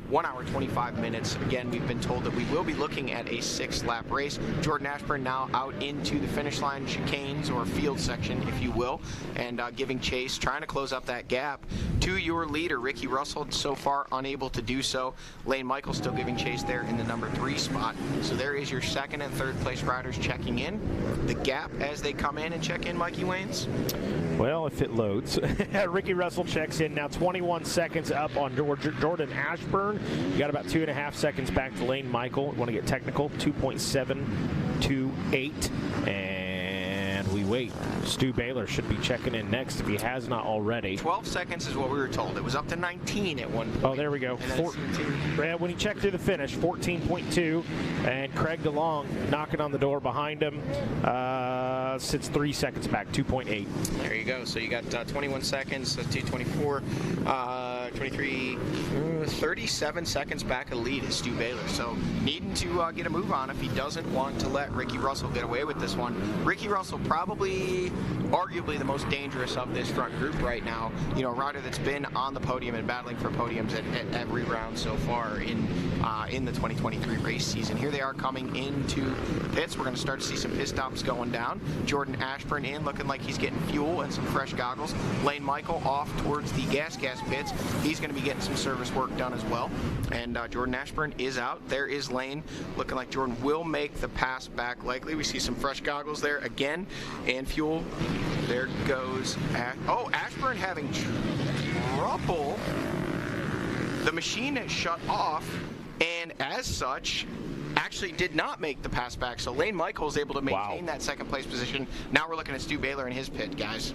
1 hour, 25 minutes. Again, we've been told that we will be looking at a 6-lap race. Jordan Ashburn now out into the finish line chicanes, or field section, if you will, and giving chase, trying to close up that gap to your leader, Ricky Russell, so far unable to do so. Lane Michael still giving chase there in the number 3 spot. So there is your 2nd and 3rd place riders checking in. The gap as they come in and check in, Mikey Waynes? Well, if it loads. Ricky Russell checks in now, 21 seconds up on Jordan Ashburn. You got about 2.5 seconds back to Lane Michael. Want to get technical, 2.728. And we wait. Stu Baylor should be checking in next if he has not already. 12 seconds is what we were told. It was up to 19 at one point. Oh, there we go. When he checked through the finish, 14.2. And Craig DeLong knocking on the door behind him. Sits 3 seconds back, 2.8. There you go. So you got 21 seconds, 2:24, 23, 37 seconds back of the lead is Stu Baylor. So needing to get a move on if he doesn't want to let Ricky Russell get away with this one. Ricky Russell probably, arguably the most dangerous of this front group right now. You know, a rider that's been on the podium and battling for podiums at every round so far in the 2023 race season. Here they are coming into pits. We're going to start to see some pit stops going down. Jordan Ashburn in, looking like he's getting fuel and some fresh goggles. Lane Michael off towards the gas pits. He's going to be getting some service work done as well. And Jordan Ashburn is out. There is Lane, looking like Jordan will make the pass back likely. We see some fresh goggles there again, and fuel. There goes Ashburn having trouble. The machine has shut off, and as such, actually did not make the pass back. So Lane Michael is able to maintain that 2nd place position. Now we're looking at Stu Baylor in his pit, guys.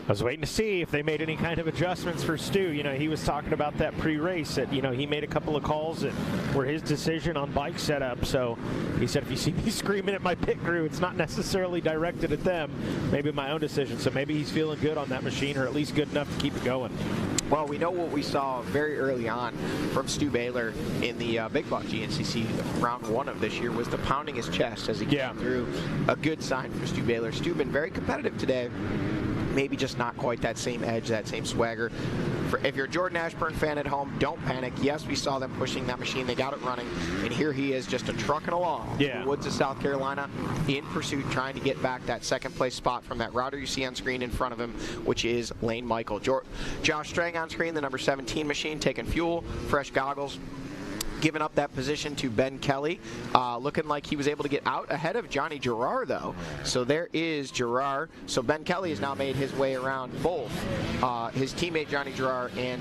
I was waiting to see if they made any kind of adjustments for Stu. You know, he was talking about that pre-race that, you know, he made a couple of calls that were his decision on bike setup. So he said, if you see me screaming at my pit crew, it's not necessarily directed at them, maybe my own decision. So maybe he's feeling good on that machine, or at least good enough to keep it going. Well, we know what we saw very early on from Stu Baylor in the Big Buck GNCC round 1 of this year was the pounding his chest as he came through. A good sign for Stu Baylor. Stu been very competitive today. Maybe just not quite that same edge, that same swagger. If you're a Jordan Ashburn fan at home, don't panic. Yes, we saw them pushing that machine. They got it running. And here he is just trucking along through the woods of South Carolina in pursuit, trying to get back that 2nd place spot from that rider you see on screen in front of him, which is Lane Michael. Josh Strang on screen, the number 17 machine, taking fuel, fresh goggles. Giving up that position to Ben Kelly, looking like he was able to get out ahead of Johnny Gerard, though. So there is Gerard. So Ben Kelly has now made his way around both his teammate Johnny Gerard and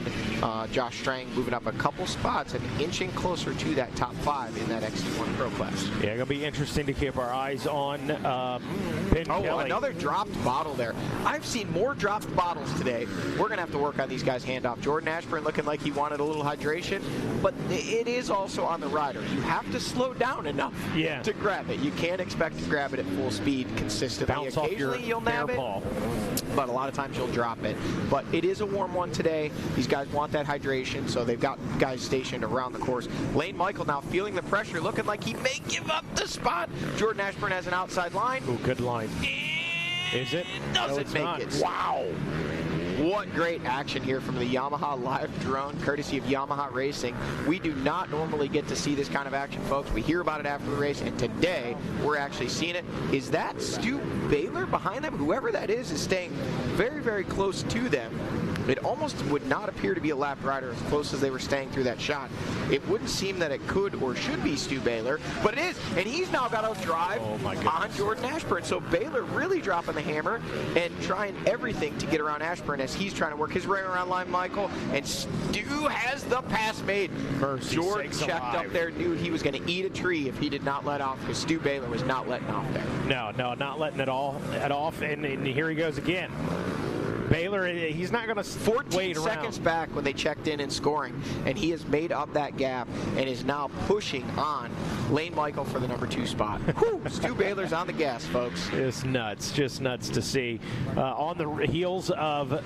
Josh Strang, moving up a couple spots and inching closer to that top 5 in that XC1 Pro class. Yeah, going to be interesting to keep our eyes on Ben Kelly. Another dropped bottle there. I've seen more dropped bottles today. We're going to have to work on these guys' handoff. Jordan Ashburn looking like he wanted a little hydration, but it is also on the rider. You have to slow down enough to grab it. You can't expect to grab it at full speed consistently. Bounce Occasionally you'll nab it, but a lot of times you'll drop it. But it is a warm one today. These guys want that hydration, so they've got guys stationed around the course. Lane Michael now feeling the pressure, looking like he may give up the spot. Jordan Ashburn has an outside line. Ooh, good line. Is it? Doesn't make it. Wow. What great action here from the Yamaha live drone, courtesy of Yamaha Racing. We do not normally get to see this kind of action, folks. We hear about it after the race, and today we're actually seeing it. Is that Stu Baylor behind them? Whoever that is staying very, very close to them. It almost would not appear to be a lapped rider as close as they were staying through that shot. It wouldn't seem that it could or should be Stu Baylor, but it is. And he's now got to drive on Jordan Ashburn. So Baylor really dropping the hammer and trying everything to get around Ashburn as he's trying to work his way around Lane Michael. And Stu has the pass made. Jordan checked up there, knew he was going to eat a tree if he did not let off, because Stu Baylor was not letting off there. No, not letting it off. And here he goes again. Baylor, he's not going to 14 seconds back when they checked in and scoring, and he has made up that gap and is now pushing on Lane Michael for the number 2 spot. Stu Baylor's on the gas, folks. It's nuts, just nuts to see. On the heels of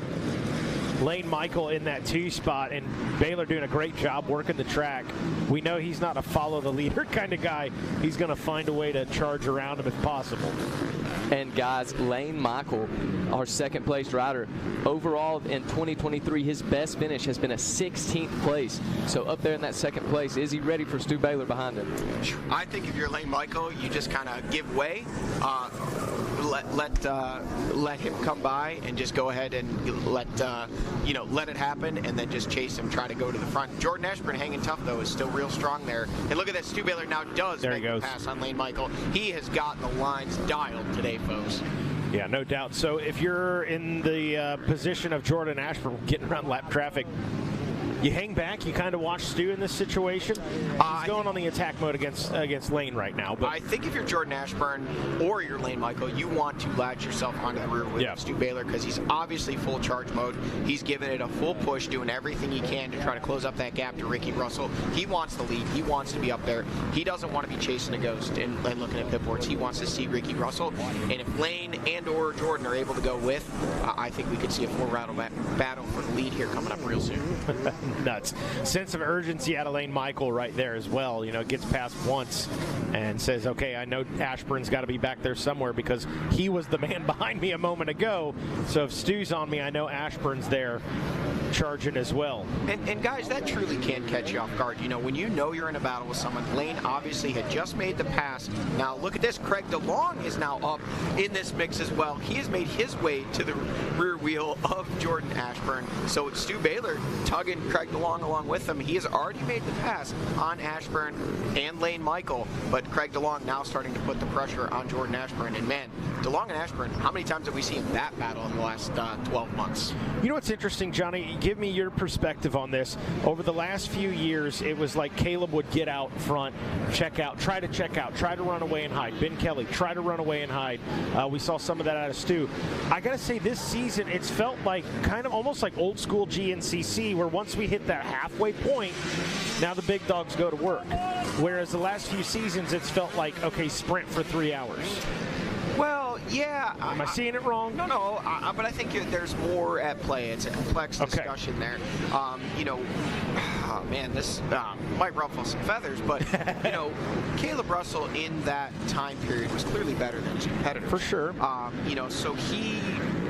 Lane Michael in that 2 spot, and Baylor doing a great job working the track. We know he's not a follow-the-leader kind of guy. He's going to find a way to charge around him if possible. And guys, Lane Michael, our second-place rider, overall in 2023, his best finish has been a 16th place. So up there in that second place, is he ready for Stu Baylor behind him? I think if you're Lane Michael, you just kind of give way, let him come by, and just go ahead and let it happen, and then just chase him, try to go to the front. Jordan Ashburn hanging tough though, is still real strong there. And look at that, Stu Baylor now does make a pass on Lane Michael. He has got the lines dialed today, folks. Yeah, no doubt. So if you're in the position of Jordan Ashburn getting around lap traffic, you hang back, you kind of watch Stu in this situation. He's going on the attack mode against Lane right now. But I think if you're Jordan Ashburn or you're Lane Michael, you want to latch yourself onto the rear wheel of Stu Baylor, because he's obviously full charge mode. He's giving it a full push, doing everything he can to try to close up that gap to Ricky Russell. He wants the lead. He wants to be up there. He doesn't want to be chasing a ghost and looking at pit boards. He wants to see Ricky Russell. And if Lane and or Jordan are able to go with, I think we could see a full-rattle battle for the lead here coming up real soon. Nuts. Sense of urgency out of Lane Michael right there as well. Gets past once and says, okay, I know Ashburn's got to be back there somewhere because he was the man behind me a moment ago. So if Stu's on me, I know Ashburn's there charging as well. And guys, that truly can catch you off guard. When you know you're in a battle with someone. Lane obviously had just made the pass. Now look at this. Craig DeLong is now up in this mix as well. He has made his way to the rear wheel of Jordan Ashburn. So it's Stu Baylor tugging Craig DeLong along with him. He has already made the pass on Ashburn and Lane Michael, but Craig DeLong now starting to put the pressure on Jordan Ashburn. And man, DeLong and Ashburn, how many times have we seen that battle in the last 12 months? You know what's interesting, Johnny? Give me your perspective on this. Over the last few years, it was like Caleb would get out front, check out, try to run away and hide. Ben Kelly, try to run away and hide. We saw some of that out of Stu. I got to say, this season, it's felt like kind of almost like old school GNCC, where once we hit that halfway point, now the big dogs go to work. Whereas the last few seasons, it's felt like, okay, sprint for 3 hours. Well, yeah. Am I seeing it wrong? No, but I think there's more at play. It's a complex discussion there. This might ruffle some feathers, but, Caleb Russell in that time period was clearly better than his competitors. For sure. So he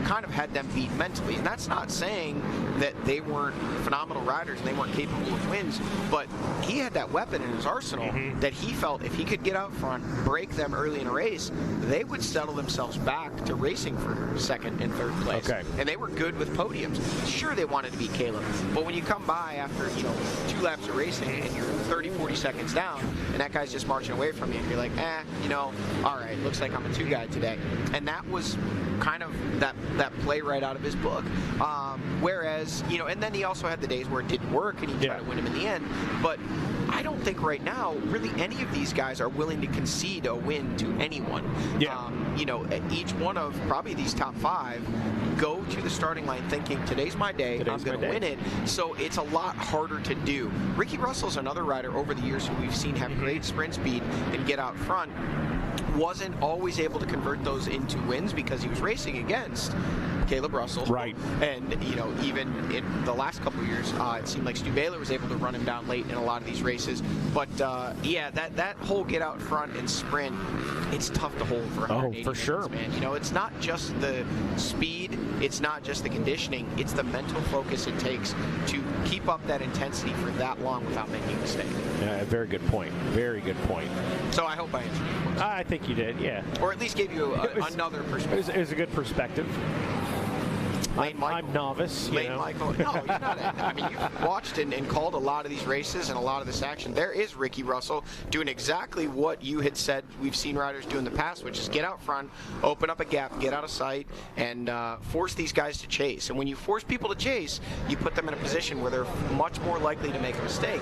kind of had them beat mentally, and that's not saying that they weren't phenomenal riders and they weren't capable of wins, but he had that weapon in his arsenal that he felt if he could get out front, break them early in a race, they would settle themselves back to racing for second and third place. And they were good with podiums. Sure, they wanted to beat Caleb, but when you come by after 2 laps of racing and you're 30-40 seconds down and that guy's just marching away from you and you're like, all right, looks like I'm a 2 guy today. And that was kind of that play right out of his book. Whereas, and then he also had the days where it didn't work and he tried to win him in the end. But I don't think right now really any of these guys are willing to concede a win to anyone. Each one of probably these top 5 go to the starting line thinking, today's my day, I'm going to win it. So it's a lot harder to do. Ricky Russell's another rider over the years who we've seen have great sprint speed and get out front. Wasn't always able to convert those into wins because he was racing against Caleb Russell. Right. And, even in the last couple of years, it seemed like Stu Baylor was able to run him down late in a lot of these races. But, that whole get out front and sprint, it's tough to hold for 180 for sure, man. It's not just the speed, it's not just the conditioning, it's the mental focus it takes to keep up that intensity for that long without making a mistake. Yeah, very good point. Very good point. So I hope I answered your question. I think you did, yeah. Or at least gave you another perspective. It was a good perspective. I'm novice. Lane Michael. No, you're not. I mean, you've watched and called a lot of these races and a lot of this action. There is Ricky Russell doing exactly what you had said we've seen riders do in the past, which is get out front, open up a gap, get out of sight, and force these guys to chase. And when you force people to chase, you put them in a position where they're much more likely to make a mistake.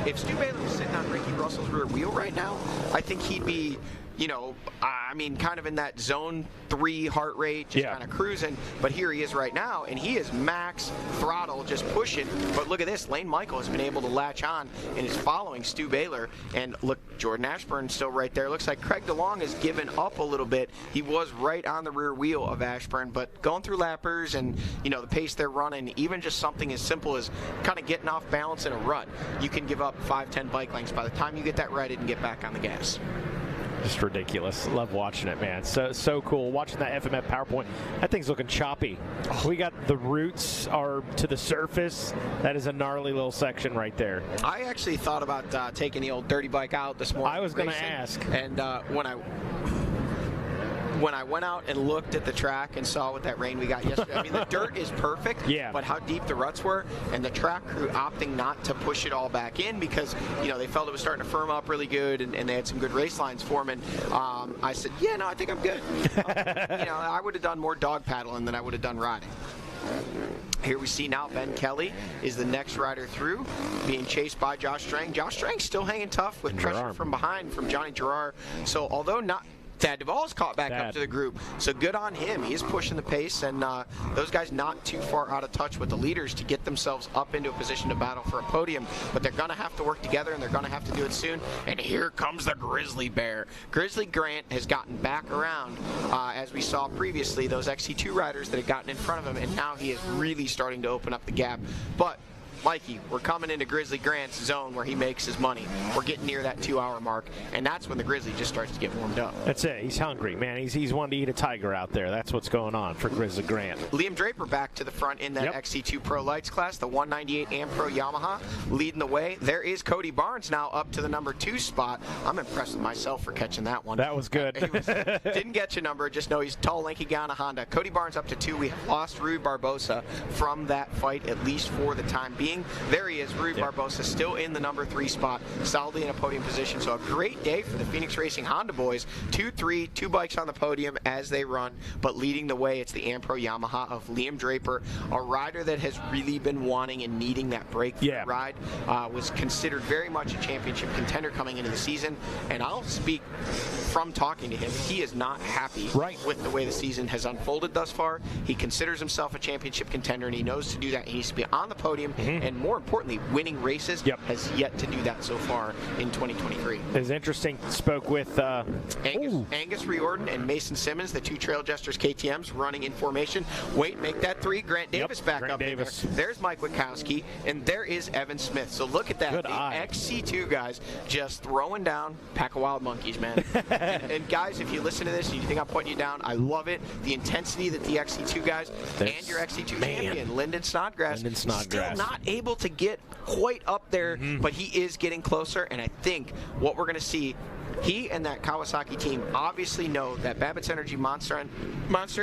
If Stu Baylor was sitting on Ricky Russell's rear wheel right now, I think he'd be I mean, kind of in that zone 3 heart rate, just kind of cruising. But here he is right now, and he is max throttle, just pushing. But look at this. Lane Michael has been able to latch on and is following Stu Baylor. And look, Jordan Ashburn still right there. Looks like Craig DeLong has given up a little bit. He was right on the rear wheel of Ashburn, but going through lappers and, the pace they're running, even just something as simple as kind of getting off balance in a rut, you can give up 5-10 bike lengths. By the time you get that righted and get back on the gas. Just ridiculous. Love watching it, man. So cool. Watching that FMF PowerPoint. That thing's looking choppy. We got the roots are to the surface. That is a gnarly little section right there. I actually thought about taking the old dirty bike out this morning. I was going to ask. And when I went out and looked at the track and saw what that rain we got yesterday, I mean, the dirt is perfect, but how deep the ruts were, and the track crew opting not to push it all back in because, they felt it was starting to firm up really good, and they had some good race lines forming. I said, I think I'm good. I would have done more dog paddling than I would have done riding. Here we see now Ben Kelly is the next rider through, being chased by Josh Strang. Josh Strang's still hanging tough with pressure from behind from Johnny Gerard. So although not Thad Duvall's caught back up to the group, so good on him. He is pushing the pace, and those guys not too far out of touch with the leaders to get themselves up into a position to battle for a podium, but they're going to have to work together, and they're going to have to do it soon. And here comes the Grizzly Bear. Grizzly Grant has gotten back around, as we saw previously, those XC2 riders that had gotten in front of him, and now he is really starting to open up the gap. But Mikey, we're coming into Grizzly Grant's zone where he makes his money. We're getting near that 2-hour mark, and that's when the Grizzly just starts to get warmed up. That's it. He's hungry, man. He's wanting to eat a tiger out there. That's what's going on for Grizzly Grant. Liam Draper back to the front in that XC2 Pro Lights class, the 198 Am Pro Yamaha, leading the way. There is Cody Barnes now up to the number 2 spot. I'm impressed with myself for catching that one. That was good. Didn't get your number. Just know he's a tall, lanky guy on a Honda. Cody Barnes up to 2. We have lost Rui Barbosa from that fight, at least for the time being. There he is. Rui Barbosa still in the number 3 spot, solidly in a podium position. So a great day for the Phoenix Racing Honda boys. 2-3, 2 bikes on the podium as they run, but leading the way, it's the Am Pro Yamaha of Liam Draper, a rider that has really been wanting and needing that breakthrough ride. Was considered very much a championship contender coming into the season, and I'll speak from talking to him. He is not happy with the way the season has unfolded thus far. He considers himself a championship contender, and he knows to do that. He needs to be on the podium, and more importantly, winning races. Has yet to do that so far in 2023. It's interesting. Spoke with Angus Riordan and Mason Simmons, the 2 Trail Jesters KTMs, running in formation. Wait, make that 3. Grant Davis back up in there. There's Mike Witkowski, and there is Evan Smith. So look at that. Good the eye. XC2 guys just throwing down. Pack of wild monkeys, man. and guys, if you listen to this and you think I'm putting you down, I love it. The intensity that the XC2 guys and your XC2 champion, Lyndon Snodgrass, still not able to get quite up there, but he is getting closer, and I think what we're going to see, he and that Kawasaki team obviously know that Babbitt's Energy, Monster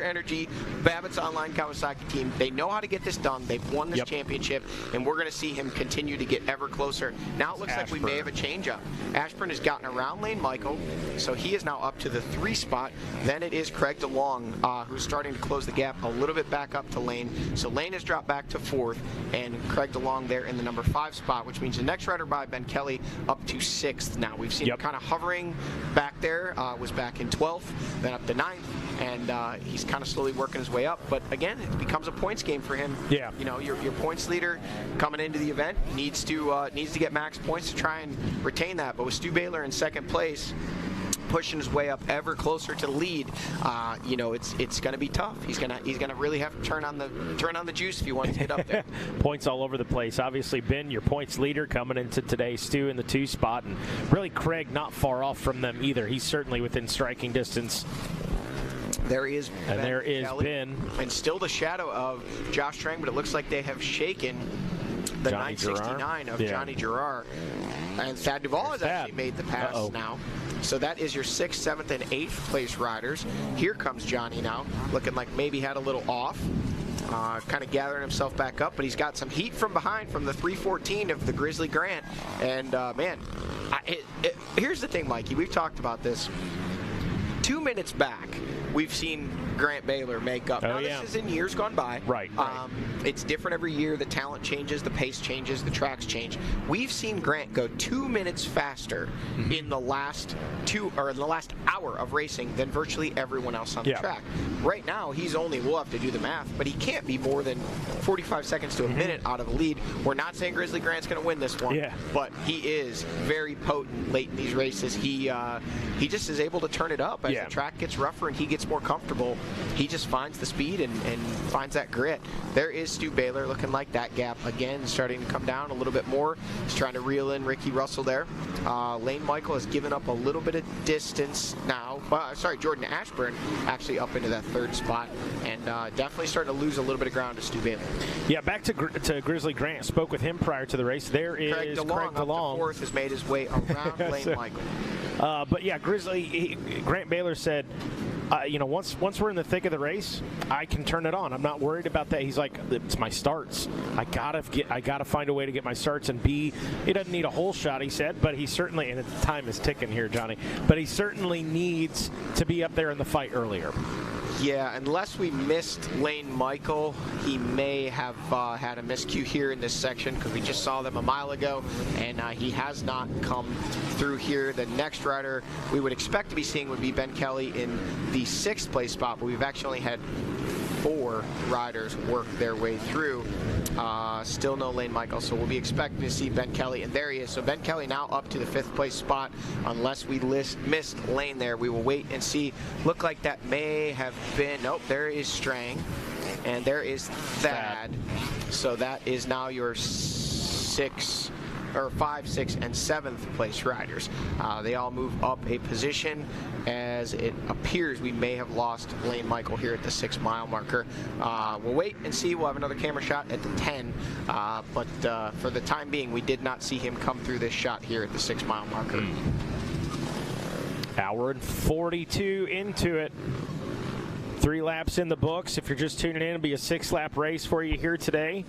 Energy, Babbitt's Online Kawasaki team, they know how to get this done. They've won this championship, and we're going to see him continue to get ever closer. Now it looks like we may have a change-up. Ashburn has gotten around Lane Michael, so he is now up to the 3 spot. Then it is Craig DeLong, who's starting to close the gap a little bit back up to Lane. So Lane has dropped back to 4th, and Craig DeLong there in the number 5 spot, which means the next rider by Ben Kelly up to 6th now. We've seen him kind of hovering back there, was back in 12th, then up to 9th, and he's kind of slowly working his way up. But again, it becomes a points game for him. Your points leader coming into the event needs to get max points to try and retain that. But with Stu Baylor in 2nd place, pushing his way up ever closer to the lead, it's going to be tough. He's going to really have to turn on the juice if he wants to get up there. Points all over the place. Obviously, Ben, your points leader coming into today, Stu in the 2 spot, and really Craig not far off from them either. He's certainly within striking distance. There is Ben, and there is Kelly, Ben, and still the shadow of Josh Strang, but it looks like they have shaken the Johnny 969 Gerard. of Johnny Gerard, and Thad Duvall has actually made the pass now. So that is your 6th, 7th, and 8th place riders. Here comes Johnny now, looking like maybe had a little off. Kind of gathering himself back up, but he's got some heat from behind from the 314 of the Grizzly Grant. And man, here's the thing, Mikey. We've talked about this. 2 minutes back, we've seen Grant Baylor make up. Now, this is in years gone by. Right. It's different every year. The talent changes, the pace changes, the tracks change. We've seen Grant go 2 minutes faster in the last hour of racing than virtually everyone else on the track. Right now, he's only, we'll have to do the math, but he can't be more than 45 seconds to a minute out of the lead. We're not saying Grizzly Grant's going to win this one, but he is very potent late in these races. He just is able to turn it up as the track gets rougher and he gets more comfortable. He just finds the speed and finds that grit. There is Stu Baylor looking like that gap again starting to come down a little bit more. He's trying to reel in Ricky Russell there. Lane Michael has given up a little bit of distance now. Jordan Ashburn actually up into that third spot and definitely starting to lose a little bit of ground to Stu Baylor. Yeah, back to Grizzly Grant. Spoke with him prior to the race. There is Craig DeLong. Up to fourth, has made his way around Lane Michael. But yeah, Grant Baylor said, once we're in the thick of the race, I can turn it on. I'm not worried about that. He's like, it's my starts. I gotta find a way to get my starts and he doesn't need a hole shot, he said, but he certainly, and time is ticking here, Johnny, but he certainly needs to be up there in the fight earlier. Yeah, unless we missed Lane Michael, he may have had a miscue here in this section because we just saw them a mile ago, and he has not come through here. The next rider we would expect to be seeing would be Ben Kelly in the 6th place spot, but we've actually only had 4 riders work their way through. Still no Lane Michael, so we'll be expecting to see Ben Kelly, and there he is. So Ben Kelly now up to the 5th place spot. Unless we missed Lane there, we will wait and see. Look like that may have been, nope, there is Strang, and there is Thad. So that is now your 5, 6, and 7th place riders. They all move up a position as it appears we may have lost Lane Michael here at the 6-mile marker. We'll wait and see. We'll have another camera shot at the 10, but for the time being, we did not see him come through this shot here at the 6-mile marker. Hour and 42 into it. 3 laps in the books. If you're just tuning in, it'll be a 6-lap race for you here today.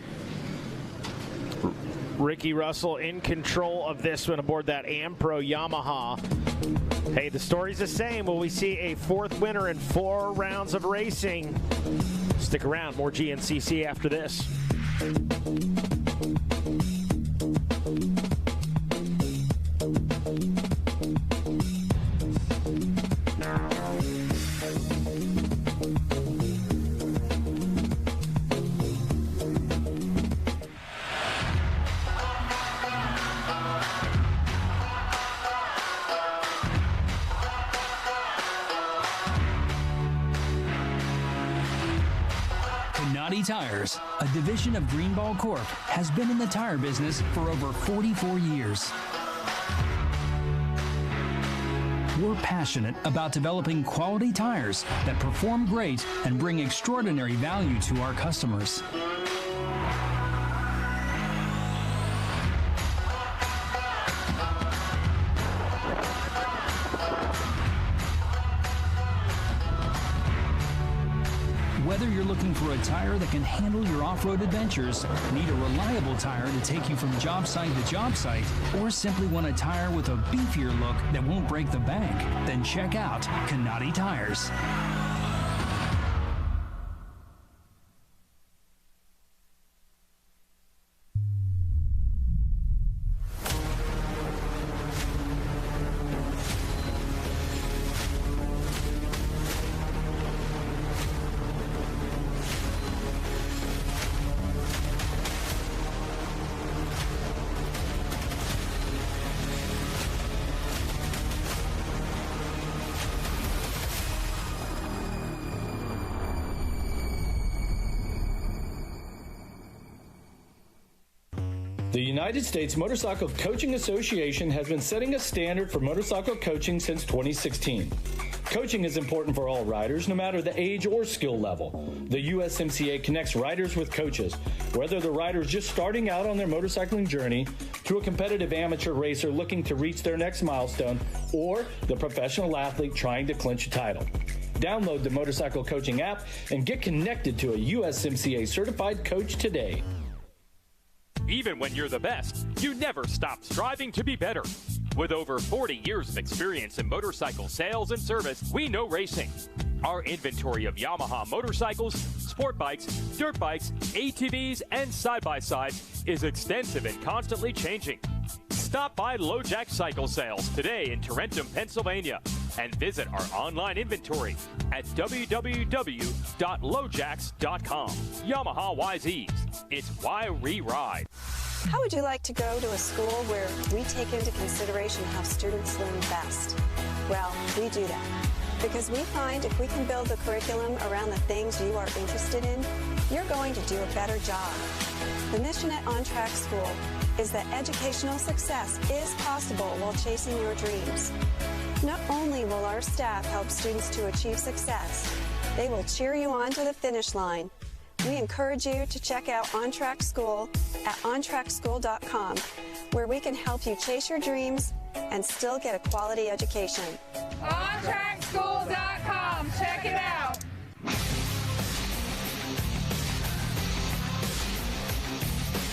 Ricky Russell in control of this one aboard that Ampro Yamaha. Hey, the story's the same. Will we see a 4th winner in 4 rounds of racing? Stick around. More GNCC after this. Tires, a division of Greenball Corp, has been in the tire business for over 44 years. We're passionate about developing quality tires that perform great and bring extraordinary value to our customers. Whether you're looking for a tire that can handle your off-road adventures, need a reliable tire to take you from job site to job site, or simply want a tire with a beefier look that won't break the bank, then check out Canati Tires. The United States Motorcycle Coaching Association has been setting a standard for motorcycle coaching since 2016. Coaching is important for all riders, no matter the age or skill level. The USMCA connects riders with coaches, whether the rider is just starting out on their motorcycling journey, to a competitive amateur racer looking to reach their next milestone, or the professional athlete trying to clinch a title. Download the Motorcycle Coaching app and get connected to a USMCA certified coach today. Even when you're the best, you never stop striving to be better. With over 40 years of experience in motorcycle sales and service, we know racing. Our inventory of Yamaha motorcycles, sport bikes, dirt bikes, ATVs, and side-by-sides is extensive and constantly changing. Stop by LoJack Cycle Sales today in Tarentum, Pennsylvania, and visit our online inventory at www.lojacks.com. Yamaha YZs. It's why we ride. How would you like to go to a school where we take into consideration how students learn best? Well, we do that because we find if we can build the curriculum around the things you are interested in, you're going to do a better job. The mission at On Track School is that educational success is possible while chasing your dreams. Not only will our staff help students to achieve success, they will cheer you on to the finish line. We encourage you to check out On Track School at ontrackschool.com, where we can help you chase your dreams and still get a quality education. OnTrackSchool.com. Check it out.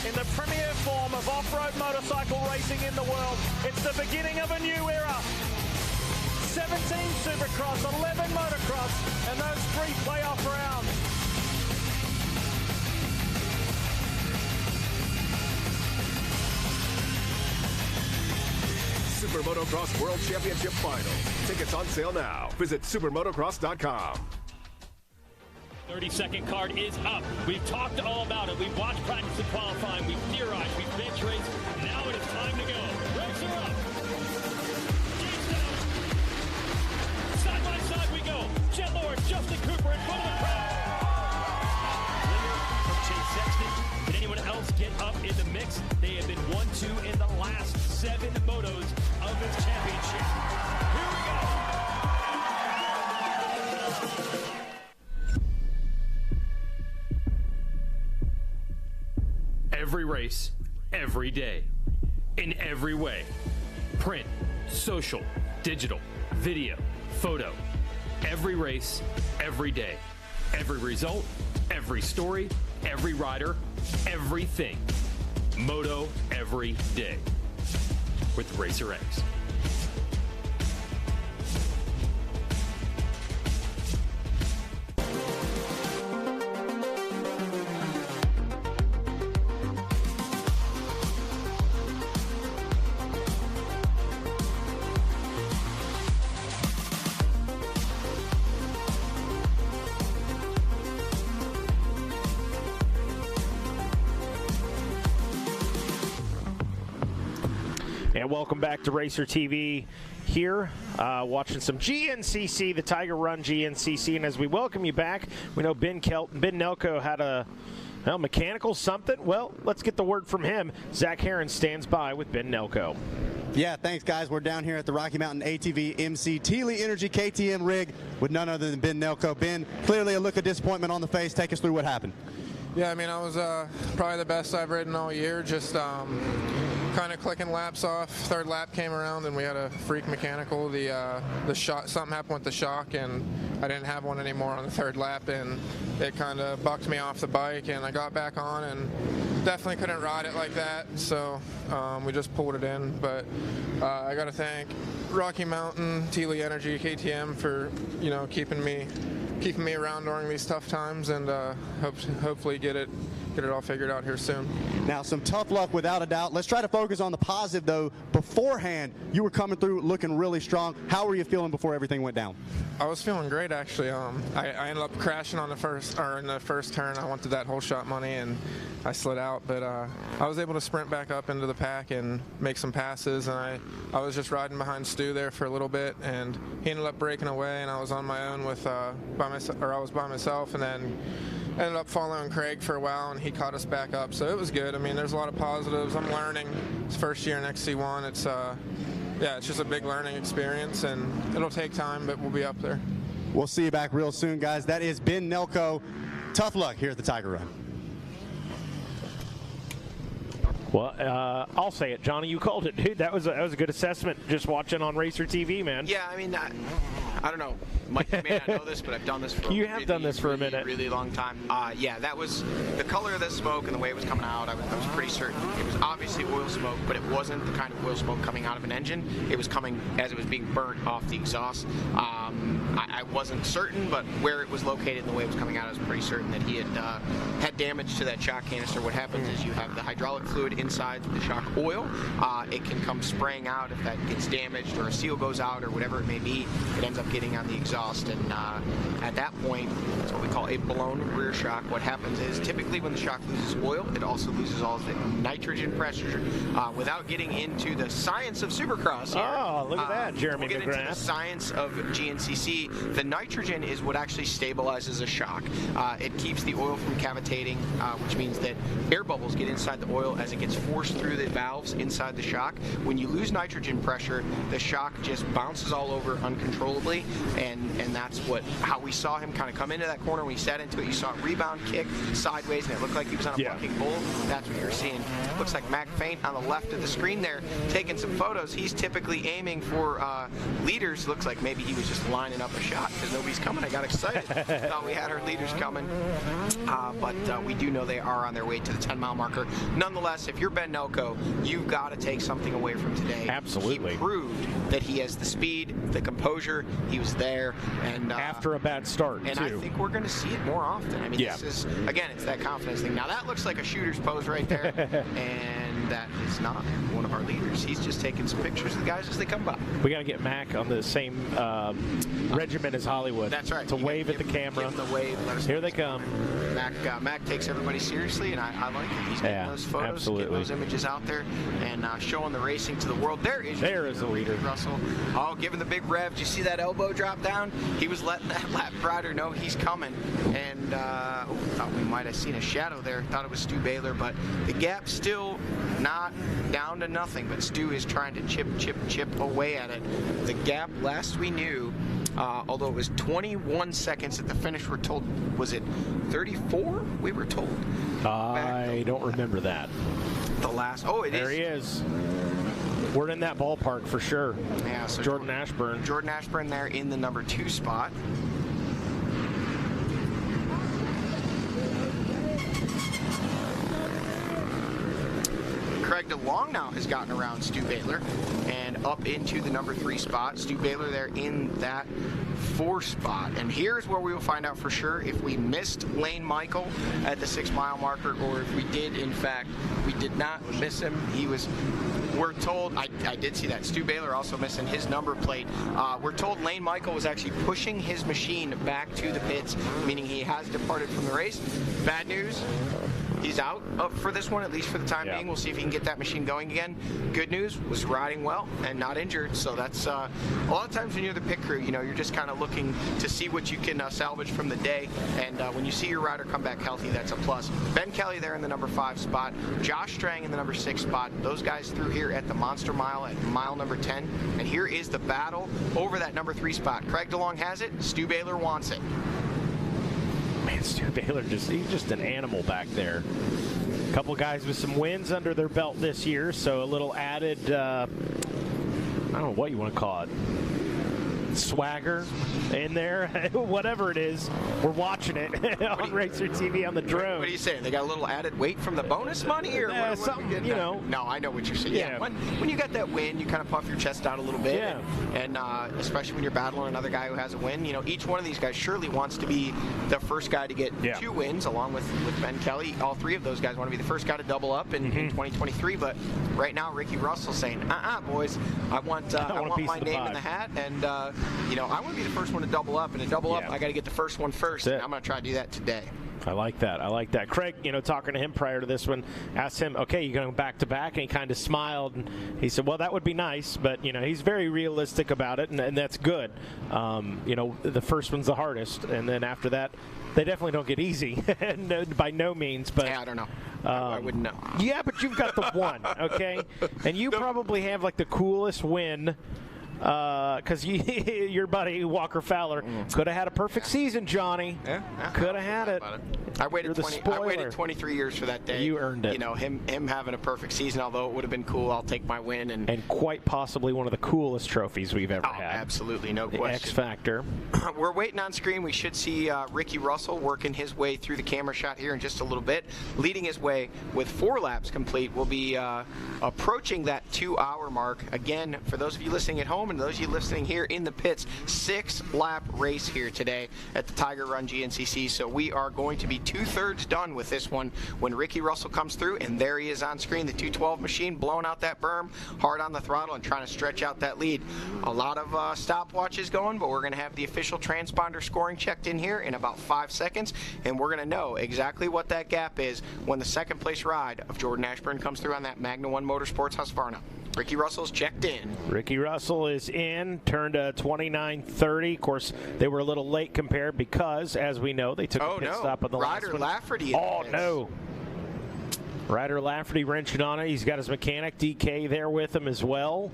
In the premier form of off-road motorcycle racing in the world, it's the beginning of a new era. 17 Supercross, 11 motocross, and those 3 playoff rounds. Super Motocross World Championship Final. Tickets on sale now. Visit supermotocross.com. 30-second card is up. We've talked all about it. We've watched practice and qualifying. We've theorized. We've bench raced. Now it is time to go. Racer up. Gates down. Side by side we go. Jet Lord, Justin Cooper in front of the crowd. Bollinger from Chase Sexton. Can anyone else get up in the mix? They have been 1-2 in the last 7 motos of this championship. Here we go. Every race, every day, in every way. Print, social, digital, video, photo. Every race, every day. Every result, every story, every rider, everything. Moto every day with Racer X. And welcome back to Racer TV here, watching some GNCC, the Tiger Run GNCC. And as we welcome you back, we know Ben Nelko had a mechanical something. Well, let's get the word from him. Zach Heron stands by with Ben Nelko. Yeah, thanks, guys. We're down here at the Rocky Mountain ATV MC Thiele Energy KTM rig with none other than Ben Nelko. Ben, clearly a look of disappointment on the face. Take us through what happened. Yeah, I mean, I was probably the best I've ridden all year. Just kind of clicking laps off. Third lap came around and we had a freak mechanical. The shock, something happened with the shock, and I didn't have one anymore on the third lap, and it kind of bucked me off the bike, and I got back on and definitely couldn't ride it like that. So we just pulled it in. But I got to thank Rocky Mountain, Thiele Energy, KTM for keeping me around during these tough times, and hopefully get it all figured out here soon. Now, some tough luck without a doubt. Let's try to focus on the positive, though. Beforehand, you were coming through looking really strong. How were you feeling before everything went down? I was feeling great, actually. I ended up crashing in the first turn. I wanted that whole shot money, and I slid out, but I was able to sprint back up into the pack and make some passes, and I was just riding behind Stu there for a little bit, and he ended up breaking away, and I was on my own I was by myself, and then ended up following Craig for a while, and he caught us back up, so it was good. I mean, there's a lot of positives. I'm learning. It's first year in XC1. It's just a big learning experience, and it'll take time, but we'll be up there. We'll see you back real soon, guys. That is Ben Nelko. Tough luck here at the Tiger Run. Well, I'll say it, Johnny. You called it, dude. That was a good assessment. Just watching on Racer TV, man. Yeah, I mean, I don't know. Mike, you may not know this, but I've done this for a minute. Really long time. Yeah, that was the color of the smoke and the way it was coming out. I was pretty certain it was obviously oil smoke, but it wasn't the kind of oil smoke coming out of an engine. It was coming as it was being burnt off the exhaust. I wasn't certain, but where it was located and the way it was coming out, I was pretty certain that he had damage to that shock canister. What happens is you have the hydraulic fluid inside the shock oil. It can come spraying out if that gets damaged or a seal goes out or whatever it may be. It ends up getting on the exhaust, and at that point, it's what we call a blown rear shock. What happens is typically when the shock loses oil, it also loses all of the nitrogen pressure. Without getting into the science of Supercross here, oh, look at that, Jeremy we'll get McGrath. into the science of GNCC. The nitrogen is what actually stabilizes a shock. It keeps the oil from cavitating, which means that air bubbles get inside the oil as it gets forced through the valves inside the shock. When you lose nitrogen pressure, the shock just bounces all over uncontrollably, and that's how we saw him kind of come into that corner. When he sat into it, you saw it rebound kick sideways, and it looked like he was on a bucking bull. That's what you're seeing. Looks like Mac Faint on the left of the screen there taking some photos. He's typically aiming for leaders. Looks like maybe he was just lining up a shot because nobody's coming. I got excited. Thought we had our leaders coming. But we do know they are on their way to the 10-mile marker. Nonetheless, if you're Ben Nelko, you've got to take something away from today. Absolutely. He proved that he has the speed, the composure. He was there. And after a bad start, and too. I think we're going to see it more often. I mean, this is, again, it's that confidence thing. Now, that looks like a shooter's pose right there. And that is not one of our leaders. He's just taking some pictures of the guys as they come by. We got to get Mac on the same regiment as Hollywood. That's right. To wave at the camera. Give him the wave. Here they come. Mac takes everybody seriously, and I like it. He's getting those photos, getting those images out there, and showing the racing to the world. There is the leader. Russell. Oh, giving the big rev. Did you see that elbow drop down? He was letting that lap rider know he's coming. And thought we might have seen a shadow there. Thought it was Stu Baylor, but the gap's still not down to nothing. But Stu is trying to chip away at it. The gap, last we knew, although it was 21 seconds at the finish, we're told, was it 34? We were told. I don't remember that. The last, oh, it is. There he is. We're in that ballpark for sure. Yeah, so Jordan Ashburn. Jordan Ashburn there in the number 2 spot. Craig DeLong now has gotten around Stu Baylor and up into the number 3 spot. Stu Baylor there in that 4 spot. And here's where we will find out for sure if we missed Lane Michael at the 6-mile marker, or if we did, in fact, we did not miss him. He was, we're told, I did see that. Stu Baylor also missing his number plate. We're told Lane Michael was actually pushing his machine back to the pits, meaning he has departed from the race. Bad news. He's out for this one, at least for the time being. We'll see if he can get that machine going again. Good news, was riding well and not injured. So that's a lot of times when you're the pit crew, you're just kind of looking to see what you can salvage from the day. And when you see your rider come back healthy, that's a plus. Ben Kelly there in the number 5 spot. Josh Strang in the number 6 spot. Those guys through here at the Monster Mile at mile number 10. And here is the battle over that number 3 spot. Craig DeLong has it. Stu Baylor wants it. Man, Stu Baylor, he's just an animal back there. A couple guys with some wins under their belt this year, so a little added, I don't know what you want to call it, swagger in there, whatever it is. We're watching it on Racer TV on the drone. What are you saying? They got a little added weight from the bonus money, or what something? No, I know what you're saying. Yeah. When you got that win, you kind of puff your chest out a little bit, and especially when you're battling another guy who has a win. Each one of these guys surely wants to be the first guy to get 2 wins, along with Ben Kelly. All 3 of those guys want to be the first guy to double up in 2023. But right now, Ricky Russell's saying, boys, I want my name in the hat, and I want to be the first one to double up, and to double up, I got to get the first one first, and I'm going to try to do that today. I like that. Craig, talking to him prior to this one, asked him, okay, you're going back to back, and he kind of smiled, and he said, well, that would be nice, but, he's very realistic about it, and that's good. The first one's the hardest, and then after that, they definitely don't get easy, by no means, but... I don't know. I wouldn't know. Yeah, but you've got the one, okay? And you probably have, like, the coolest win because your buddy Walker Fowler could have had a perfect season, Johnny. Yeah. Could have had it. I waited 23 years for that day. You earned it. You know, him having a perfect season, although it would have been cool. I'll take my win. And quite possibly one of the coolest trophies we've ever had. Absolutely, no the question. X Factor. We're waiting on screen. We should see Ricky Russell working his way through the camera shot here in just a little bit. Leading his way with 4 laps complete. We'll be approaching that 2-hour mark. Again, for those of you listening at home and those of you listening here in the pits, 6-lap race here today at the Tiger Run GNCC. So we are going to be 2/3 done with this one when Ricky Russell comes through, and there he is on screen, the 212 machine, blowing out that berm, hard on the throttle and trying to stretch out that lead. A lot of stopwatches going, but we're going to have the official transponder scoring checked in here in about 5 seconds, and we're going to know exactly what that gap is when the second place ride of Jordan Ashburn comes through on that Magna 1 Motorsports Husqvarna. Ricky Russell's checked in. Ricky Russell is in, turned 29:30. Of course, they were a little late compared because, as we know, they took a pit stop on the last one. Ryder Lafferty. Oh, no. Ryder Lafferty wrenching on it. He's got his mechanic, DK, there with him as well.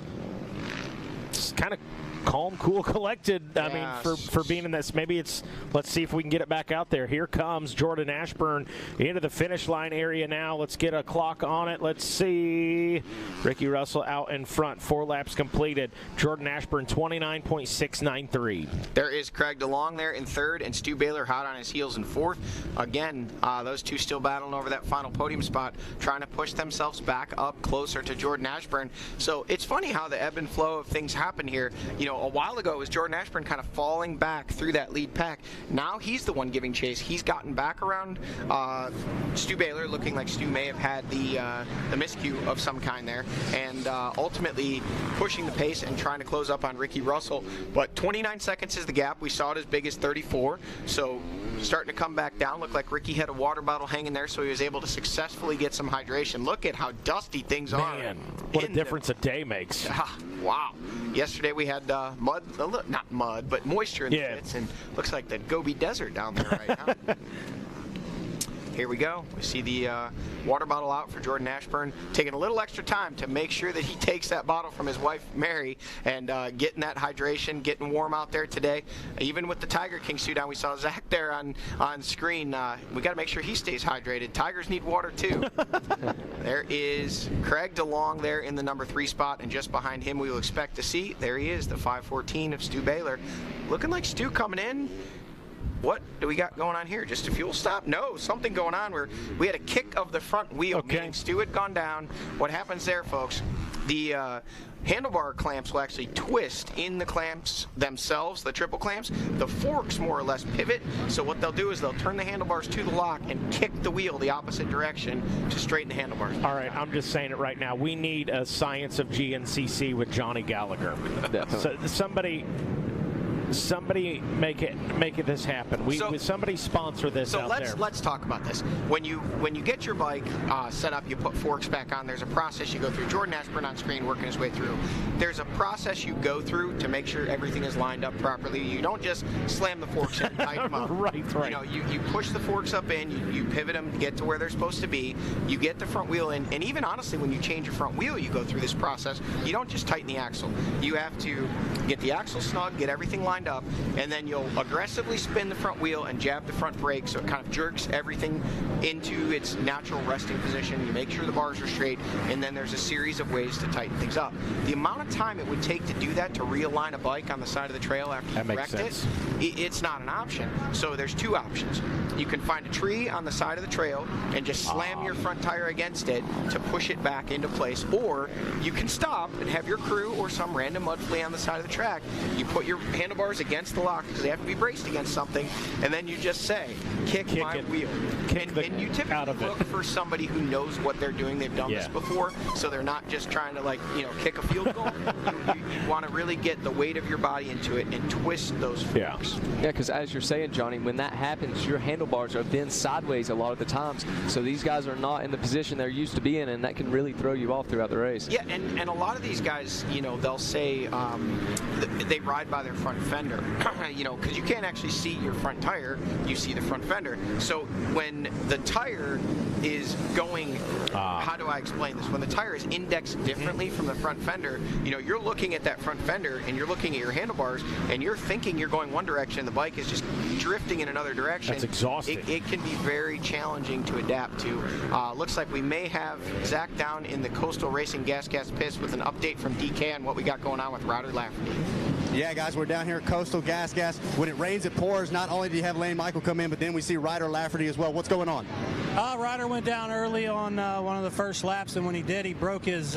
It's kind of calm, cool, collected. I mean, for being in this, maybe it's, let's see if we can get it back out there. Here comes Jordan Ashburn into the finish line area now. Let's get a clock on it. Let's see. Ricky Russell out in front. 4 laps completed. Jordan Ashburn 29.693. There is Craig DeLong there in 3rd, and Stu Baylor hot on his heels in 4th. Again, those two still battling over that final podium spot, trying to push themselves back up closer to Jordan Ashburn. So it's funny how the ebb and flow of things happen here. You know, a while ago it was Jordan Ashburn kind of falling back through that lead pack. Now he's the one giving chase. He's gotten back around Stu Baylor, looking like Stu may have had the miscue of some kind there, and ultimately pushing the pace and trying to close up on Ricky Russell. But 29 seconds is the gap. We saw it as big as 34, so starting to come back down. Looked like Ricky had a water bottle hanging there, so he was able to successfully get some hydration. Look at how dusty things are. Man, what a difference a day makes. Wow. Yesterday we had mud, not mud, but moisture in the pits, and looks like the Gobi Desert down there right now. Here we go. We see the water bottle out for Jordan Ashburn, taking a little extra time to make sure that he takes that bottle from his wife, Mary, and getting that hydration, getting warm out there today. Even with the Tiger King suit on, we saw Zach there on screen. We got to make sure he stays hydrated. Tigers need water, too. There is Craig DeLong there in the number 3 spot, and just behind him we will expect to see, there he is, the 514 of Stu Baylor. Looking like Stu coming in. What do we got going on here? Just a fuel stop? No, something going on where we had a kick of the front wheel, meaning Stu had gone down. What happens there, folks, the handlebar clamps will actually twist in the clamps themselves, the triple clamps. The forks more or less pivot, so what they'll do is they'll turn the handlebars to the lock and kick the wheel the opposite direction to straighten the handlebars. All right, I'm just saying it right now. We need a Science of GNCC with Johnny Gallagher. So somebody make this happen. Somebody sponsor this out there. So let's talk about this. When you get your bike set up, you put forks back on. There's a process you go through. Jordan Ashburn on screen working his way through. There's a process you go through to make sure everything is lined up properly. You don't just slam the forks in and tighten them up. Right. You know, you push the forks up in, you pivot them to get to where they're supposed to be. You get the front wheel in, and even honestly, when you change your front wheel, you go through this process. You don't just tighten the axle. You have to get the axle snug, get everything lined up, and then you'll aggressively spin the front wheel and jab the front brake so it kind of jerks everything into its natural resting position. You make sure the bars are straight, and then there's a series of ways to tighten things up. The amount of time it would take to do that, to realign a bike on the side of the trail after you wrecked it, it's not an option. So there's 2 options. You can find a tree on the side of the trail and just slam your front tire against it to push it back into place, or you can stop and have your crew or some random mud flea on the side of the track. You put your handlebars against the lock because they have to be braced against something, and then you just say, kick my wheel. And you typically look for somebody who knows what they're doing. They've done this before, so they're not just trying to kick a field goal. You want to really get the weight of your body into it and twist those forks. Yeah, because as you're saying, Johnny, when that happens, your handlebars are bent sideways a lot of the times, so these guys are not in the position they're used to be in, and that can really throw you off throughout the race. Yeah, and a lot of these guys, they'll say they ride by their front fender. fender. Because you can't actually see your front tire, you see the front fender. So when the tire is going, how do I explain this? When the tire is indexed differently from the front fender, you're looking at that front fender and you're looking at your handlebars and you're thinking you're going one direction, the bike is just drifting in another direction. That's exhausting. It can be very challenging to adapt to. Looks like we may have Zach down in the Coastal Racing Gas pits with an update from DK on what we got going on with Ryder Lafferty. Yeah, guys, we're down here at Coastal Gas. When it rains, it pours. Not only do you have Lane Michael come in, but then we see Ryder Lafferty as well. What's going on? Ryder went down early on one of the first laps, and when he did, he broke his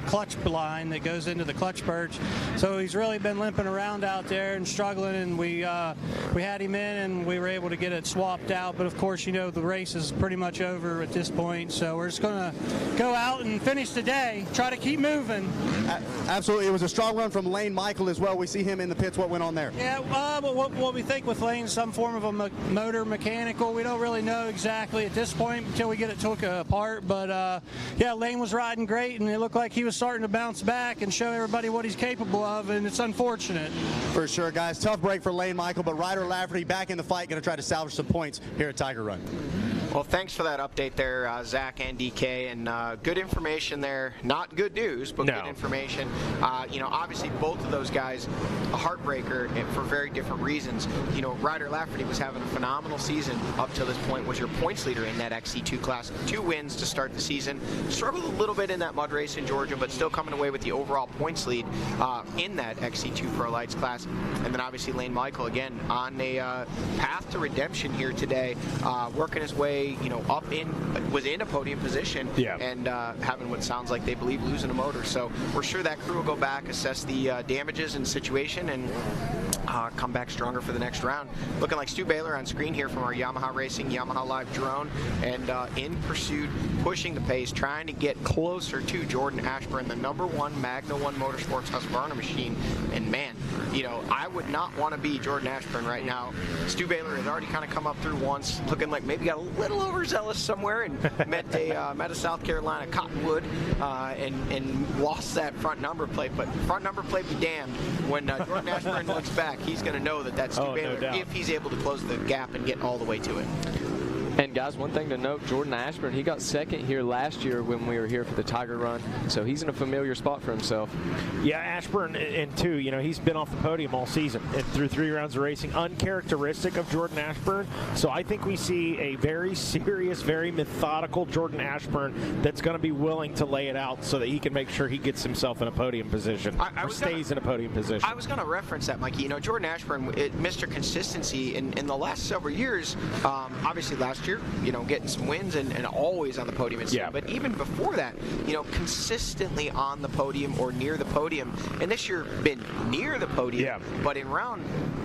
clutch line that goes into the clutch perch. So he's really been limping around out there and struggling, and we had him in, and we were able to get it swapped out. But, of course, the race is pretty much over at this point, so we're just going to go out and finish the day, try to keep moving. Absolutely. It was a strong run from Lane Michael as well. We see him in the pits. What went on there? Yeah, what we think with Lane, some form of a motor mechanical. We don't really know exactly at this point until we get it took apart. But, yeah, Lane was riding great, and it looked like he was starting to bounce back and show everybody what he's capable of, and it's unfortunate. For sure, guys. Tough break for Lane Michael, but Ryder Lafferty back in the fight, going to try to salvage some points here at Tiger Run. Well, thanks for that update there, Zach and DK, and good information there. Not good news, but good information. Obviously both of those guys, a heartbreaker for very different reasons. Ryder Lafferty was having a phenomenal season up to this point, was your points leader in that XC2 class. 2 wins to start the season. Struggled a little bit in that mud race in Georgia, but still coming away with the overall points lead in that XC2 Pro Lights class. And then obviously Lane Michael, again, on a path to redemption here today, working his way was in a podium position and having what sounds like they believe losing a motor. So we're sure that crew will go back, assess the damages and situation, and come back stronger for the next round. Looking like Stu Baylor on screen here from our Yamaha Racing Yamaha Live drone, and in pursuit, pushing the pace, trying to get closer to Jordan Ashburn, the #1 Magna 1 Motorsports Husqvarna machine. And man, I would not want to be Jordan Ashburn right now. Stu Baylor has already kind of come up through once, looking like maybe got a little overzealous somewhere, and met a South Carolina Cottonwood and lost that front number plate. But front number plate be damned. When Jordan Ashburn looks back, he's going to know that that's Stu Baylor, if he's able to close the gap and get all the way to it. And guys, one thing to note, Jordan Ashburn, he got second here last year when we were here for the Tiger Run, so he's in a familiar spot for himself. Yeah, Ashburn, and too, he's been off the podium all season and through 3 rounds of racing, uncharacteristic of Jordan Ashburn. So I think we see a very serious, very methodical Jordan Ashburn that's going to be willing to lay it out so that he can make sure he gets himself in a podium position or stays in a podium position. I was going to reference that, Mikey. Jordan Ashburn, Mr. Consistency in the last several years, obviously last year, getting some wins and always on the podium. But even before that, consistently on the podium or near the podium. And this year been near the podium, but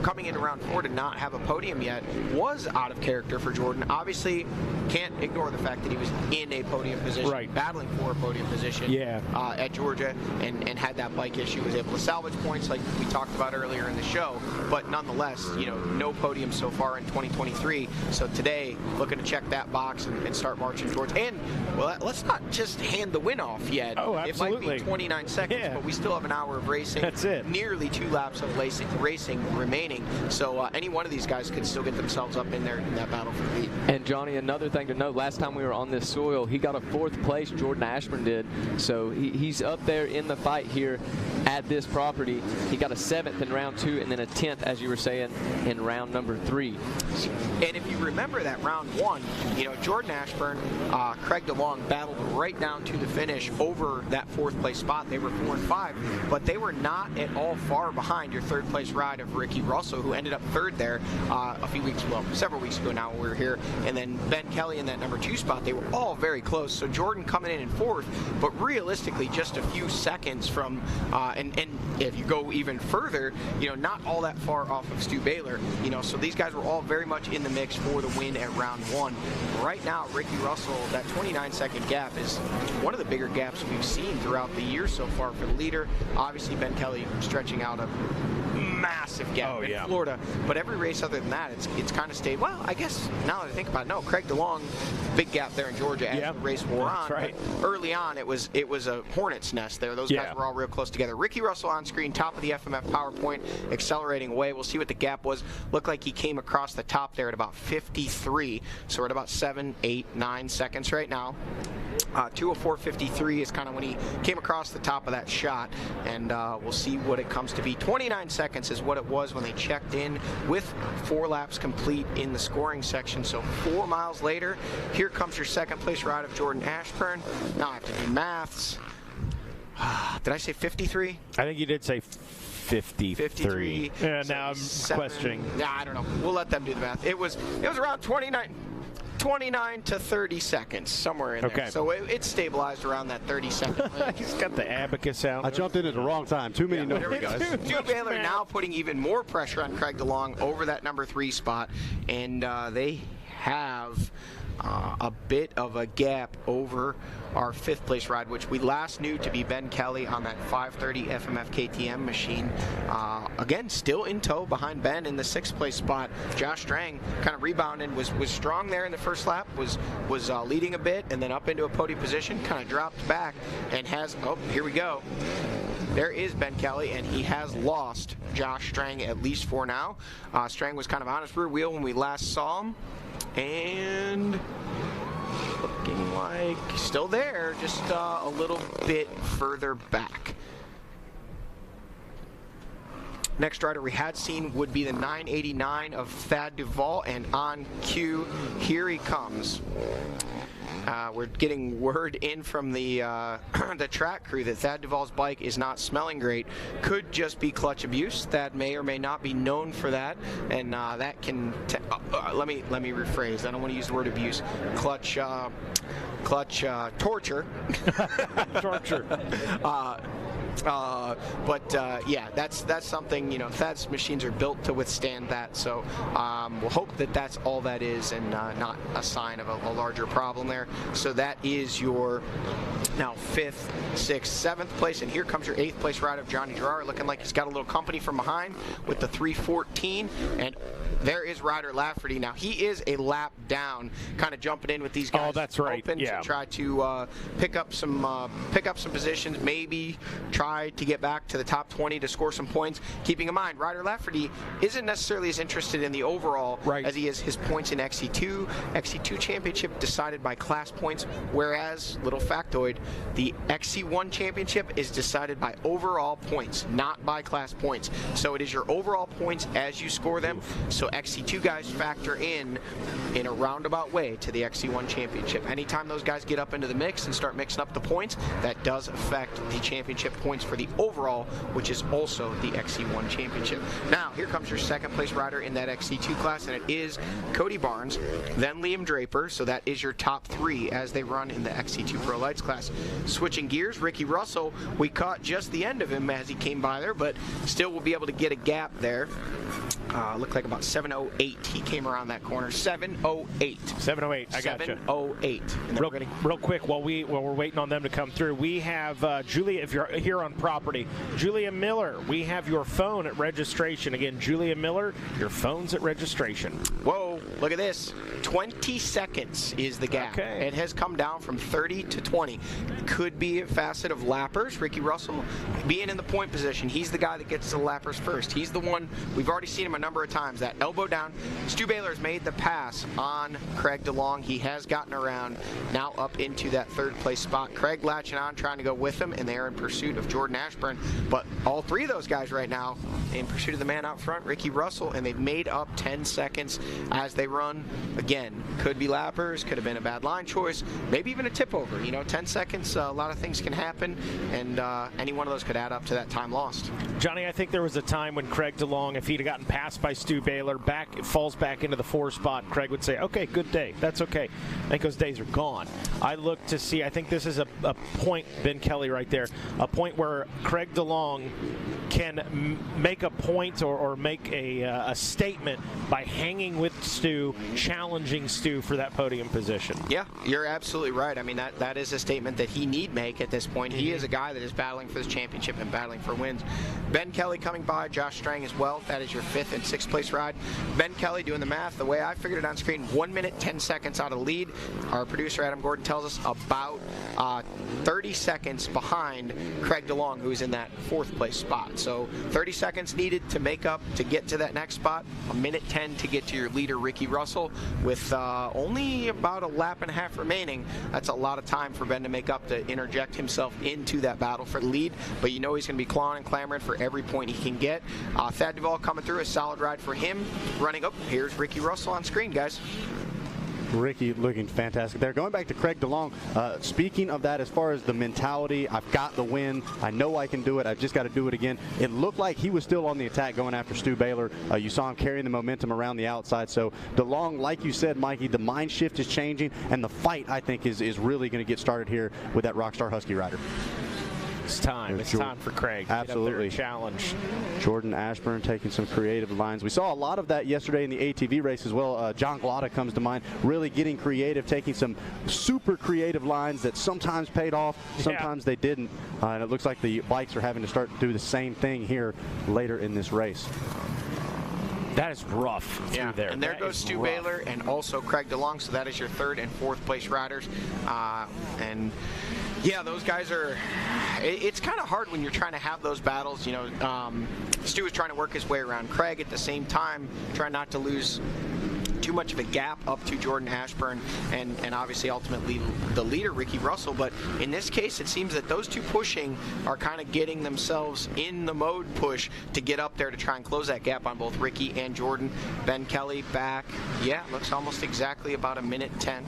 coming into round 4 to not have a podium yet was out of character for Jordan. Obviously, can't ignore the fact that he was in a podium position, battling for a podium position at Georgia, and had that bike issue, was able to salvage points like we talked about earlier in the show. But nonetheless, no podium so far in 2023. So today, looking to check that box and start marching towards. And well, let's not just hand the win off yet. Oh, absolutely. It might be 29 seconds, but we still have an hour of racing. That's it. Nearly 2 laps of racing remaining. So any one of these guys could still get themselves up in there in that battle for the lead. And Johnny, another thing to note, last time we were on this soil, he got a 4th place, Jordan Ashburn did. So he's up there in the fight here at this property. He got a 7th in round 2 and then a 10th, as you were saying, in round number 3. And if you remember that round 1, Jordan Ashburn, Craig DeLong battled right down to the finish over that 4th place spot. They were 4 and 5, but they were not at all far behind your 3rd place ride of Ricky Russell, who ended up 3rd there several weeks ago now when we were here. And then Ben Kelly in that number 2 spot. They were all very close. So Jordan coming in 4th, but realistically just a few seconds from, and if you go even further, not all that far off of Stu Baylor. So these guys were all very much in the mix for the win at round 1. Right now, Ricky Russell, that 29-second gap is one of the bigger gaps we've seen throughout the year so far for the leader. Obviously, Ben Kelly stretching out a massive gap in Florida. But every race other than that, it's kind of stayed. Well, I guess now that I think about it, no, Craig Delong, big gap there in Georgia as the race wore on. Right. Early on, it was a hornet's nest there. Those guys were all real close together. Ricky Russell on screen, top of the FMF PowerPoint, accelerating away. We'll see what the gap was. Looked like he came across the top there at about 53. So we're at about 7, 8, 9 seconds right now. 2:04.53 is kind of when he came across the top of that shot, and we'll see what it comes to be. 29 seconds is what it was when they checked in with 4 laps complete in the scoring section. So 4 miles later, here comes your second place ride of Jordan Ashburn. Now I have to do maths. Did I say 53? I think you did say 53. Yeah, now I'm questioning. Yeah, I don't know. We'll let them do the math. It was around 29 to 30 seconds, somewhere in there. So it stabilized around that 30-second range. He's got the abacus out. I jumped in at the wrong time. Too many numbers. There we go. Stu Baylor now putting even more pressure on Craig DeLong over that number 3 spot, and they have a bit of a gap over our 5th place ride, which we last knew to be Ben Kelly on that 530 FMF KTM machine. Again, still in tow behind Ben in the 6th place spot. Josh Strang kind of rebounded, was strong there in the first lap, was leading a bit, and then up into a podium position, kind of dropped back, and has, oh, here we go. There is Ben Kelly, and he has lost Josh Strang, at least for now. Strang was kind of on his rear wheel when we last saw him, and looking like still there, just a little bit further back. Next rider we had seen would be the 989 of Thad Duvall, and on cue, here he comes. We're getting word in from the the track crew that Thad Duvall's bike is not smelling great. Could just be clutch abuse. Thad may or may not be known for that, and that can. Let me rephrase. I don't want to use the word abuse. Clutch torture. Torture. Yeah, that's something, Thad's machines are built to withstand that, so we'll hope that that's all that is, and not a sign of a larger problem there. So that is your now 5th, 6th, 7th place, and here comes your 8th place ride of Johnny Gerard, looking like he's got a little company from behind with the 314, and there is Ryder Lafferty. Now he is a lap down, kind of jumping in with these guys. Oh, that's right. Open to try to pick up some positions, maybe try to get back to the top 20 to score some points. Keeping in mind, Ryder Lafferty isn't necessarily as interested in the overall as he is his points in XC2. XC2 championship decided by class points, whereas, little factoid, the XC1 championship is decided by overall points, not by class points. So it is your overall points as you score them. So XC2 guys factor in a roundabout way to the XC1 championship. Anytime those guys get up into the mix and start mixing up the points, that does affect the championship points for the overall, which is also the XC1 championship. Now, here comes your 2nd place rider in that XC2 class, and it is Cody Barnes, then Liam Draper. So that is your top 3 as they run in the XC2 Pro Lights class. Switching gears, Ricky Russell, we caught just the end of him as he came by there, but still will be able to get a gap there. Looked like about 7:08. He came around that corner. 7:08. 7:08. I got you. 7:08. Real quick, while we're waiting on them to come through, we have Julia. If you're here on property, Julia Miller. We have your phone at registration. Again, Julia Miller. Your phone's at registration. Whoa! Look at this. 20 seconds is the gap. Okay. It has come down from 30 to 20. Could be a facet of lappers. Ricky Russell being in the point position. He's the guy that gets to the lappers first. He's the one. We've already seen him a number of times. That elbow down. Stu Baylor has made the pass on Craig DeLong. He has gotten around, now up into that 3rd place spot. Craig latching on, trying to go with him, and they're in pursuit of Jordan Ashburn. But all 3 of those guys right now in pursuit of the man out front, Ricky Russell, and they've made up 10 seconds as they run. Again, could be lappers, could have been a bad line choice, maybe even a tip over. 10 seconds, a lot of things can happen, and any one of those could add up to that time lost. Johnny, I think there was a time when Craig DeLong, if he'd have gotten passed by Stu Baylor, falls back into the 4 spot, Craig would say, okay, good day. That's okay. I think those days are gone. I look to see, I think this is a point, Ben Kelly right there, a point where Craig DeLong can make a point or make a statement by hanging with Stu, challenging Stu for that podium position. Yeah, you're absolutely right. I mean, that is a statement that he need make at this point. He is a guy that is battling for this championship and battling for wins. Ben Kelly coming by, Josh Strang as well. That is your 5th and 6th place ride. Ben Kelly, doing the math, the way I figured it on screen, 1 minute, 10 seconds out of the lead. Our producer, Adam Gordon, tells us about 30 seconds behind Craig DeLong, who's in that 4th place spot. So 30 seconds needed to make up to get to that next spot. 1 minute 10 to get to your leader, Ricky Russell, with only about a lap and a half remaining. That's a lot of time for Ben to make up to interject himself into that battle for the lead. But you know he's going to be clawing and clamoring for every point he can get. Thad Duvall coming through, a solid ride for him. Running up, here's Ricky Russell on screen, guys. Ricky looking fantastic there. Going back to Craig DeLong, speaking of that, as far as the mentality, I've got the win. I know I can do it. I've just got to do it again. It looked like he was still on the attack going after Stu Baylor. You saw him carrying the momentum around the outside. So DeLong, like you said, Mikey, the mind shift is changing, and the fight, I think, is really going to get started here with that Rockstar Husky rider. It's time. It's time for Craig. Absolutely. Challenge. Jordan Ashburn taking some creative lines. We saw a lot of that yesterday in the ATV race as well. John Glotta comes to mind, really getting creative, taking some super creative lines that sometimes paid off, sometimes they didn't. And it looks like the bikes are having to start to do the same thing here later in this race. That is rough through there. And there goes Stu Baylor and also Craig DeLong. So that is your 3rd and 4th place riders. And yeah, those guys are, it's kind of hard when you're trying to have those battles. You know, Stu is trying to work his way around Craig at the same time, trying not to lose too much of a gap up to Jordan Ashburn and obviously ultimately the leader, Ricky Russell. But in this case, it seems that those two pushing are kind of getting themselves in the mode push to get up there to try and close that gap on both Ricky and Jordan. Ben Kelly back. Yeah, looks almost exactly about 1 minute 10.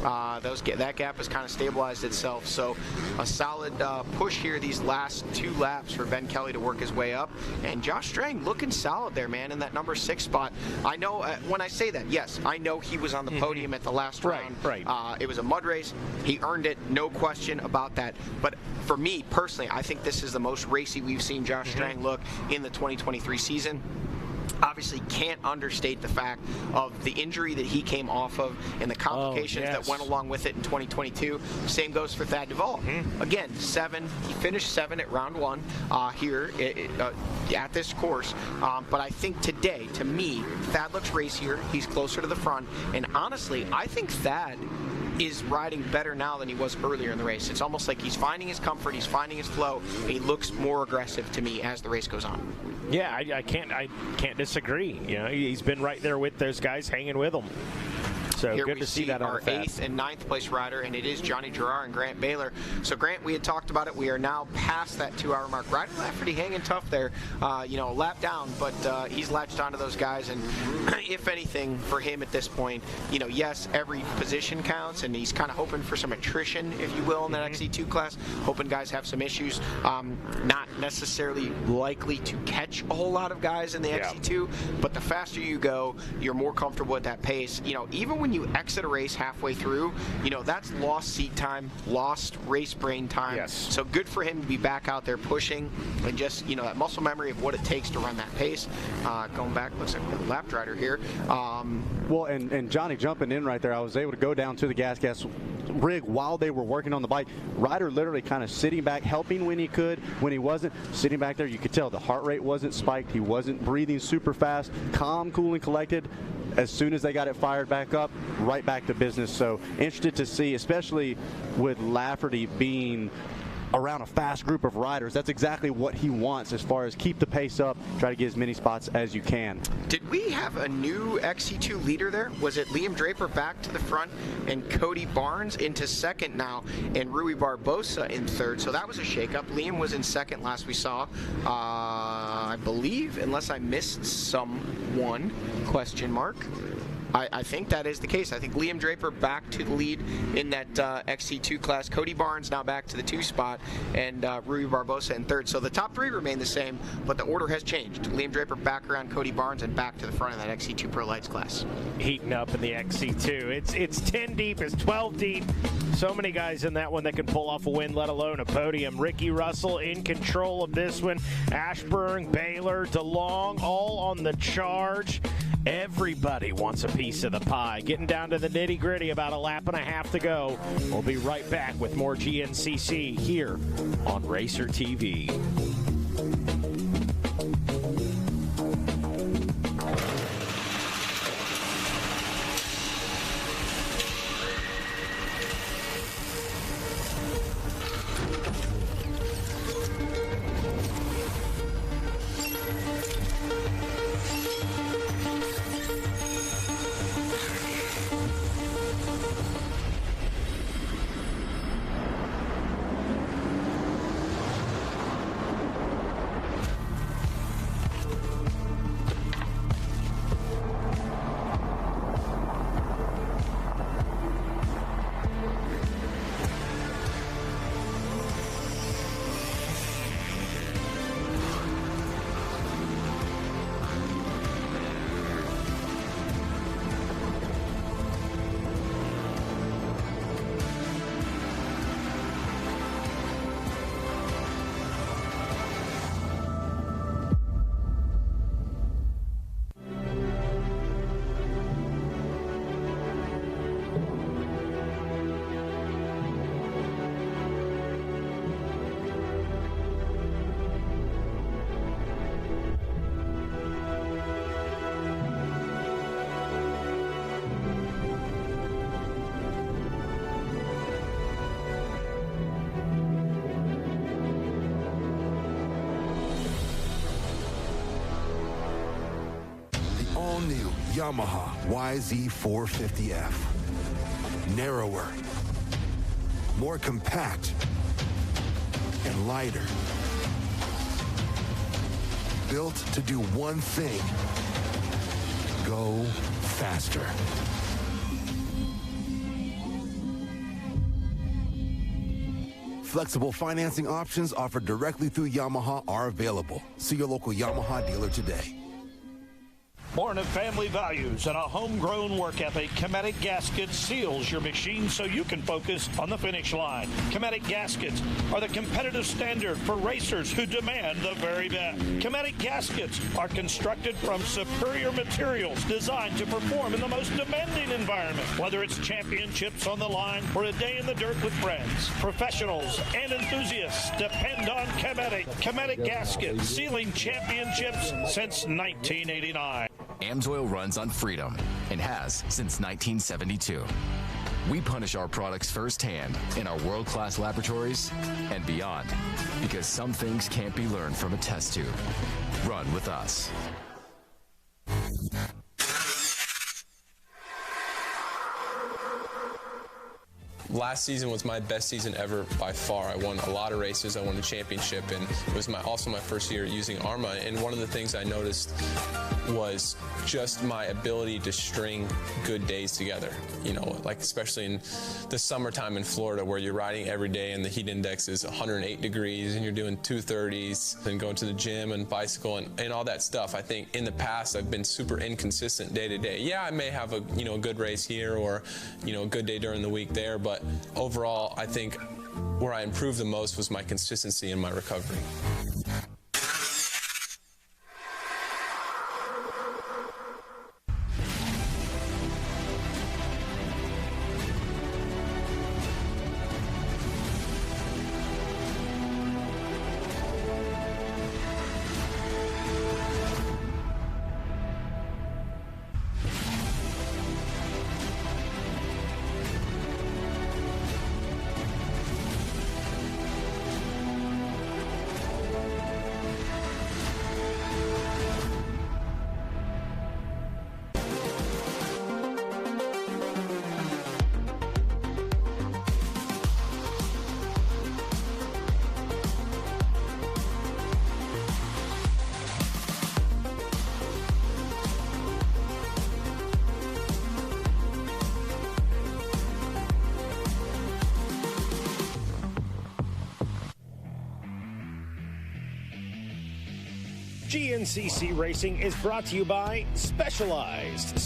That gap has kind of stabilized itself. So a solid push here these last 2 laps for Ben Kelly to work his way up. And Josh Strang looking solid there, man, in that number 6 spot. I know when I say that, yes, I know he was on the podium at the last round. Right. It was a mud race. He earned it, no question about that. But for me personally, I think this is the most racy we've seen Josh Strang look in the 2023 season. Obviously can't understate the fact of the injury that he came off of and the complications that went along with it in 2022. Same goes for Thad Duvall. Again, 7. He finished 7 at round 1 here at this course. But I think today, to me, Thad looks racier. He's closer to the front. And honestly, I think Thad is riding better now than he was earlier in the race. It's almost like he's finding his comfort, he's finding his flow, and he looks more aggressive to me as the race goes on. Yeah, I can't disagree. You know, he's been right there with those guys, hanging with them. So here good we to see that on our 8th and 9th place rider, and it is Johnny Gerard and Grant Baylor. So Grant, we had talked about it. We are now past that 2-hour mark. Ryder Lafferty hanging tough there, you know, a lap down, but he's latched onto those guys. And if anything, for him at this point, you know, yes, every position counts, and he's kind of hoping for some attrition, if you will, in that XC2 class. Hoping guys have some issues. Not necessarily likely to catch a whole lot of guys in the XC2, but the faster you go, you're more comfortable at that pace. You know, even when you exit a race halfway through, you know, that's lost seat time, lost race brain time. Yes. So good for him to be back out there pushing and just, you know, that muscle memory of what it takes to run that pace. Going back, looks like a lap rider here. Well, and Johnny jumping in right there, I was able to go down to the gas rig while they were working on the bike. Ryder literally kind of sitting back, helping when he could, when he wasn't. Sitting back there, you could tell the heart rate wasn't spiked. He wasn't breathing super fast. Calm, cool, and collected. As soon as they got it fired back up, right back to business. So interested to see, especially with Lafferty being around a fast group of riders. That's exactly what he wants as far as keep the pace up, try to get as many spots as you can. Did we have a new XC2 leader there? Was it Liam Draper back to the front and Cody Barnes into second now and Rui Barbosa in third? So that was a shakeup. Liam was in second last we saw, I believe, unless I missed someone, question mark. I think that is the case. I think Liam Draper back to the lead in that XC2 class. Cody Barnes now back to the 2 spot, and Rui Barbosa in 3rd. So the top 3 remain the same, but the order has changed. Liam Draper back around Cody Barnes and back to the front of that XC2 Pro Lights class. Heating up in the XC2. It's 10 deep, it's 12 deep. So many guys in that one that can pull off a win, let alone a podium. Ricky Russell in control of this one. Ashburn, Baylor, DeLong, all on the charge. Everybody wants a piece of the pie. Getting down to the nitty-gritty, about a lap and a half to go. We'll be right back with more GNCC here on Racer TV. All-new Yamaha YZ450F. Narrower, more compact, and lighter. Built to do one thing: go faster. Flexible financing options offered directly through Yamaha are available. See your local Yamaha dealer today. Born of family values and a homegrown work ethic, Cometic Gaskets seals your machine so you can focus on the finish line. Cometic Gaskets are the competitive standard for racers who demand the very best. Cometic Gaskets are constructed from superior materials designed to perform in the most demanding environment, whether it's championships on the line or a day in the dirt with friends. Professionals and enthusiasts depend on Cometic. Cometic Gaskets, sealing championships since 1989. Amsoil runs on freedom and has since 1972. We punish our products firsthand in our world-class laboratories and beyond, because some things can't be learned from a test tube. Run with us. Last season was my best season ever by far. I won a lot of races. I won a championship, and it was also my first year using ARMA. And one of the things I noticed was just my ability to string good days together. You know, like especially in the summertime in Florida, where you're riding every day and the heat index is 108 degrees and you're doing 230s and going to the gym and bicycle and all that stuff. I think in the past I've been super inconsistent day to day. Yeah, I may have a good race here or a good day during the week there, but overall, I think where I improved the most was my consistency in my recovery. GNCC Racing is brought to you by Specialized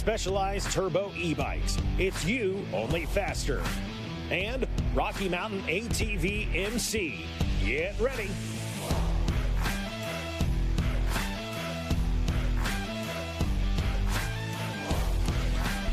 Turbo e-bikes. It's you, only faster. And Rocky Mountain ATV MC. Get ready.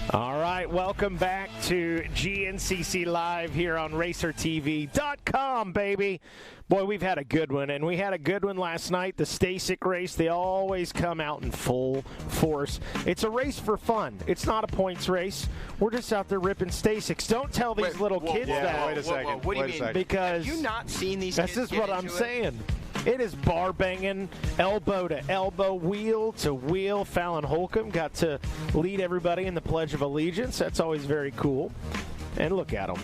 All right, welcome back to GNCC Live here on RacerTV.com, baby. Boy, we've had a good one, and we had a good one last night. The Stasic race, they always come out in full force. It's a race for fun. It's not a points race. We're just out there ripping Stasics. Don't tell these little kids that. Wait a second. What do you mean? Because have you not seen these kids? This is what I'm saying. It is bar banging, elbow to elbow, wheel to wheel. Fallon Holcomb got to lead everybody in the Pledge of Allegiance. That's always very cool. And look at him.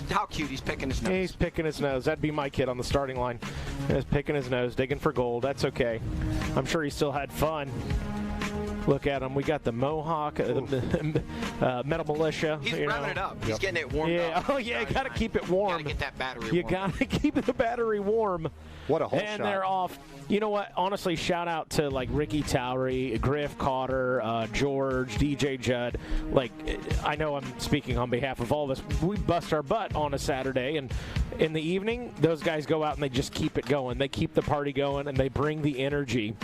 How cute. He's picking his nose. He's picking his nose. That'd be my kid on the starting line. He's picking his nose, digging for gold. That's okay. I'm sure he still had fun. Look at him. We got the Mohawk, Metal Militia. He's revving it up. He's getting it warmed up. Oh, yeah. You got to keep it warm. You got to get that battery warm. You got to keep the battery warm. What a whole And shot. they're off. You know what? Honestly, shout out to, like, Ricky Towery, Griff Cotter, George, DJ Judd. Like, I know I'm speaking on behalf of all of us. We bust our butt on a Saturday, and in the evening, those guys go out and they just keep it going. They keep the party going, and they bring the energy.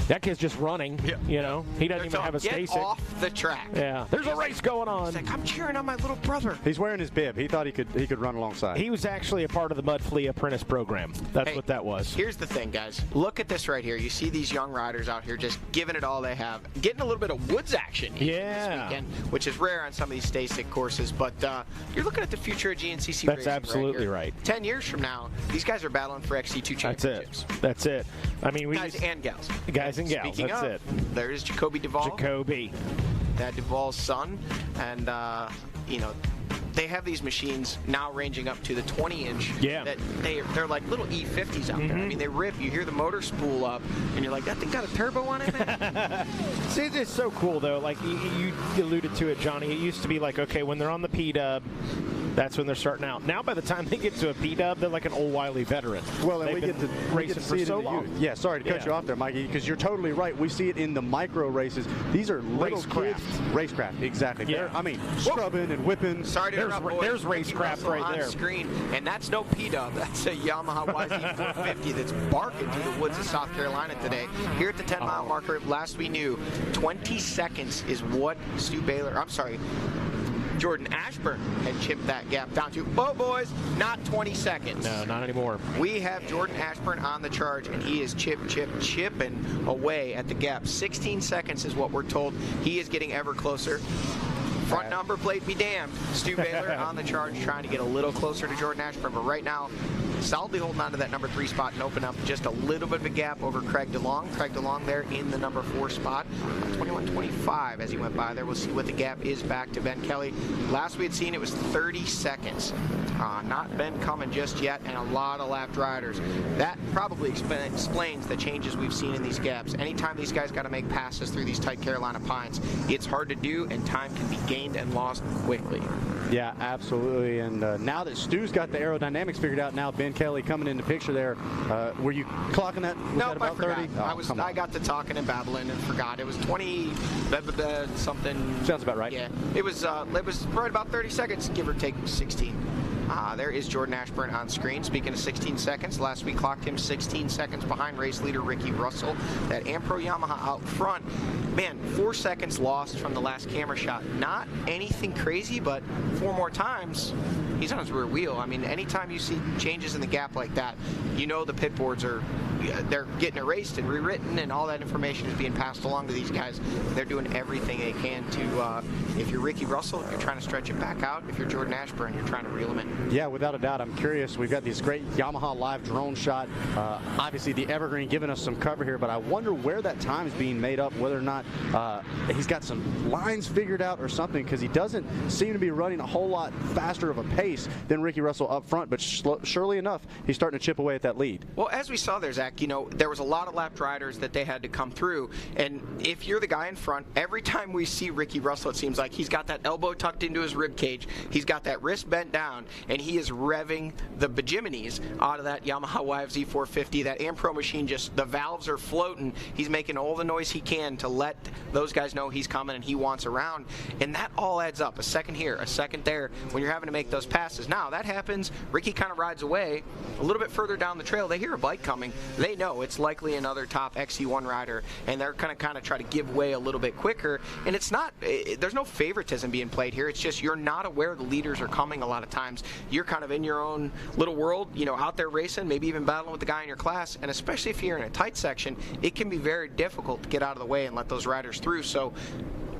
That kid's just running, you know. He doesn't even have a Stasic. Get off the track. Yeah, there's a race going on. He's like, I'm cheering on my little brother. He's wearing his bib. He thought he could run alongside. He was actually a part of the Mud Flea Apprentice program. That's what that was. Here's the thing, guys. Look at this right here. You see these young riders out here just giving it all they have, getting a little bit of woods action this weekend, which is rare on some of these Stasic courses. But you're looking at the future of GNCC racing. That's absolutely right. 10 years from now, these guys are battling for XC2 championships. That's it. I mean, guys and gals. Guys and gals. Speaking That's of, it. There's Jacoby Duvall. Jacoby. Dad Duvall's son. And, you know, they have these machines now ranging up to the 20-inch. Yeah. That they're like little E50s out there. I mean, they rip. You hear the motor spool up, and you're like, that thing got a turbo on it, man? See, it's so cool, though. Like, you alluded to it, Johnny. It used to be like, okay, when they're on the P-Dub, that's when they're starting out. Now, by the time they get to a P-Dub, they're like an old wily veteran. Well, and They've we get to racing for so long. Yeah, sorry to cut you off there, Mikey, because you're totally right. We see it in the micro races. These are little kids. Racecraft, exactly. Yeah. I mean, scrubbing and whipping. Sorry to interrupt, boys. There's racecraft right on there. Screen, and that's no P-Dub. That's a Yamaha YZ450 that's barking through the woods of South Carolina today. Here at the 10-mile marker, last we knew, 20 seconds is what Jordan Ashburn had chipped that gap down to. Oh, boys, not 20 seconds. No, not anymore. We have Jordan Ashburn on the charge, and he is chipping away at the gap. 16 seconds is what we're told. He is getting ever closer. Front number plate be damned. Stu Baylor on the charge, trying to get a little closer to Jordan Ashburn, but right now, solidly holding on to that number 3 spot and open up just a little bit of a gap over Craig Delong. Craig Delong there in the number 4 spot. 21-25 as he went by there. We'll see what the gap is back to Ben Kelly. Last we had seen it was 30 seconds. Not Ben coming just yet, and a lot of lapped riders. That probably explains the changes we've seen in these gaps. Anytime these guys got to make passes through these tight Carolina pines, it's hard to do, and time can be gained and lost quickly. Yeah, absolutely. And now that Stu's got the aerodynamics figured out, now Ben Kelly coming into picture there. Were you clocking that? Was that about 30? Oh, I got to talking and babbling and forgot. It was 20 something. Sounds about right. Yeah, it was right about 30 seconds, give or take 16. There is Jordan Ashburn on screen. Speaking of 16 seconds, last week clocked him 16 seconds behind race leader Ricky Russell. That Ampro Yamaha out front, man, 4 seconds lost from the last camera shot. Not anything crazy, but 4 more times, he's on his rear wheel. I mean, anytime you see changes in the gap like that, you know the pit boards they're getting erased and rewritten, and all that information is being passed along to these guys. They're doing everything they can to, if you're Ricky Russell, you're trying to stretch it back out. If you're Jordan Ashburn, you're trying to reel him in. Yeah, without a doubt. I'm curious. We've got this great Yamaha live drone shot. Obviously, the Evergreen giving us some cover here, but I wonder where that time is being made up, whether or not he's got some lines figured out or something, because he doesn't seem to be running a whole lot faster of a pace than Ricky Russell up front, but surely enough, he's starting to chip away at that lead. Well, as we saw there, Zach, you know, there was a lot of lapped riders that they had to come through, and if you're the guy in front, every time we see Ricky Russell, it seems like Like, he's got that elbow tucked into his rib cage. He's got that wrist bent down, and he is revving the bejiminies out of that Yamaha YFZ 450. That Ampro machine, just the valves are floating. He's making all the noise he can to let those guys know he's coming and he wants around. And that all adds up. A second here, a second there, when you're having to make those passes. Now, that happens. Ricky kind of rides away. A little bit further down the trail, they hear a bike coming. They know it's likely another top XC1 rider, and they're going to kind of try to give way a little bit quicker. And it's not, there's no favoritism being played here. It's just you're not aware the leaders are coming a lot of times. You're kind of in your own little world, you know, out there racing, maybe even battling with the guy in your class. And especially if you're in a tight section, it can be very difficult to get out of the way and let those riders through. So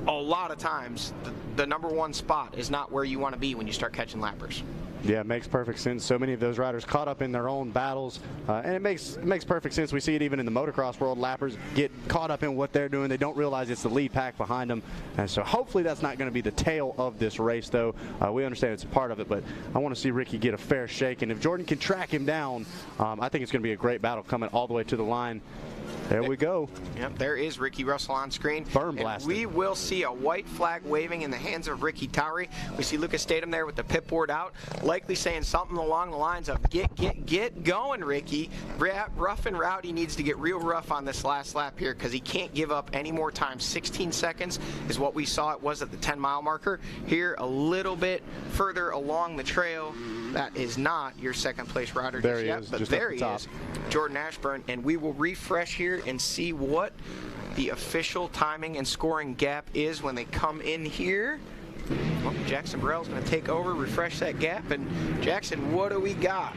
a lot of times, the number one spot is not where you want to be when you start catching lappers. Yeah, it makes perfect sense. So many of those riders caught up in their own battles, and it makes perfect sense. We see it even in the motocross world. Lappers get caught up in what they're doing. They don't realize it's the lead pack behind them, and so hopefully that's not going to be the tail of this race, though. We understand it's a part of it, but I want to see Ricky get a fair shake, and if Jordan can track him down, I think it's going to be a great battle coming all the way to the line. There we go. Yep, there is Ricky Russell on screen. Berm blasted. We will see a white flag waving in the hands of Ricky Towery. We see Lucas Statham there with the pit board out, likely saying something along the lines of, get going, Ricky. Rough and Rowdy needs to get real rough on this last lap here because he can't give up any more time. 16 seconds is what we saw it was at the 10-mile marker. Here, a little bit further along the trail. That is not your second-place rider just yet, but there he is, Jordan Ashburn, and we will refresh here and see what the official timing and scoring gap is when they come in here. Well, Jackson Burrell's going to take over, refresh that gap, and Jackson, what do we got?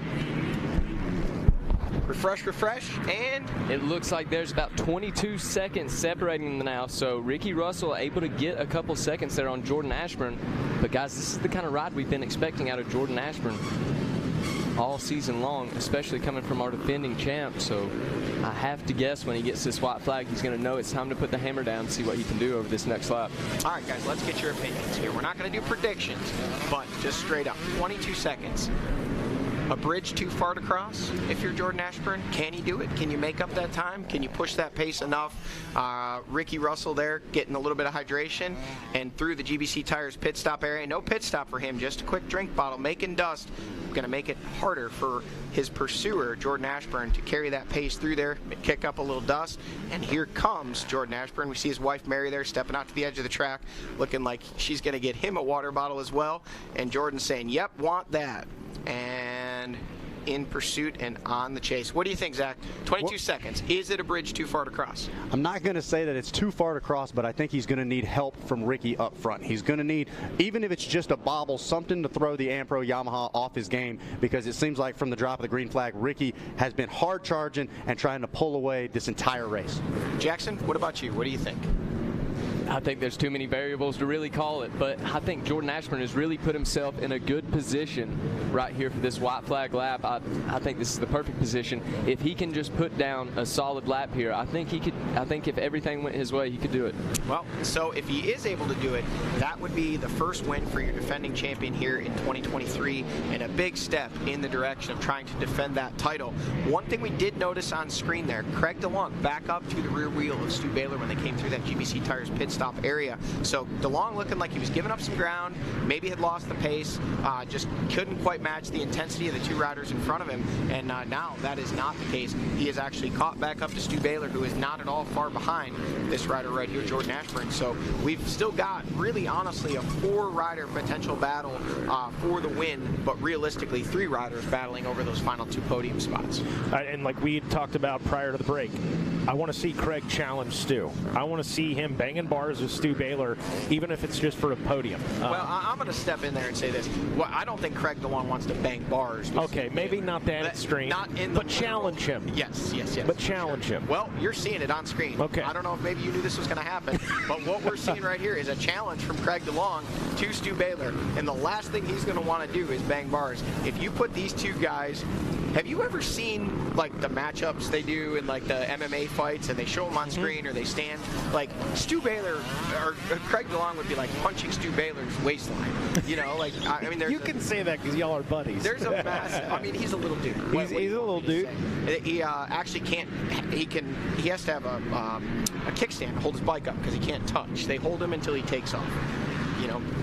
Refresh, and it looks like there's about 22 seconds separating them now. So Ricky Russell able to get a couple seconds there on Jordan Ashburn. But guys, this is the kind of ride we've been expecting out of Jordan Ashburn all season long, especially coming from our defending champ. So I have to guess when he gets this white flag, he's going to know it's time to put the hammer down and see what he can do over this next lap. All right, guys, let's get your opinions here. We're not going to do predictions, but just straight up, 22 seconds. A bridge too far to cross if you're Jordan Ashburn? Can he do it? Can you make up that time? Can you push that pace enough? Ricky Russell there getting a little bit of hydration and through the GBC Tires pit stop area. No pit stop for him, just a quick drink bottle, making dust. Going to make it harder for his pursuer, Jordan Ashburn, to carry that pace through there, kick up a little dust. And here comes Jordan Ashburn. We see his wife Mary there stepping out to the edge of the track, looking like she's going to get him a water bottle as well. And Jordan's saying, yep, want that. And in pursuit and on the chase. What do you think, Zach? 22 seconds. Is it a bridge too far to cross? I'm not going to say that it's too far to cross, but I think he's going to need help from Ricky up front. He's going to need, even if it's just a bobble, something to throw the Ampro Yamaha off his game, because it seems like from the drop of the green flag, Ricky has been hard charging and trying to pull away this entire race. Jackson, what about you? What do you think? I think there's too many variables to really call it, but I think Jordan Ashburn has really put himself in a good position right here for this white flag lap. I think this is the perfect position. If he can just put down a solid lap here, I think he could. I think if everything went his way, he could do it. Well, so if he is able to do it, that would be the first win for your defending champion here in 2023, and a big step in the direction of trying to defend that title. One thing we did notice on screen there, Craig DeLong back up to the rear wheel of Stu Baylor when they came through that GBC Tires pit stop area. So DeLong looking like he was giving up some ground, maybe had lost the pace, just couldn't quite match the intensity of the two riders in front of him, and now that is not the case. He is actually caught back up to Stu Baylor, who is not at all far behind this rider right here, Jordan Ashburn. So we've still got, really honestly, a 4-rider potential battle for the win, but realistically 3 riders battling over those final 2 podium spots. And like we had talked about prior to the break, I want to see Craig challenge Stu. I want to see him banging bars with Stu Baylor, even if it's just for a podium. Well, I'm going to step in there and say this. Well, I don't think Craig DeLong wants to bang bars. Okay, maybe not that extreme, but challenge him. Yes. But challenge him. Well, you're seeing it on screen. Okay. I don't know if maybe you knew this was going to happen, but what we're seeing right here is a challenge from Craig DeLong to Stu Baylor, and the last thing he's going to want to do is bang bars. If you put these two guys, have you ever seen like the matchups they do in like the MMA fights, and they show them on screen or they stand? Like Stu Baylor or Craig DeLong would be like punching Stu Baylor's waistline. You know, like I mean, you can say that because y'all are buddies. There's a massive. I mean, he's a little dude. He's a little dude. He actually can't. He has to have a kickstand to hold his bike up because he can't touch. They hold him until he takes off.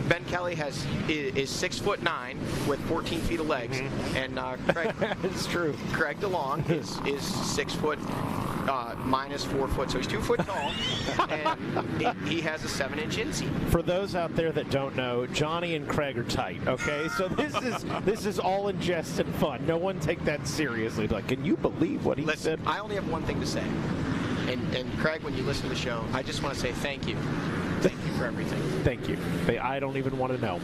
Ben Kelly is 6'9" with 14 feet of legs, and Craig. It's true. Craig Delong is 6 foot minus 4 foot, so he's 2 foot tall, and he has a 7-inch inseam. For those out there that don't know, Johnny and Craig are tight. Okay, so this is all in jest and fun. No one take that seriously. Like, can you believe what he said? I only have one thing to say, and Craig, when you listen to the show, I just want to say thank you. Thank you for everything. Thank you. I don't even want to know.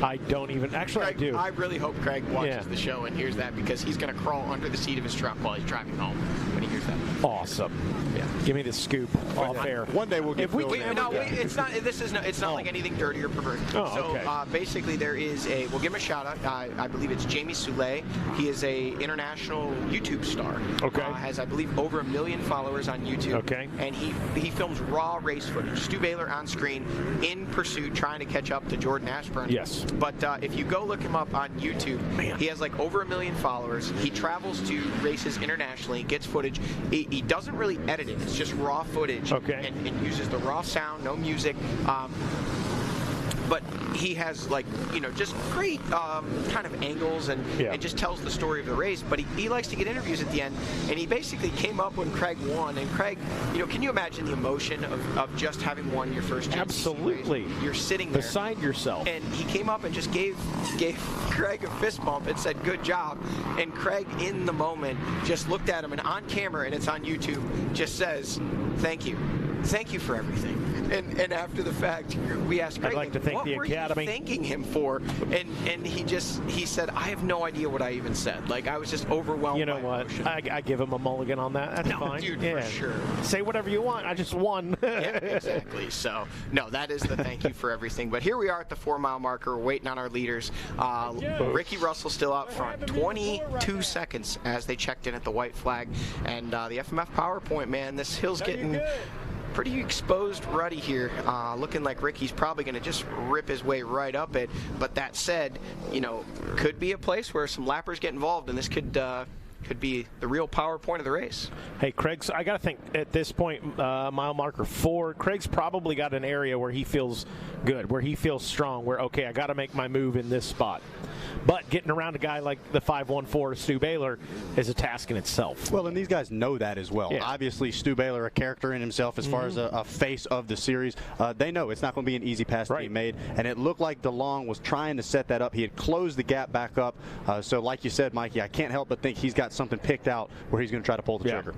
I don't even. Actually, Craig, I do. I really hope Craig watches the show and hears that, because he's going to crawl under the seat of his truck while he's driving home when he hears that. Awesome. Yeah. Give me the scoop off air. One day we'll get. It's not. It's not like anything dirty or perverted. So basically, there is a. We'll give him a shout out. I believe it's Jamie Soule. He is a international YouTube star. Okay. Has, I believe, over 1 million followers on YouTube. Okay. And he films raw race footage. Stu Baylor on screen in pursuit, trying to catch up to Jordan Ashburn. Yes. But if you go look him up on YouTube, he has like over 1 million followers. He travels to races internationally, gets footage. He doesn't really edit it. It's just raw footage. Okay. And uses the raw sound, no music. But he has, like, just great kind of angles, and it just tells the story of the race. But he likes to get interviews at the end, and he basically came up when Craig won. And Craig, can you imagine the emotion of just having won your first GNCC Absolutely. race? You're sitting there beside yourself, and he came up and just gave Craig a fist bump and said, "Good job." And Craig, in the moment, just looked at him, and on camera, and it's on YouTube, just says, "Thank you for everything." And after the fact, we asked Craig, I'd like to thank the Academy. What were you thanking him for? And he said, "I have no idea what I even said. Like, I was just overwhelmed." You know by what? emotion. I give him a mulligan on that. That's fine. Dude, for sure. Say whatever you want. I just won. Yeah, exactly. So, no, that is the thank you for everything. But here we are at the 4-mile marker. We're waiting on our leaders. Ricky Russell still out front. 22 seconds as they checked in at the white flag. And the FMF PowerPoint, man, this hill's getting pretty exposed ruddy here, looking like Ricky's probably going to just rip his way right up it. But that said, could be a place where some lappers get involved, and this could be the real power point of the race. Hey, Craig's, I got to think at this point, mile marker 4, Craig's probably got an area where he feels good, where he feels strong, where, okay, I got to make my move in this spot. But getting around a guy like the 514 Stu Baylor is a task in itself. Well, and these guys know that as well. Yeah. Obviously, Stu Baylor, a character in himself as far as a face of the series. They know it's not going to be an easy pass to be made. And it looked like DeLong was trying to set that up. He had closed the gap back up. So like you said, Mikey, I can't help but think he's got something picked out where he's going to try to pull the trigger.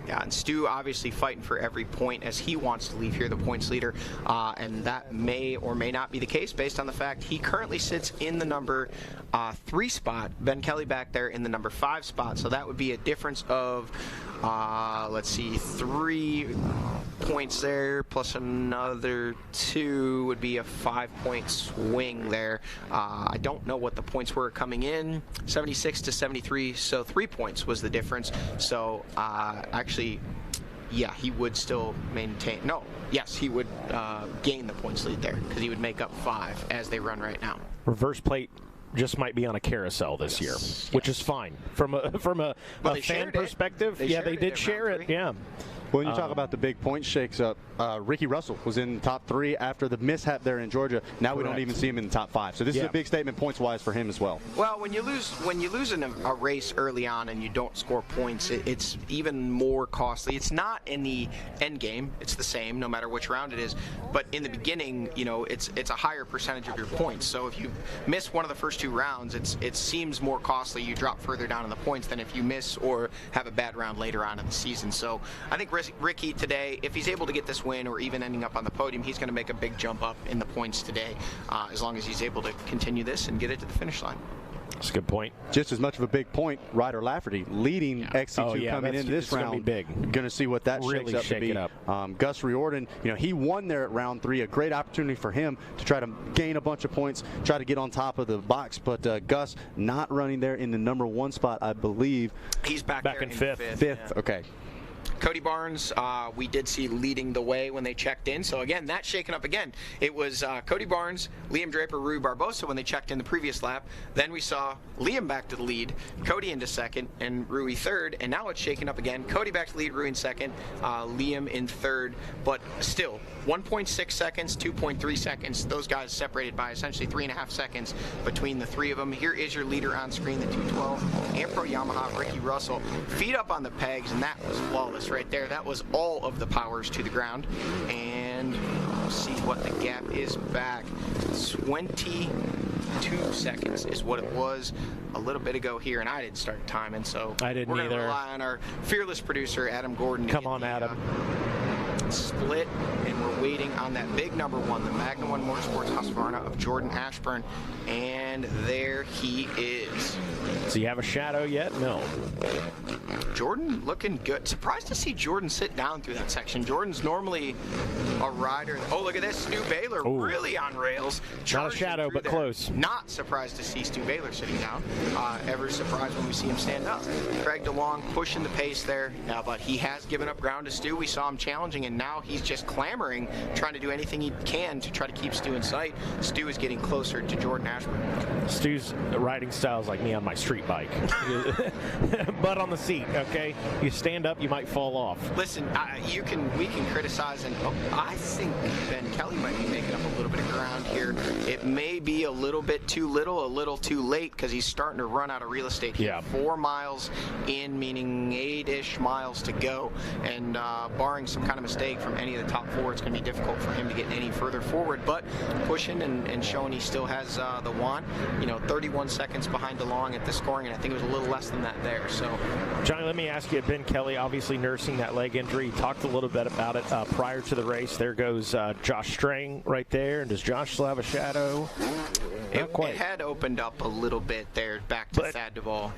Yeah, and Stu obviously fighting for every point as he wants to leave here the points leader, and that may or may not be the case based on the fact he currently sits in the number 3 spot. Ben Kelly back there in the number 5 spot, so that would be a difference of, let's see, 3 points there, plus another 2 would be a 5-point swing there. I don't know what the points were coming in, 76 to 73, so 3 points was the difference. So actually, yeah, he would still maintain. No, yes, he would gain the points lead there because he would make up 5 as they run right now. Reverse plate just might be on a carousel this year, which is fine from a fan perspective. They did share it. Yeah. When you talk about the big point shakes up, Ricky Russell was in the top 3 after the mishap there in Georgia. Now we don't even see him in the top 5. So this is a big statement points-wise for him as well. Well, when you lose in a race early on and you don't score points, it's even more costly. It's not in the end game; it's the same no matter which round it is. But in the beginning, it's a higher percentage of your points. So if you miss one of the first 2 rounds, it seems more costly. You drop further down in the points than if you miss or have a bad round later on in the season. So I think Ricky today, if he's able to get this win or even ending up on the podium, he's going to make a big jump up in the points today, as long as he's able to continue this and get it to the finish line. That's a good point. Just as much of a big point, Ryder Lafferty leading XC2 coming into this round. Gonna be big. Going to see what that really shakes up to be. Gus Riordan, he won there at round 3. A great opportunity for him to try to gain a bunch of points, try to get on top of the box. But Gus not running there in the number 1 spot, I believe. He's back in 5th. 5th, okay. Cody Barnes, we did see leading the way when they checked in. So again, that's shaken up again. It was Cody Barnes, Liam Draper, Rui Barbosa when they checked in the previous lap. Then we saw Liam back to the lead, Cody into second, and Rui third. And now it's shaken up again. Cody back to the lead, Rui in second, Liam in third. But still, 1.6 seconds, 2.3 seconds. Those guys separated by essentially 3.5 seconds between the three of them. Here is your leader on screen, the 212 Ampro Yamaha, Ricky Russell. Feet up on the pegs, and that was flawless right there. That was all of the powers to the ground. And we'll see what the gap is back. 22 seconds is what it was a little bit ago here, and I didn't start timing, so I didn't we're going to either. rely on our fearless producer, Adam Gordon. Come on, Adam. Split, and we're waiting on that big number one, the Magna One Motorsports Husqvarna of Jordan Ashburn, and there he is. Does he have a shadow yet? No. Jordan looking good. Surprised to see Jordan sit down through that section. Jordan's normally a rider. Oh, look at this. Stu Baylor really on rails. Not a shadow, but close. Not surprised to see Stu Baylor sitting down. Ever surprised when we see him stand up. Craig DeLong pushing the pace there, but he has given up ground to Stu. We saw him challenging, and now he's just clamoring, trying to do anything he can to try to keep Stu in sight. Stu is getting closer to Jordan Ashburn. Stu's riding style is like me on my street bike. Butt on the seat, okay? You stand up, you might fall off. Listen, we can criticize, and I think Ben Kelly might be making up a little bit of ground here. It may be a little bit too little, a little too late, because he's starting to run out of real estate here. 4 miles in, meaning 8-ish miles to go, and barring some kind of mistake from any of the top 4, it's going to be difficult for him to get any further forward, but pushing and showing he still has the want. 31 seconds behind DeLong at the scoring, and I think it was a little less than that there. So, Johnny, let me ask you, Ben Kelly obviously nursing that leg injury. Talked a little bit about it prior to the race. There goes Josh Strang right there, and does Josh still have a shadow? It had opened up a little bit there back to Thad Duvall.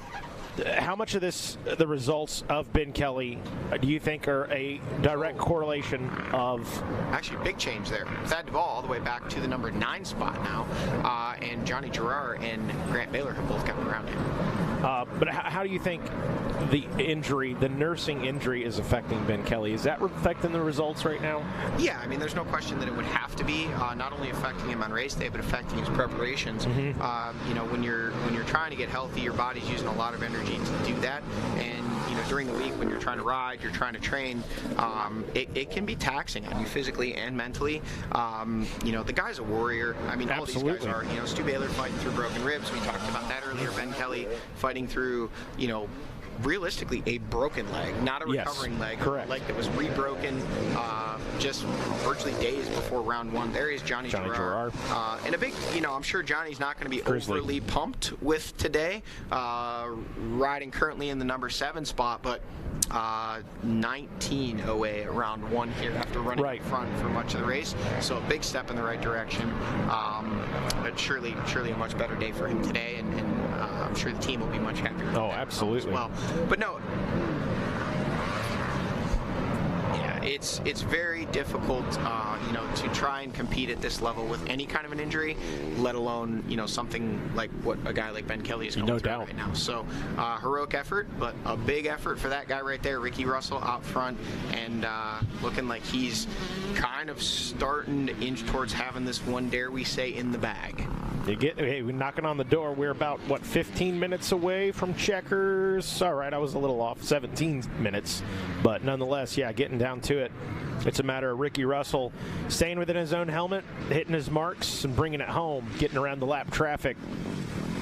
How much of this, the results of Ben Kelly, do you think are a direct correlation of... Actually, big change there. Thad Duvall all the way back to the number 9 spot now, and Johnny Gerard and Grant Baylor have both gotten around him. But how do you think the injury, the nursing injury, is affecting Ben Kelly? Is that affecting the results right now? Yeah, I mean, there's no question that it would have to be, not only affecting him on race day, but affecting his preparations. When you're trying to get healthy, your body's using a lot of energy to do that, and during the week when you're trying to ride, you're trying to train, it can be taxing on you physically and mentally. The guy's a warrior. I mean, Absolutely. All these guys are. Stu Baylor fighting through broken ribs. We talked about that earlier. Ben Kelly fighting through, realistically a broken leg, not a recovering leg. Correct. A leg that was rebroken just virtually days before round 1. There is Johnny Gerard. And a big, I'm sure Johnny's not going to be overly pumped with today, riding currently in the number 7 spot, but 19 OA around 1 here after running in front for much of the race. So a big step in the right direction. But surely a much better day for him today, and I'm sure the team will be much happier. Oh, absolutely. As well. But no, it's very difficult, to try and compete at this level with any kind of an injury, let alone, something like what a guy like Ben Kelly is going through right now. So, heroic effort, but a big effort for that guy right there, Ricky Russell out front, and looking like he's kind of starting to inch towards having this one, dare we say, in the bag. We're knocking on the door. We're about, 15 minutes away from checkers? All right, I was a little off, 17 minutes. But nonetheless, getting down to it. It's a matter of Ricky Russell staying within his own helmet, hitting his marks, and bringing it home, getting around the lap traffic.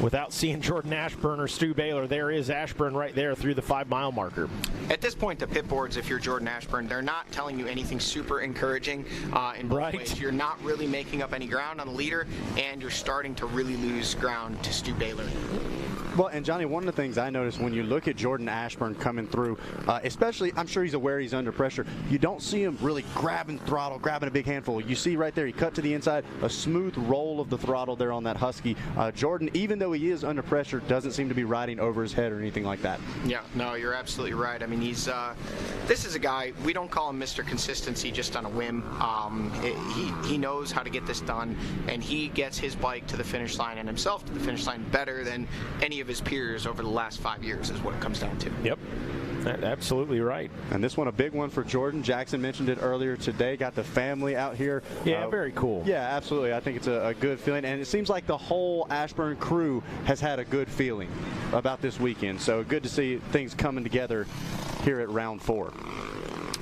Without seeing Jordan Ashburn or Stu Baylor, there is Ashburn right there through the 5-mile marker. At this point, the pit boards, if you're Jordan Ashburn, they're not telling you anything super encouraging in both ways. You're not really making up any ground on the leader, and you're starting to really lose ground to Stu Baylor. Well, and Johnny, one of the things I noticed when you look at Jordan Ashburn coming through, especially, I'm sure he's aware he's under pressure, you don't see him really grabbing throttle, grabbing a big handful. You see right there, he cut to the inside, a smooth roll of the throttle there on that Husky. Jordan, even though he is under pressure, doesn't seem to be riding over his head or anything like that. Yeah, no, you're absolutely right. I mean, he's this is a guy, we don't call him Mr. Consistency just on a whim. He knows how to get this done, and he gets his bike to the finish line and himself to the finish line better than any of his peers over the last 5 years is what it comes down to. Yep. Absolutely right. And this one, a big one for Jordan. Jackson mentioned it earlier today. Got the family out here. Yeah, very cool. Yeah, absolutely. I think it's a good feeling. And it seems like the whole Ashburn crew has had a good feeling about this weekend. So good to see things coming together here at round 4.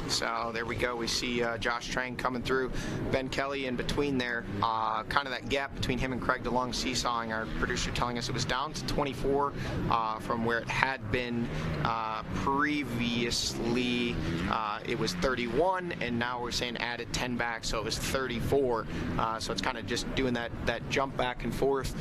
So there we go. We see Josh Trang coming through. Ben Kelly in between there. Kind of that gap between him and Craig DeLong seesawing. Our producer telling us it was down to 24 from where it had been previously. It was 31, and now we're saying added 10 back, so it was 34. So it's kind of just doing that jump back and forth.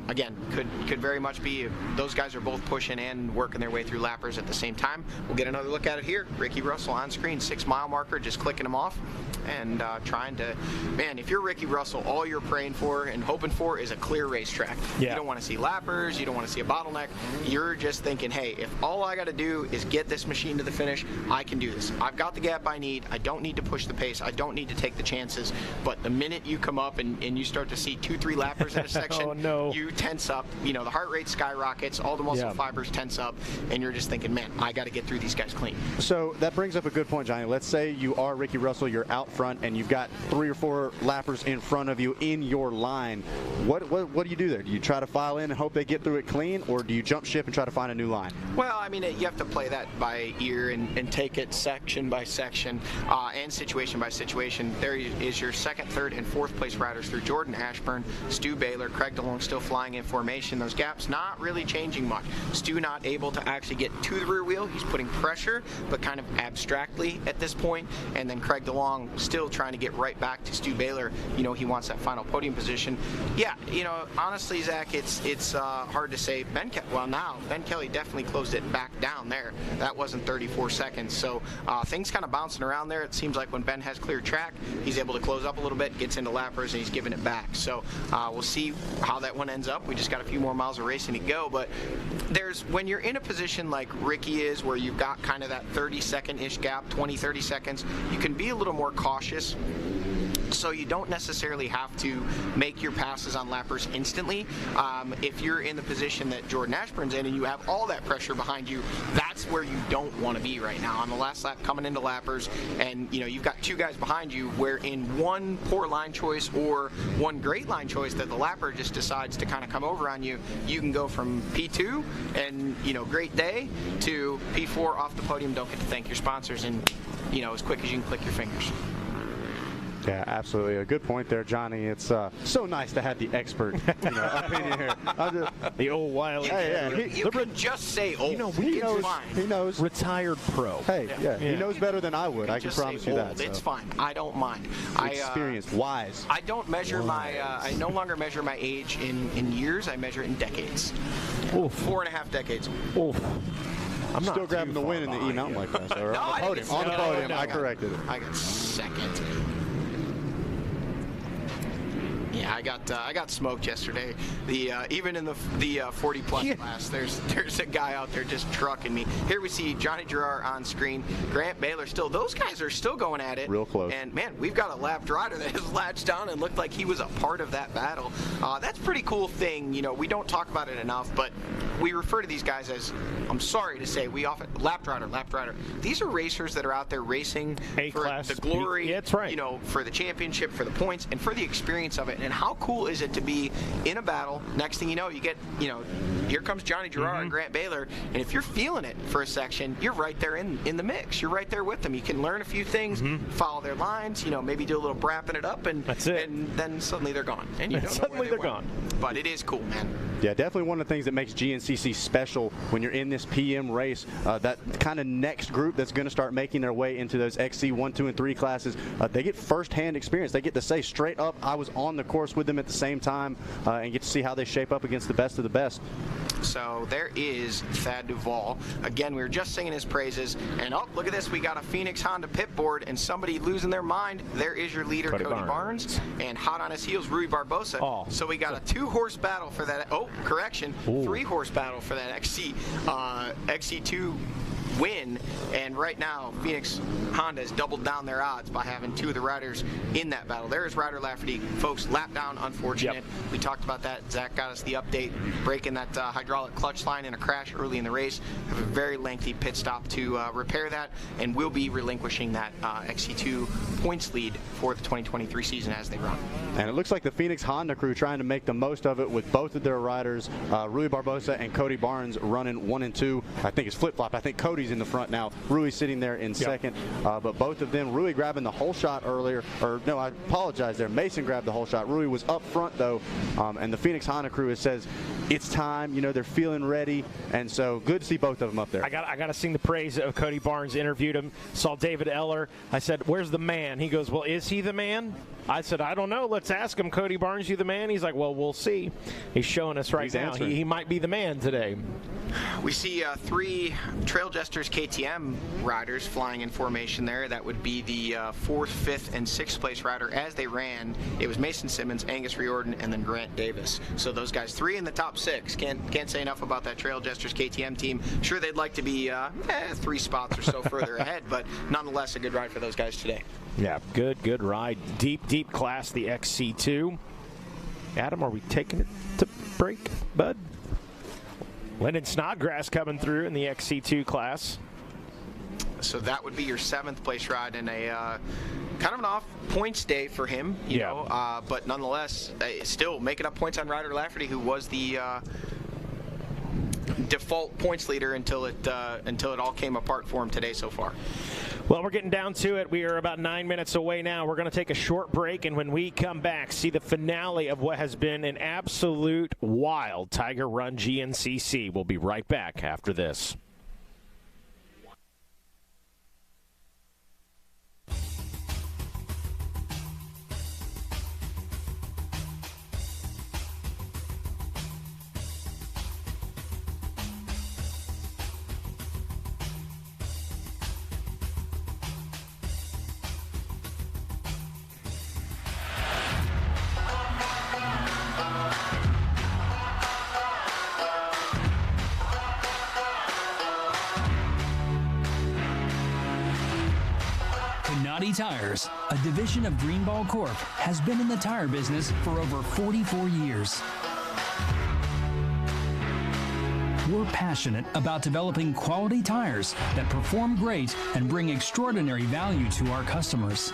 Again, could very much be those guys are both pushing and working their way through lappers at the same time. We'll get another look at it here. Ricky Russell on screen. 6-mile marker, just clicking them off and trying to, man, if you're Ricky Russell, all you're praying for and hoping for is a clear racetrack. Yeah. You don't want to see lappers, you don't want to see a bottleneck. You're just thinking, hey, if all I got to do is get this machine to the finish, I can do this. I've got the gap I need. I don't need to push the pace. I don't need to take the chances. But the minute you come up and you start to see 2-3 lappers in a section, oh, no. You tense up. You know, the heart rate skyrockets, all the muscle fibers tense up, and you're just thinking, man, I got to get through these guys clean. So that brings up a good point, Johnny. Let's say you are Ricky Russell, you're out front, and you've got 3 or 4 lappers in front of you in your line. What do you do there? Do you try to file in and hope they get through it clean, or do you jump ship and try to find a new line? Well, I mean, you have to play that by ear and take it section by section and situation by situation. There is your 2nd, 3rd, and 4th place riders through Jordan Ashburn, Stu Baylor, Craig DeLong still flying in formation. Those gaps not really changing much. Stu not able to actually get to the rear wheel. He's putting pressure, but kind of abstractly at this point. And then Craig DeLong still trying to get right back to Stu Baylor. You know, he wants that final podium position. Yeah, you know, honestly, Zach, it's hard to say. Ben Kelly definitely closed it back down there. That wasn't 34 seconds. So things kind of bouncing around there. It seems like when Ben has clear track, he's able to close up a little bit, gets into lappers, and he's giving it back. So we'll see how that one ends up. We just got a few more miles of racing to go. But when you're in a position like Ricky is, where you've got kind of that 30-second-ish gap, 20-30 seconds, you can be a little more cautious. So you don't necessarily have to make your passes on lappers instantly. If you're in the position that Jordan Ashburn's in and you have all that pressure behind you, that's where you don't want to be right now. On the last lap coming into lappers, and you know you've got 2 guys behind you where in one poor line choice or one great line choice that the lapper just decides to kind of come over on you, you can go from P2 and, you know, great day to P4 off the podium, don't get to thank your sponsors, and, you know, as quick as you can click your fingers. Yeah, absolutely. A good point there, Johnny. It's so nice to have the expert opinion here. The old wily. You can just say old. You know, he knows. Retired pro. Hey, he knows better than I would. I can promise you that. It's fine. I don't mind. Experienced, wise. I don't measure I no longer measure my age in years. I measure it in decades. Oof. 4.5 decades. Oof. I'm still grabbing the win in the E-Mountain like that. So on the podium. I corrected it. I got 2nd. Yeah, I got smoked yesterday. Even in the 40 plus class, there's a guy out there just trucking me. Here we see Johnny Gerard on screen, Grant Baylor still. Those guys are still going at it. Real close. And man, we've got a lapped rider that has latched on and looked like he was a part of that battle. That's a pretty cool thing. You know, we don't talk about it enough, but we refer to these guys as, I'm sorry to say, we often lapped rider. These are racers that are out there racing for the glory. Yeah, that's right. You know, for the championship, for the points, and for the experience of it. And how cool is it to be in a battle? Next thing you know, you get, you know, here comes Johnny Gerard and Grant Baylor, and if you're feeling it for a section, you're right there in the mix. You're right there with them. You can learn a few things, follow their lines, you know, maybe do a little brapping it up, and that's it. And then suddenly they're gone, and you don't know where they're gone. But it is cool, man. Yeah, definitely one of the things that makes GNCC special when you're in this PM race. That kind of next group that's going to start making their way into those XC 1, 2, and 3 classes, they get first-hand experience. They get to say straight up, I was on the course with them at the same time, and get to see how they shape up against the best of the best. So there is Thad Duvall. Again, we were just singing his praises. And oh, look at this. We got a Phoenix Honda pit board and somebody losing their mind. There is your leader, Cody Barnes. And hot on his heels, Rui Barbosa. Oh. So we got a 2-horse battle for that. Oh, correction. 3-horse battle for that XC2 win. And right now, Phoenix Honda has doubled down their odds by having two of the riders in that battle. There's Ryder Lafferty, folks, lap down, unfortunate. Yep. We talked about that. Zach got us the update, breaking that hydraulic clutch line in a crash early in the race. Have a very lengthy pit stop to repair that, and will be relinquishing that XC2 points lead for the 2023 season as they run. And it looks like the Phoenix Honda crew trying to make the most of it with both of their riders, Rui Barbosa and Cody Barnes, running 1 and 2. I think it's flip-flop. I think Cody's in the front now. Rui's sitting there in second. But both of them, Rui grabbing the whole shot earlier, or no, I apologize there. Mason grabbed the whole shot. Rui was up front, though, and the Phoenix Honda crew says it's time. You know, they're feeling ready, and so good to see both of them up there. I got to sing the praise of Cody Barnes. Interviewed him, saw David Eller. I said, where's the man? He goes, well, is he the man? I said, I don't know. Let's ask him. Cody Barnes, you the man? He's like, well, we'll see. He's showing us right now. He might be the man today. We see 3 Trail Jesters KTM riders flying in formation there. That would be the 4th, 5th, and 6th place rider as they ran. It was Mason Simmons, Angus Riordan, and then Grant Davis. So those guys, 3 in the top 6. Can't say enough about that Trail Jesters KTM team. Sure, they'd like to be 3 spots or so further ahead, but nonetheless a good ride for those guys today. Yeah, good ride. Deep class, the XC2. Adam, are we taking it to break, bud? Lyndon Snodgrass coming through in the XC2 class. So that would be your 7th place ride in a kind of an off points day for him, you know, but nonetheless, still making up points on Ryder Lafferty, who was the default points leader until it all came apart for him today so far. Well, we're getting down to it. We are about 9 minutes away now. We're going to take a short break, and when we come back, see the finale of what has been an absolute wild Tiger Run GNCC. We'll be right back after this. Tires, a division of Greenball Corp, has been in the tire business for over 44 years. We're passionate about developing quality tires that perform great and bring extraordinary value to our customers.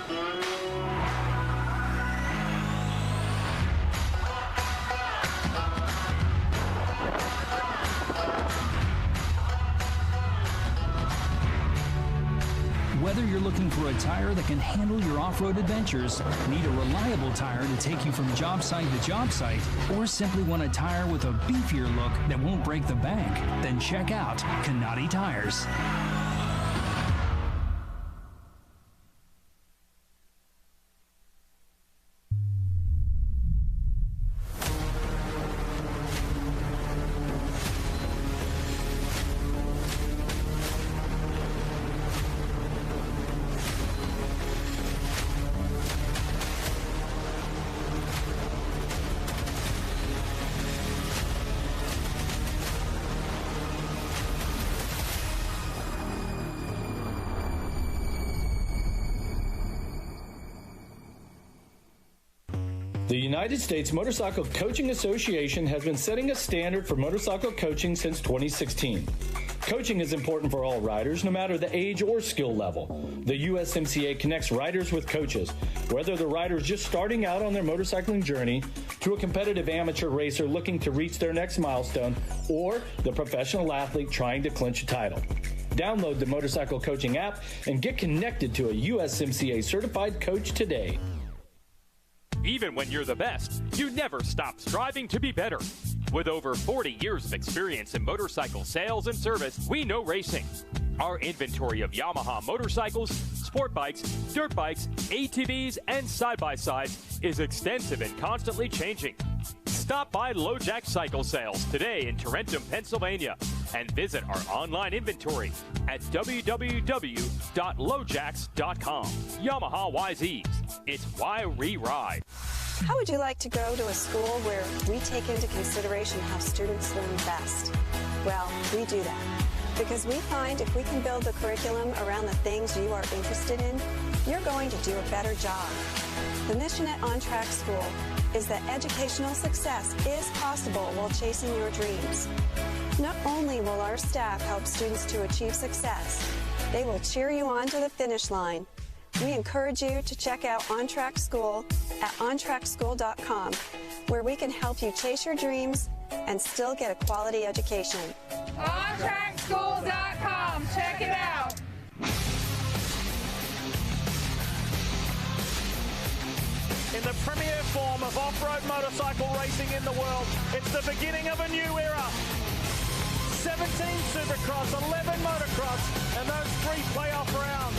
Whether you're looking for a tire that can handle your off-road adventures, need a reliable tire to take you from job site to job site, or simply want a tire with a beefier look that won't break the bank, then check out Canati Tires. The United States Motorcycle Coaching Association has been setting a standard for motorcycle coaching since 2016. Coaching is important for all riders, no matter the age or skill level. The USMCA connects riders with coaches, whether the rider is just starting out on their motorcycling journey, to a competitive amateur racer looking to reach their next milestone, or the professional athlete trying to clinch a title. Download the Motorcycle Coaching app and get connected to a USMCA certified coach today. Even when you're the best, you never stop striving to be better. With over 40 years of experience in motorcycle sales and service, we know racing. Our inventory of Yamaha motorcycles, sport bikes, dirt bikes, ATVs, and side-by-sides is extensive and constantly changing. Stop by LoJack Cycle Sales today in Tarentum, Pennsylvania, and visit our online inventory at www.lojacks.com. Yamaha YZs. It's why we ride. How would you like to go to a school where we take into consideration how students learn best? Well, we do that Because we find if we can build the curriculum around the things you are interested in, you're going to do a better job. The mission at On Track School is that educational success is possible while chasing your dreams. Not only will our staff help students to achieve success, they will cheer you on to the finish line. We encourage you to check out On Track School at ontrackschool.com, where we can help you chase your dreams and still get a quality education. OnTrackSchool.com. Check it out. In the premier form of off-road motorcycle racing in the world, it's the beginning of a new era. 17 Supercross, 11 motocross, and those 3 playoff rounds.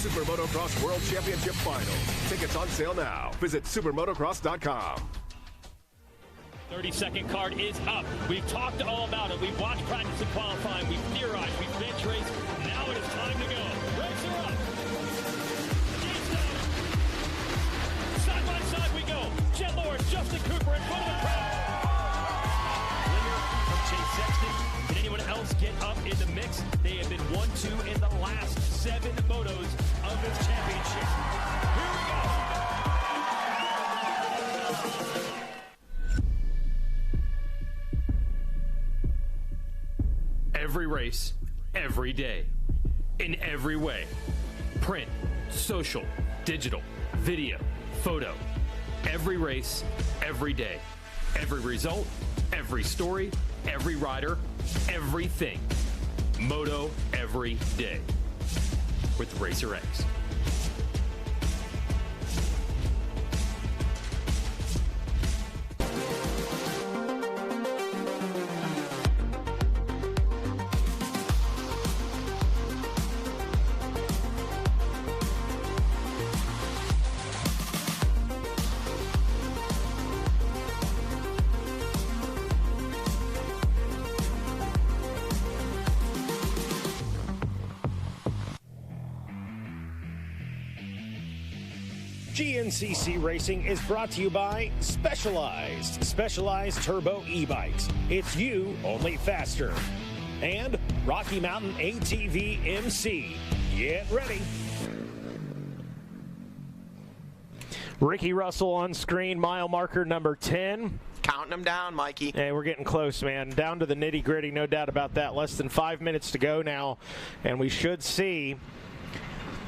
Super Motocross World Championship Final. Tickets on sale now. Visit supermotocross.com. 30-second card is up. We've talked all about it. We've watched practice and qualifying. We've theorized. We've bench raced. Now it is time to go. Race her up. Side by side we go. Jet Lord, Justin Cooper in front of the crowd. Bollinger from Chase Sexton. Can anyone else get up in the mix? They have been 1-2 in the last 7 motos of this championship. Here we go. Every race, every day, in every way. Print, social, digital, video, photo. Every race, every day. Every result, every story, every rider, everything. Moto every day with Racer X. GNCC Racing is brought to you by Specialized Turbo e-bikes. It's you, only faster. And Rocky Mountain ATV MC. Get ready. Ricky Russell on screen, mile marker number 10. Counting them down, Mikey. Hey, we're getting close, man. Down to the nitty-gritty, no doubt about that. Less than 5 minutes to go now, and we should see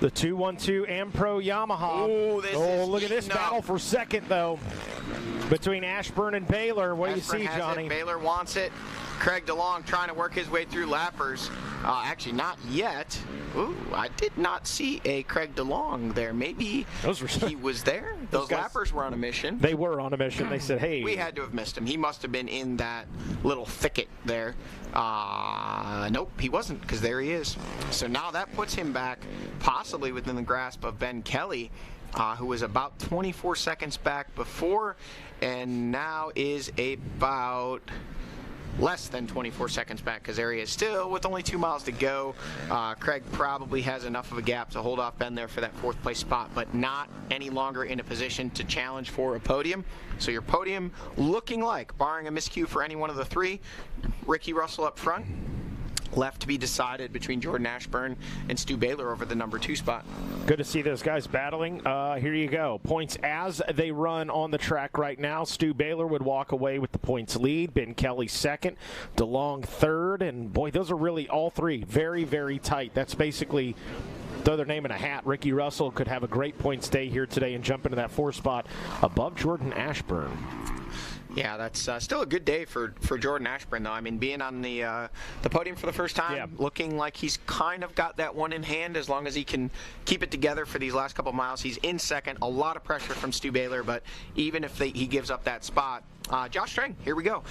the 212 Ampro Yamaha. Look at this battle for second, though, between Ashburn and Baylor. What do you see, Johnny? Baylor wants it. Craig Delong trying to work his way through lappers. Actually, not yet. Ooh, I did not see a Craig Delong there. Maybe he was there. Those lappers were on a mission. They were on a mission. They said, hey. We had to have missed him. He must have been in that little thicket there. Nope, he wasn't, because there he is. So now that puts him back possibly within the grasp of Ben Kelly, who was about 24 seconds back before, and now is about less than 24 seconds back, because there he is still with only 2 miles to go. Craig probably has enough of a gap to hold off Ben there for that 4th place spot, but not any longer in a position to challenge for a podium. So your podium looking like, barring a miscue for any one of the 3, Ricky Russell up front, left to be decided between Jordan Ashburn and Stu Baylor over the number 2 spot. Good to see those guys battling. Here you go. Points as they run on the track right now. Stu Baylor would walk away with the points lead. Ben Kelly second. DeLong third. And, boy, those are really all 3 very, very tight. That's basically, throw their name in a hat, Ricky Russell could have a great points day here today and jump into that 4th spot above Jordan Ashburn. Yeah, that's still a good day for Jordan Ashburn, though. I mean, being on the podium for the first time, looking like he's kind of got that one in hand as long as he can keep it together for these last couple miles. He's in second. A lot of pressure from Stu Baylor, but even if he gives up that spot, Josh Strang, here we go.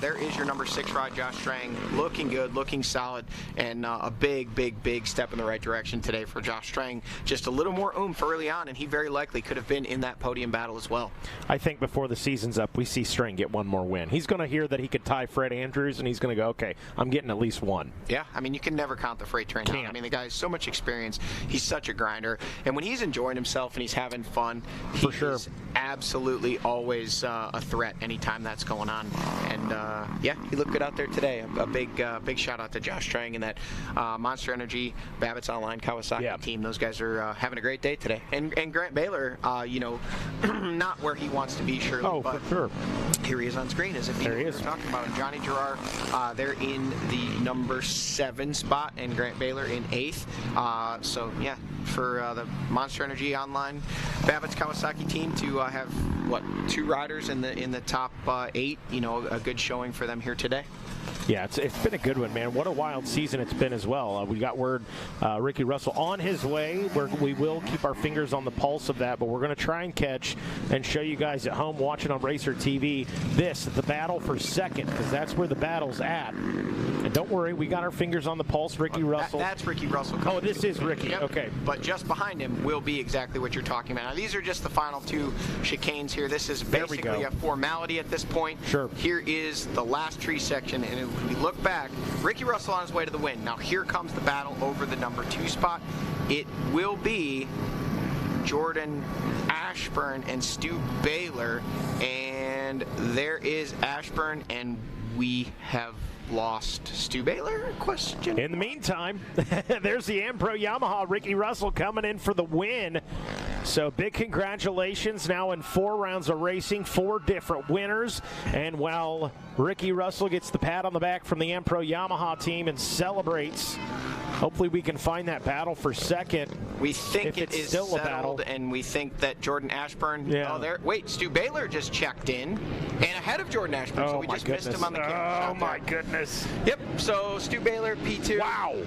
There is your number 6 ride, Josh Strang. Looking good, looking solid, and a big, big, big step in the right direction today for Josh Strang. Just a little more oomph early on, and he very likely could have been in that podium battle as well. I think before the season's up, we see Strang get one more win. He's going to hear that he could tie Fred Andrews, and he's going to go, okay, I'm getting at least one. Yeah, I mean, you can never count the freight train out. I mean, the guy has so much experience. He's such a grinder, and when he's enjoying himself and he's having fun, he's absolutely always a threat anytime that's going on. And yeah, he looked good out there today. A big shout out to Josh Trang and that Monster Energy Babbitt's Online Kawasaki team. Those guys are having a great day today. And Grant Baylor, you know, not where he wants to be, surely, but for sure. Here he is on screen, as if he knew what we were talking about him. Johnny Gerard, they're in the number 7 spot, and Grant Baylor in 8th. So yeah, for the Monster Energy Online Babbitt's Kawasaki team to have what, 2 riders in the top 8, you know, a good showing for them here today. Yeah, it's been a good one, man. What a wild season it's been as well. We got word Ricky Russell on his way. We will keep our fingers on the pulse of that, but we're going to try and catch and show you guys at home watching on Racer TV the battle for second, because that's where the battle's at. And don't worry, we got our fingers on the pulse. Ricky Russell. That's Ricky Russell. Oh, this is Ricky. Yep. Okay. But just behind him will be exactly what you're talking about. Now, these are just the final 2 chicanes here. This is basically a formality at this point. Sure. Here is the last tree section, and if we look back, Ricky Russell on his way to the win. Now here comes the battle over the number 2 spot. It will be Jordan Ashburn and Stu Baylor, and there is Ashburn, and we have lost Stu Baylor? Question. In the meantime, there's the Ampro Yamaha. Ricky Russell coming in for the win. So big congratulations. Now in 4 rounds of racing, 4 different winners. And while Ricky Russell gets the pat on the back from the Ampro Yamaha team and celebrates, hopefully we can find that battle for second. We think it is still settled, a battle. and we think that Jordan Ashburn. Yeah. Oh, there. Wait, Stu Baylor just checked in, and ahead of Jordan Ashburn. So we just missed him on the camera. Oh my goodness. Yep. So Stu Baylor P2. Wow.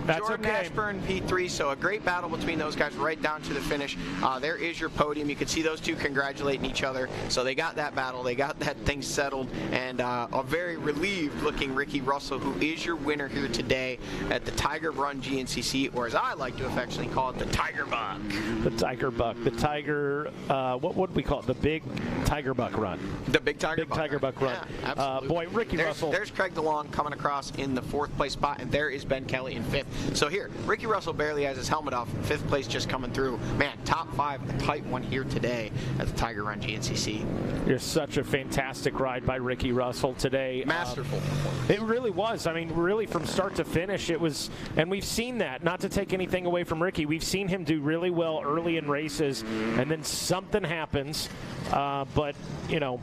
That's Jordan okay. Ashburn P3, so a great battle between those guys right down to the finish. There is your podium. You can see those two congratulating each other. So they got that battle. They got that thing settled. And a very relieved-looking Ricky Russell, who is your winner here today at the Tiger Run GNCC, or as I like to affectionately call it, the Tiger Buck. The Tiger Buck. The Tiger, what would we call it? The Big Tiger Buck Run. The Big Tiger Buck. Tiger Buck Run. Yeah, absolutely. Boy, Ricky Russell. There's Craig DeLong coming across in the 4th place spot, and there is Ben Kelly in 5th. So here, Ricky Russell barely has his helmet off. 5th place just coming through. Man, top 5, a tight one here today at the Tiger Run GNCC. It's such a fantastic ride by Ricky Russell today. Masterful. It really was. I mean, really from start to finish, it was, and we've seen that, not to take anything away from Ricky, we've seen him do really well early in races, and then something happens, but, you know,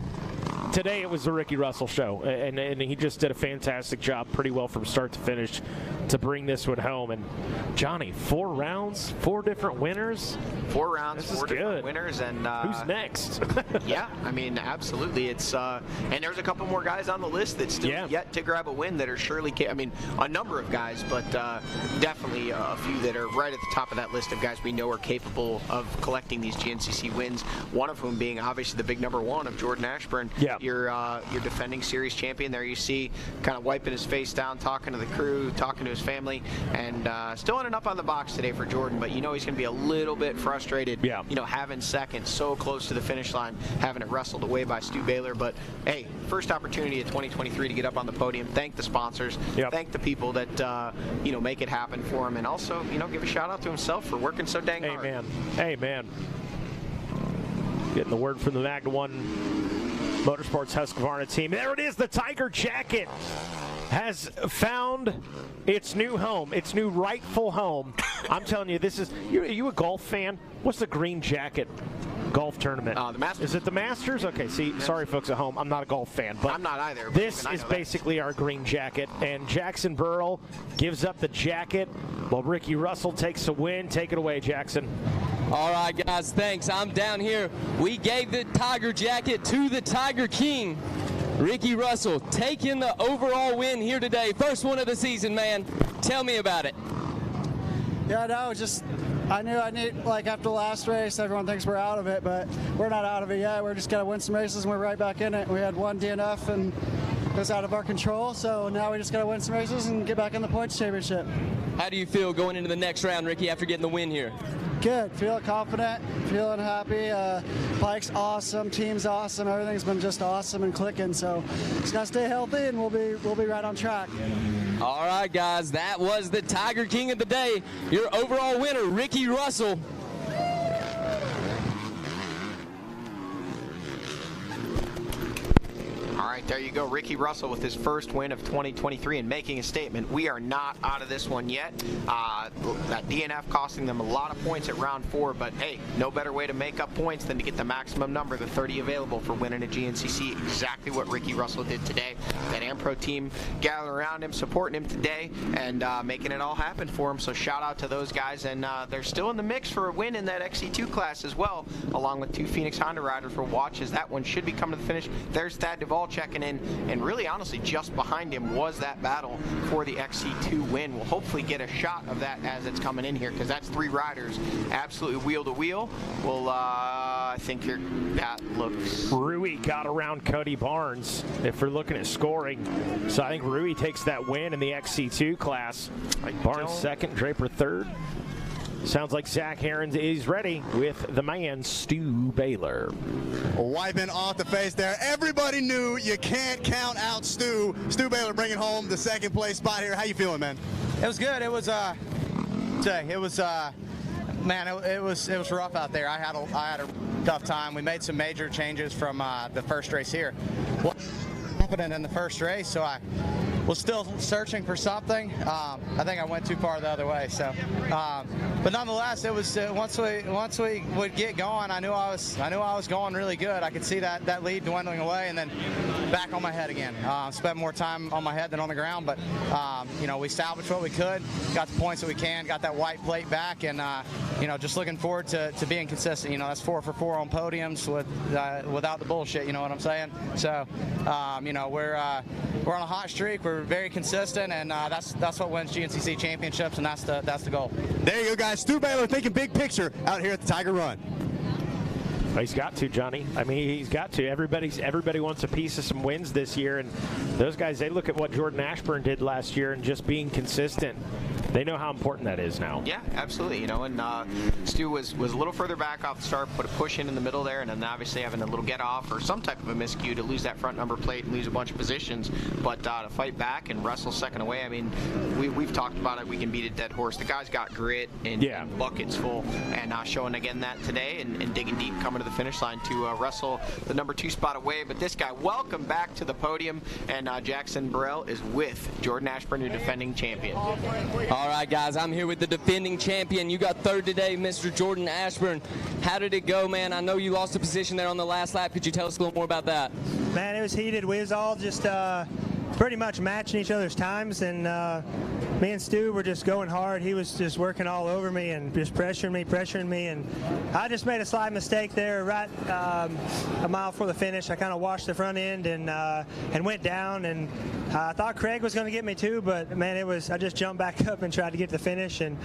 today it was the Ricky Russell show, and he just did a fantastic job pretty well from start to finish to bring this one home. And Johnny, 4 rounds, 4 different winners. 4 rounds, this 4 different winners. And who's next? Yeah, I mean, absolutely. It's and there's a couple more guys on the list that still yet to grab a win that are surely, I mean, a number of guys, but definitely a few that are right at the top of that list of guys we know are capable of collecting these GNCC wins, one of whom being obviously the big number 1 of Jordan Ashburn. Yeah. Your defending series champion. There you see, kind of wiping his face down, talking to the crew, talking to his family, and still ending up on the box today for Jordan, but you know he's going to be a little bit frustrated, you know, having second so close to the finish line, having it wrestled away by Stu Baylor. But hey, first opportunity of 2023 to get up on the podium. Thank the sponsors, thank the people that you know, make it happen for him, and also, you know, give a shout out to himself for working so dang hard. Amen. Getting the word from the Magna 1 Motorsports Husqvarna team. There it is. The Tiger jacket has found its new home, its new rightful home. I'm telling you, this is. Are you a golf fan? What's the green jacket golf tournament? The Masters. Is it the Masters? Okay, see, sorry folks at home, I'm not a golf fan, but I'm not either. This is basically our green jacket, and Jackson Burrell gives up the jacket while Ricky Russell takes a win. Take it away, Jackson. All right, guys, thanks. I'm down here. We gave the Tiger jacket to the Tiger King, Ricky Russell, taking the overall win here today. First one of the season, man. Tell me about it. Yeah, no, just I knew I need, like, after the last race, everyone thinks we're out of it, but we're not out of it yet. We're just going to win some races, and we're right back in it. We had one DNF, and it was out of our control, so now we just got to win some races and get back in the points championship. How do you feel going into the next round, Ricky, after getting the win here? Good. Feeling confident, feeling happy. Bike's awesome, team's awesome. Everything's been just awesome and clicking, so just got to stay healthy, and we'll be right on track. All right, guys, that was the Tiger King of the day, your overall winner, Ricky Russell. right, there you go. Ricky Russell with his first win of 2023 and making a statement. We are not out of this one yet. That DNF costing them a lot of points at round 4, but hey, no better way to make up points than to get the maximum number, the 30 available for winning a GNCC. Exactly what Ricky Russell did today. That AmPro team gathering around him, supporting him today, and making it all happen for him. So shout out to those guys, and they're still in the mix for a win in that XC2 class as well, along with 2 Phoenix Honda riders. We'll watch as that one should be coming to the finish. There's Thad Duvall checking in, and really honestly just behind him was that battle for the XC2 win. We'll hopefully get a shot of that as it's coming in here, because that's 3 riders absolutely wheel to wheel. Well, I think that looks... Rui got around Cody Barnes if we're looking at scoring. So I think Rui takes that win in the XC2 class. Barnes second, Draper third. Sounds like Zach Herons is ready with the man, Stu Baylor. Wiping off the face there. Everybody knew you can't count out Stu. Stu Baylor bringing home the second place spot here. How you feeling, man? It was good. It was man, it was rough out there. I had a tough time. We made some major changes from the first race here. Well, confident in the first race, so I was still searching for something. I think I went too far the other way. So, but nonetheless, it was once we would get going, I knew I was going really good. I could see that lead dwindling away, and then back on my head again. Spent more time on my head than on the ground, but you know, we salvaged what we could, got the points that we can, got that white plate back, and you know, just looking forward to being consistent. You know, that's 4 for 4 on podiums without the bullshit. You know what I'm saying? So, you know, we're on a hot streak. We're very consistent, and that's what wins GNCC championships, and that's the goal. There you go, guys. Stu Baylor thinking big picture out here at the Tiger Run. Well, he's got to, Johnny. I mean, he's got to. Everybody wants a piece of some wins this year, and those guys, they look at what Jordan Ashburn did last year and just being consistent. They know how important that is now. Yeah, absolutely. You know, and Stu was a little further back off the start, put a push in the middle there, and then obviously having a little get off or some type of a miscue to lose that front number plate and lose a bunch of positions. But to fight back and wrestle second away, I mean, we've talked about it. We can beat a dead horse. The guy's got grit and buckets full, and showing again that today and digging deep, coming to the finish line to wrestle the number 2 spot away. But this guy, welcome back to the podium, and Jackson Burrell is with Jordan Ashburn, your defending champion. All right, guys, I'm here with the defending champion. You got third today, Mr. Jordan Ashburn. How did it go, man? I know you lost a position there on the last lap. Could you tell us a little more about that? Man, it was heated. We was all just pretty much matching each other's times, and me and Stu were just going hard. He was just working all over me and just pressuring me, and I just made a slight mistake there right a mile before the finish. I kind of washed the front end and went down, and I thought Craig was going to get me too, but man, I just jumped back up and tried to get to the finish, and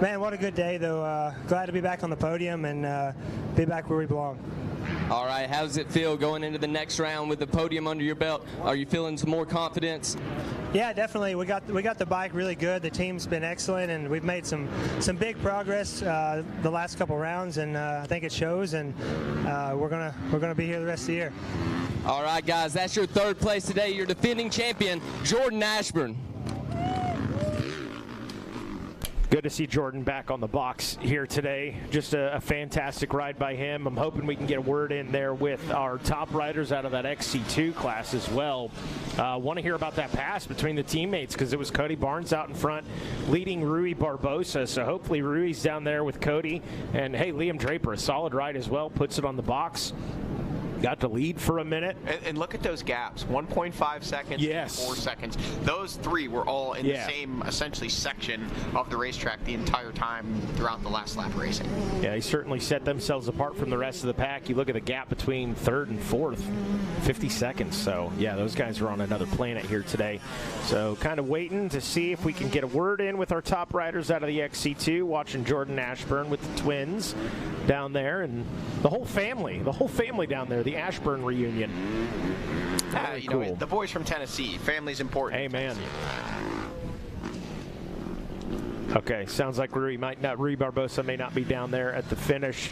man, what a good day though. Glad to be back on the podium and be back where we belong. All right, how does it feel going into the next round with the podium under your belt? Are you feeling some more confidence? Yeah, definitely. We got the bike really good. The team's been excellent, and we've made some big progress the last couple rounds, and I think it shows. And we're gonna be here the rest of the year. All right, guys, that's your third place today. Your defending champion, Jordan Ashburn. Good to see Jordan back on the box here today. Just a fantastic ride by him. I'm hoping we can get a word in there with our top riders out of that XC2 class as well. Want to hear about that pass between the teammates, because it was Cody Barnes out in front leading Rui Barbosa. So hopefully Rui's down there with Cody. And hey, Liam Draper, a solid ride as well, puts it on the box. Got to lead for a minute. And look at those gaps, 1.5 seconds, yes. 4 seconds. Those 3 were all in the same, essentially, section of the racetrack the entire time throughout the last lap racing. Yeah, they certainly set themselves apart from the rest of the pack. You look at the gap between 3rd and 4th, 50 seconds. So, yeah, those guys are on another planet here today. So, kind of waiting to see if we can get a word in with our top riders out of the XC2, watching Jordan Ashburn with the twins down there, and the whole family down there, the Ashburn reunion. You know, the boys from Tennessee, family's important. Amen. Okay, sounds like Rui Barbosa may not be down there at the finish.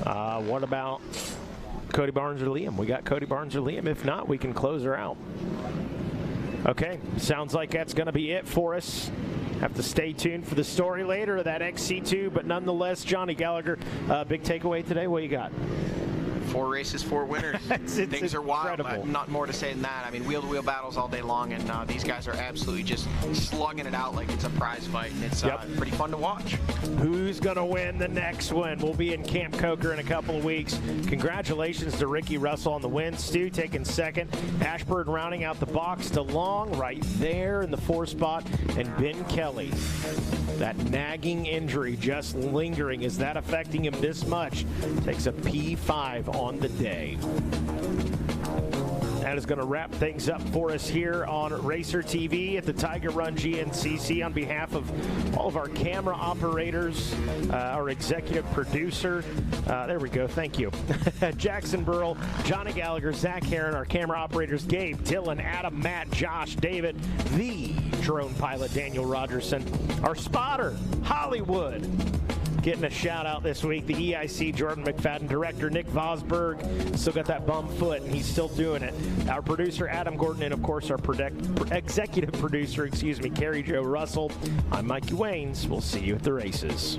What about Cody Barnes or Liam? We got Cody Barnes or Liam. If not, we can close her out. Okay, sounds like that's going to be it for us. Have to stay tuned for the story later of that XC2, but nonetheless, Johnny Gallagher, big takeaway today. What you got? 4 races, 4 winners. Things are wild. Not more to say than that. I mean, wheel-to-wheel battles all day long, and these guys are absolutely just slugging it out like it's a prize fight, and it's pretty fun to watch. Who's going to win the next one? We'll be in Camp Coker in a couple of weeks. Congratulations to Ricky Russell on the win. Stu taking second. Ashburn rounding out the box. DeLong right there in the 4th spot. And Ben Kelly. That nagging injury just lingering. Is that affecting him this much? Takes a P5 on the day. That is going to wrap things up for us here on Racer TV at the Tiger Run GNCC. On behalf of all of our camera operators, our executive producer, there we go, thank you, Jackson Burrell, Johnny Gallagher, Zach Heron, our camera operators, Gabe, Dylan, Adam, Matt, Josh, David, the drone pilot, Daniel Rogerson, our spotter, Hollywood. Getting a shout out this week, the EIC Jordan McFadden, director Nick Vosberg, still got that bum foot and he's still doing it. Our producer Adam Gordon, and of course our executive producer, Carrie Jo Russell. I'm Mikey Waynes. We'll see you at the races.